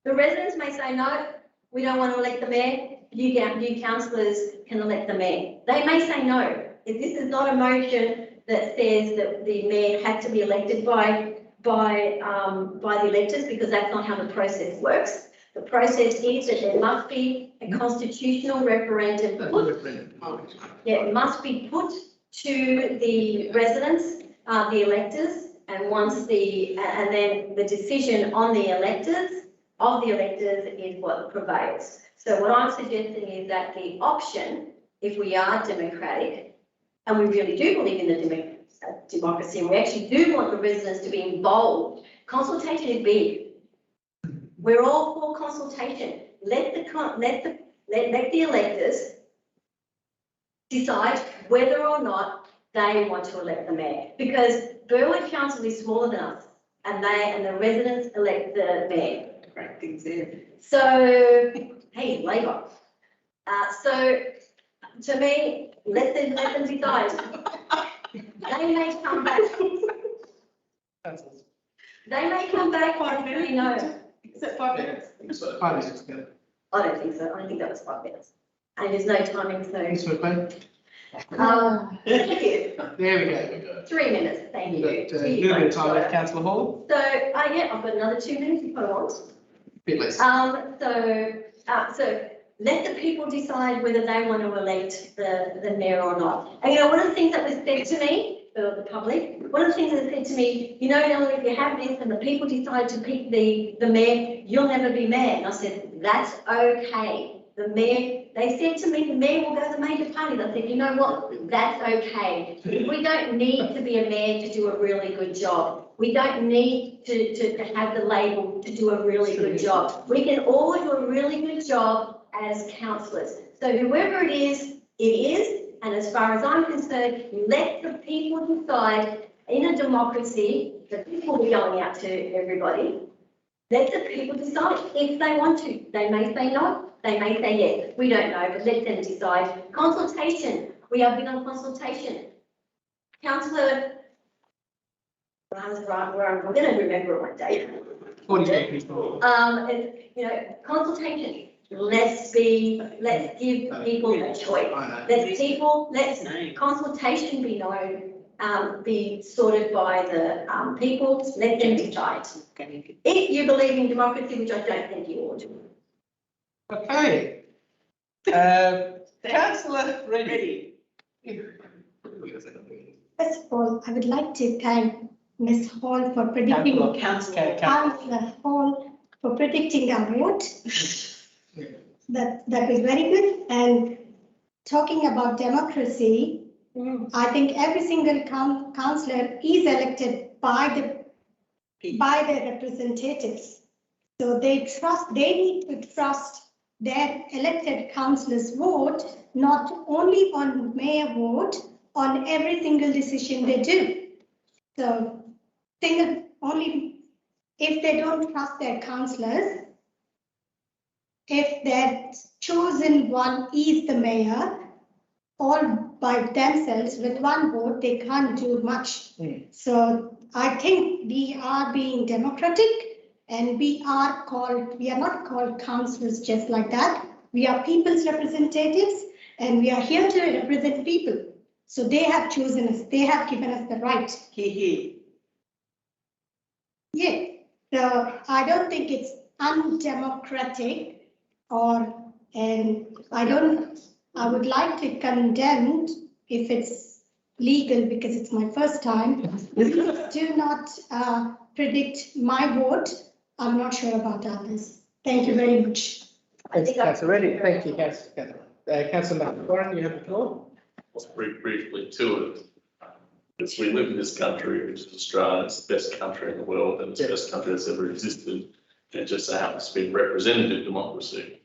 The residents may say no, we don't want to elect the mayor. You councillors can elect the mayor. They may say no. If this is not a motion that says that the mayor had to be elected by the electors, because that's not how the process works. The process is that there must be a constitutional referendum it must be put to the residents, the electors, and and then the decision on the electors is what prevails. So what I'm suggesting is that the option, if we are democratic, and we really do believe in the democracy, and we actually do want the residents to be involved, consultation is big. We're all for consultation. Let the electors decide whether or not they want to elect the mayor, because Burwood Council is smaller than us, and the residents elect the mayor. Great things there. So, hey, Labor. So, to me, let them decide. They may come back. They may come back and say no. Is it 5 minutes? So, 5 minutes ago. I don't think so. I think that was 5 minutes. And there's no timing, so. Thanks for playing. Thank you. There we go. 3 minutes, thank you. We've got a little bit of time left, councillor Hall. So, yeah, I've got another 2 minutes if I want. Bit less. So let the people decide whether they want to elect the mayor or not. And one of the things that was said to me, the public, one of the things that was said to me, Ellen, if you have this and the people decide to pick the mayor, you'll never be mayor. And I said, that's okay. The mayor, they said to me, the mayor will go to the major parties. I said, you know what? That's okay. We don't need to be a mayor to do a really good job. We don't need to have the label to do a really good job. We can all do a really good job as councillors. So whoever it is, and as far as I'm concerned, let the people decide. In a democracy, the people will be going out to everybody. Let the people decide if they want to. They may say no, they may say yes. We don't know, but let them decide. Consultation. We have been on consultation. Councillor, I'm going to remember it one day. 42 people. Consultation. Let's give people a choice. Let consultation be known, be sorted by the people. Let them decide. If you believe in democracy, which I don't think you ought to. Okay. Councillor Reddy. First of all, I would like to thank Ms. Hall for predicting, Councillor. Councillor Hall for predicting our vote. That was very good. And talking about democracy, I think every single councillor is elected by their representatives. So they need to trust their elected councillors' vote, not only on mayor vote, on every single decision they do. So if they don't trust their councillors, if their chosen one is the mayor, all by themselves with one vote, they can't do much. So I think we are being democratic, and we are not called councillors just like that. We are people's representatives, and we are here to represent people. So they have chosen us. They have given us the right. Yeah. So I don't think it's undemocratic, I would like to condemn, if it's legal, because it's my first time, do not predict my vote. I'm not sure about others. Thank you very much. Thanks, Councillor Reddy. Thank you, Councillor. Councillor McLaurin, you have the floor. Briefly to it. As we live in this country, which is Australia, it's the best country in the world, and it's the best country that's ever existed. And it just so happens to be representative democracy.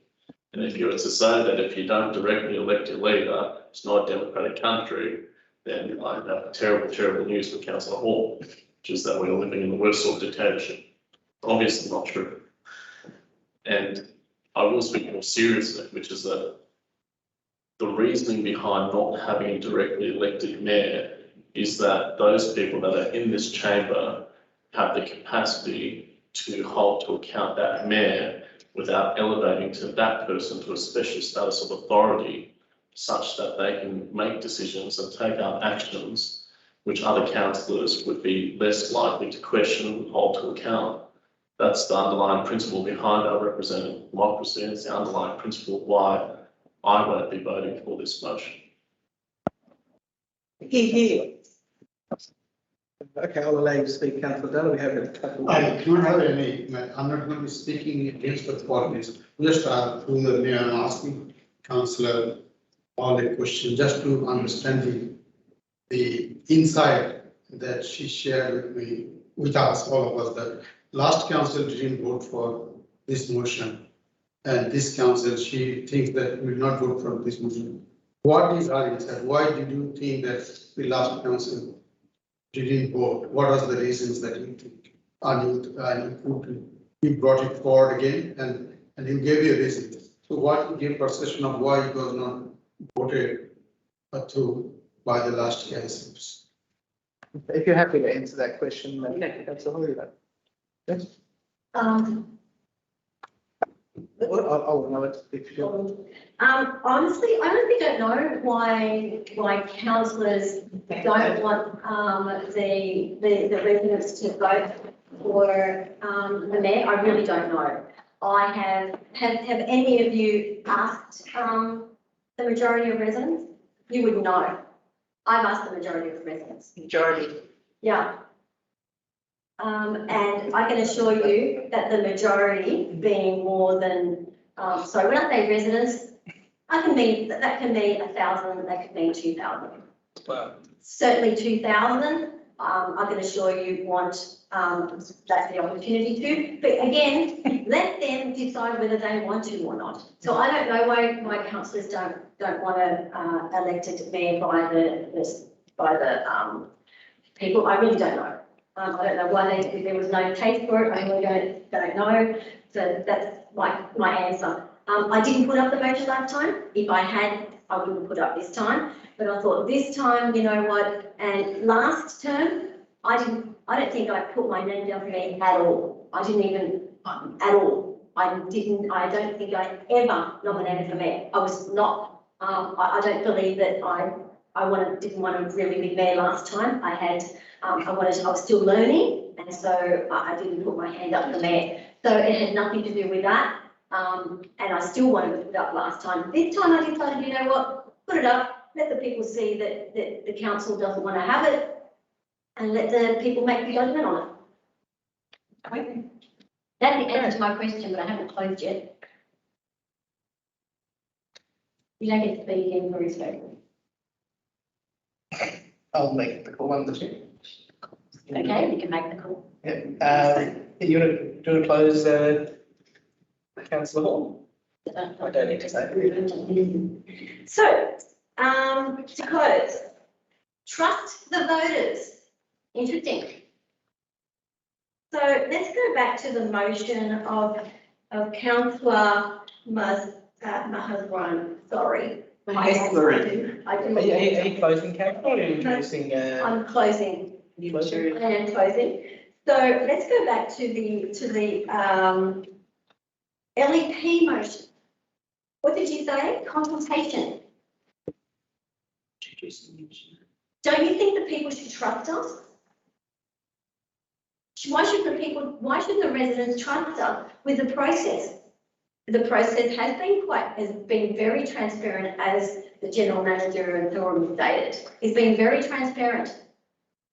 And if you were to say that if you don't directly elect your leader, it's not a democratic country, then I have terrible, terrible news for Councillor Hall, which is that we're living in the worst sort of dictatorship. Obviously not true. And I will speak more seriously, which is that the reasoning behind not having a directly elected mayor is that those people that are in this chamber have the capacity to hold to account that mayor without elevating to that person to a special status of authority, such that they can make decisions and take out actions which other councillors would be less likely to question, hold to account. That's the underlying principle behind our representative democracy, and it's the underlying principle of why I won't be voting for this motion. Okay, I'll allow you to speak, Councillor Dale. We have a couple. I don't have any, I'm not going to be speaking against the parties. Just through the mayor, I'm asking Councillor all a question just to understand the insight that she shared with me, with us, all of us, that last council didn't vote for this motion. And this council, she thinks that we will not vote for this motion. What is our insight? Why did you think that the last council didn't vote? What are the reasons that you think? You brought it forward again and you gave your reasons. So what gave perception of why it was not voted through by the last councils? If you're happy to answer that question, Councillor Hollywood. Yes. I'll know it if you. Honestly, I honestly don't know why councillors don't want the residents to vote for the mayor. I really don't know. I have any of you asked the majority of residents? You would know. I've asked the majority of residents. Majority. Yeah. And I can assure you that the majority being more than, so when I say residents, that can mean 1,000, that could mean 2,000. Wow. Certainly 2,000, I can assure you want that's the opportunity to. But again, let them decide whether they want to or not. So I don't know why councillors don't want to elected mayor by the people. I really don't know. I don't know why if there was no case for it. I really don't know. So that's my answer. I didn't put up the motion last time. If I had, I wouldn't put up this time. But I thought this time, you know what? And last term, I don't think I put my name down for me at all. I didn't even at all. I don't think I ever nominated for mayor. I was not. I don't believe that I didn't want to really be mayor last time. I was still learning, and so I didn't put my hand up for mayor. So it had nothing to do with that. And I still wanted to put it up last time. This time I decided, you know what, put it up, let the people see that the council doesn't want to have it, and let the people make the judgment on it. Okay. That's the answer to my question, but I haven't closed yet. You don't get to speak again for respect. I'll make the call on the chair. Okay, you can make the call. Yeah. You want to close Councillor Hall? I don't need to say it. So, to close, trust the voters. Interesting. So let's go back to the motion of Councillor Mahazwan. Sorry. Are you closing, Councillor, or are you introducing? I'm closing. I am closing. So let's go back to the LEP motion. What did you say? Consultation. Don't you think the people should trust us? Why should the residents trust us with the process? The process has been very transparent, as the General Manager and Thorham stated. It's been very transparent.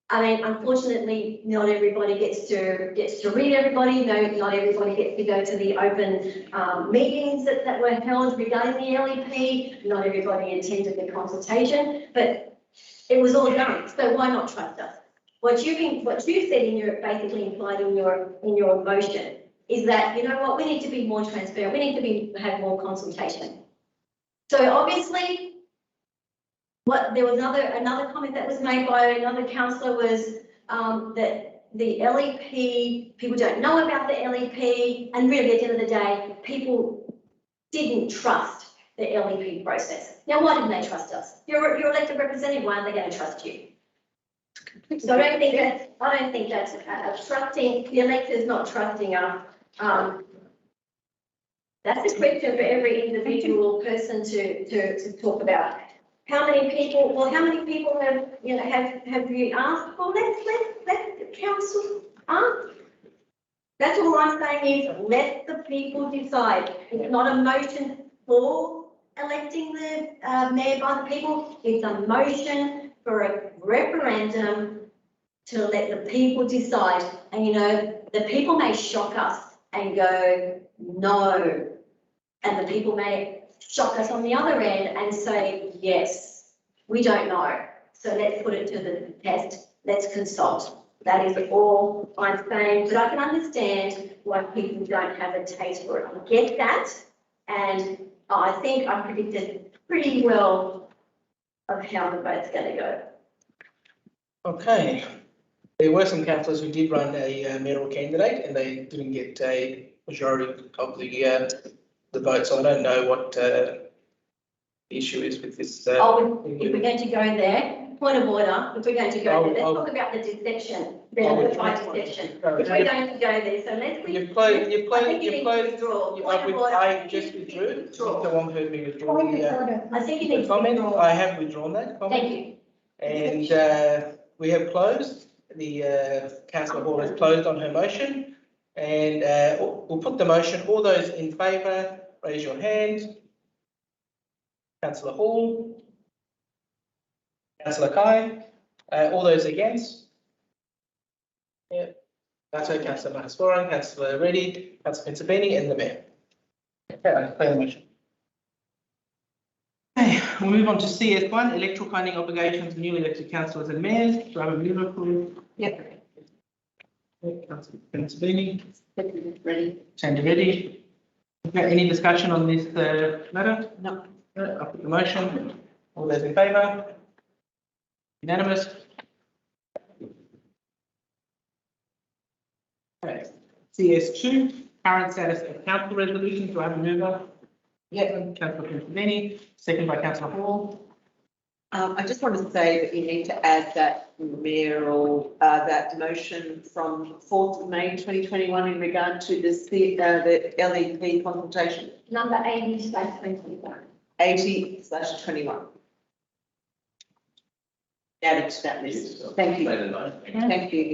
I mean, unfortunately, not everybody gets to read everybody. No, not everybody gets to go to the open meetings that were held regarding the LEP. Not everybody attended the consultation, but it was all done. So why not trust us? What you said basically implied in your motion is that, you know what, we need to be more transparent. We need to have more consultation. So obviously, there was another comment that was made by another councillor was that the LEP, people don't know about the LEP, and really at the end of the day, people didn't trust the LEP process. Now, why didn't they trust us? You're elected representative, why aren't they going to trust you? So I don't think that's trusting, the electors not trusting us. That's a question for every individual person to talk about. how many people have, you know, have you asked? Well, let the council ask. That's all I'm saying is let the people decide. It's not a motion for electing the mayor by the people. It's a motion for a referendum to let the people decide. And you know, the people may shock us and go, no. And the people may shock us on the other end and say, yes, we don't know. So let's put it to the test. Let's consult. That is all I'm saying, but I can understand why people don't have a taste for it. I get that, and I think I predicted pretty well of how the vote's going to go. Okay. There were some councillors who did run a mayoral candidate and they didn't get a majority of the vote, so I don't know what the issue is with this. If we're going to go there, point of order, if we're going to go there, let's talk about the deception, by deception. If we're going to go there, so let's. You've closed, withdraw. Point of order. I just withdrew. No one heard me withdraw Point of the order. I think you need to comment. withdraw. I have withdrawn that comment. Thank you. And we have closed. The councillor Hall has closed on her motion. And we'll put the motion. All those in favour, raise your hand. Councillor Hall. Councillor Kai. All those against? Yeah. That's okay. Councillor Mahaswaran, Councillor Reddy, Councillor Pizzabini, and the Mayor. Okay, I declare the motion. Okay, we'll move on to CS1, electoral funding obligations, newly elected councillors and mayors. Do I have a mover for? Yep. Councillor Pizzabini, Ready? Sandy Reddy. Okay, any discussion on this matter? No. I'll put the motion. All those in favour? Unanimous? Okay, CS2, current status of council resolutions. Do I have a mover? Yeah, Councillor Pizzabini, second by Councillor Hall. I just want to say that you need to add that mayoral, that motion from 4th of May 2021 in regard to this, the LEP consultation. Number 80/21. 80/21. Added to that list. Thank you. Thank you,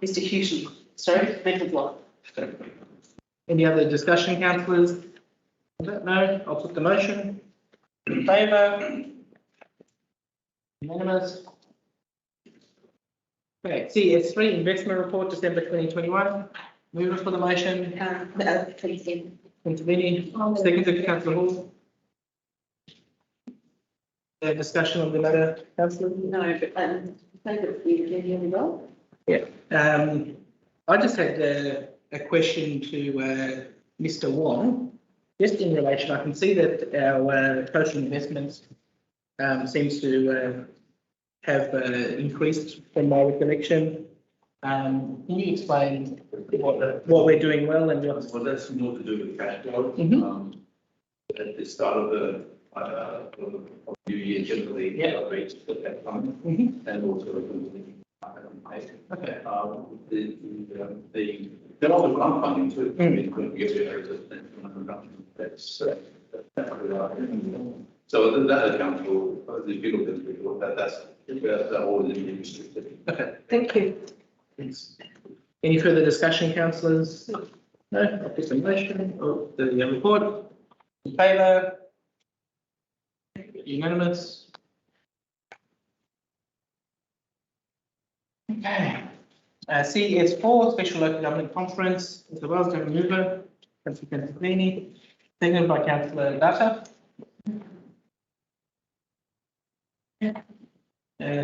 Mr. Hughes. Sorry, mental block. Any other discussion, councillors? No, I'll put the motion. In favour? Unanimous? Okay, CS3, investment report, December 2021. Mover for the motion. Pizzabini, second to Councillor Hall. Discussion on the matter, councillor? No, but say that we can hear me well. Yeah, I just had a question to Mr. Wong. Just in relation, I can see that our total investments seems to have increased from my recollection. Can you explain what we're doing well and what's? Well, that's more to do with cash flow. At the start of the new year, generally, rates that have come, and also okay. There are other grant funding too. I mean, when we get that's so that accounts for the people that that's all in the industry. Okay. Thank you. Thanks. Any further discussion, councillors? No, I'll put the motion of the report. In favour? Unanimous? Okay. CS4, Special Local Government Conference. Mr. Wells, do you have a mover? Councillor Pizzabini, seconded by Councillor Data.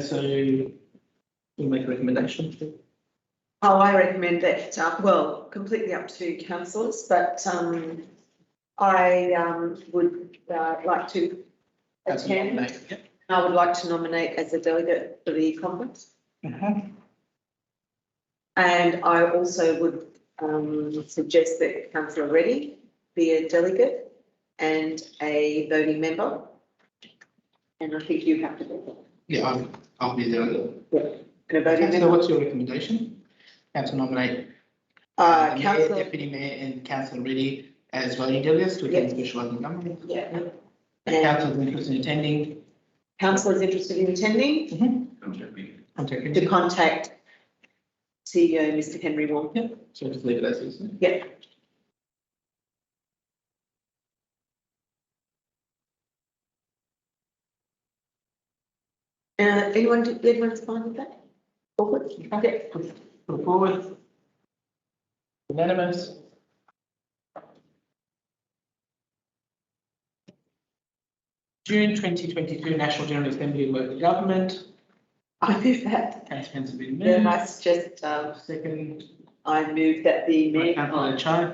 So we'll make a recommendation. Oh, I recommend that, well, completely up to councillors, but I would like to attend. I would like to nominate as a delegate for the conference. And I also would suggest that Councillor Reddy be a delegate and a voting member. And I think you have to be. Yeah, I'll be there. And a voting So member. what's your recommendation? Council nominate Councillor. Deputy Mayor and Councillor Reddy as voting delegates to attend special local government. Yeah. The council is interested in attending. Council is interested in attending, Contact to contact CEO Mr Henry Wong. So just leave it as is. Yeah. Anyone's fine with that? Forward? Okay. Put forward. Unanimous. June 2022 National General Assembly of Local Government. I move that. Councillor Pence has been Then I moved. suggest, Second, I move that the mayor. Councillor Chai.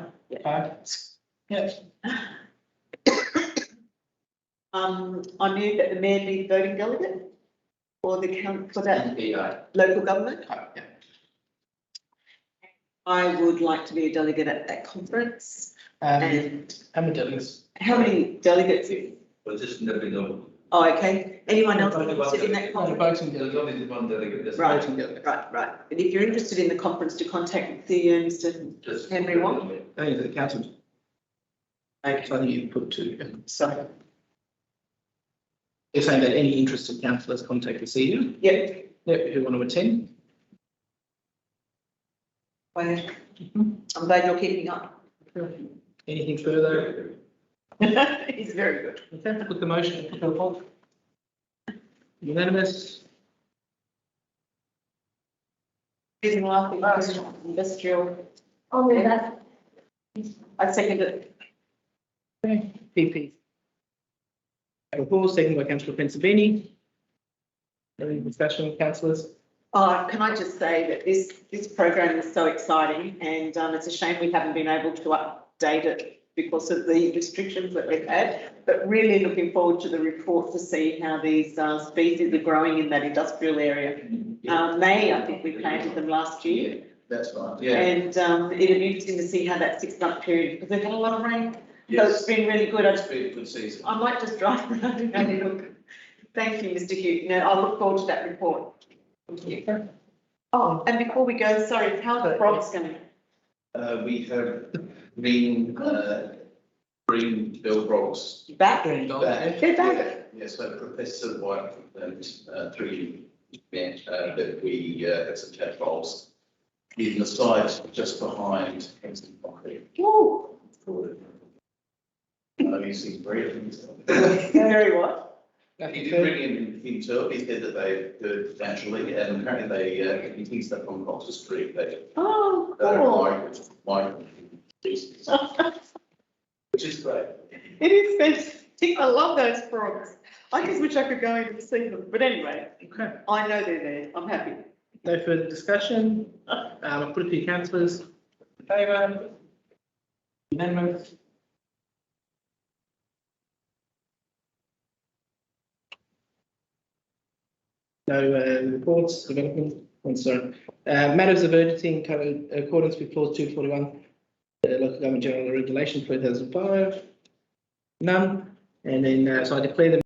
Yes. I move that the mayor be the voting delegate for the for that local government. Yeah. I would like to be a delegate at that conference. And I'm a delegate. how many delegates? But just never know. Oh, okay. Anyone else interested in that No, conference? voting There's delegate. only one delegate. that's Right. Voting delegate. Right. And if you're interested in the conference, to contact the CEO, Mr. just- Henry Wong. Only the council. Okay, so I think you put two. Sorry. They're saying that any interested councillors contact the CEO. Yep. Yep, who want to attend. Well, I'm glad you're keeping up. Anything further? He's very good. Okay, put the motion, put the poll. Unanimous. Using life industrial, I'll move that. I second it. PP. Report, second by councillor Pensabini. Any discussion, councillors? Oh, can I just say that this program is so exciting, and it's a shame we haven't been able to update it because of the restrictions that we've had, but really looking forward to the report to see how these species are growing in that industrial area. May, I think we planted them last year. That's right, And it'll be interesting to see how that 6-month period, because they've had a lot of rain, so it's been really good. It's been a good season. I might just drive around and have a look. Thank you, Mr. Hugh. No, I look forward to that report. Thank you. Oh, and before we go, sorry, how's the frogs going? We have green bill frogs. Back? Green dog. Back. They're back. Yes, so Professor White and through you meant that we had some tadpoles in the side just behind Kingston Concrete. Oh, He seems very. very what? He did bring in himself, he said that they do naturally, and apparently he thinks that from Cox's Street, they Oh, are cool. migrant species, which is great. It is fantastic. I love those frogs. I just wish I could go in and see them, but anyway, Okay, I know they're there. I'm happy. no further discussion. I'll put it to you, councillors. In favour? Unanimous. No reports, development, I'm sorry. Matters of urgency in accordance with clause 241, local government general regulation 2005. None. And then, so I declare the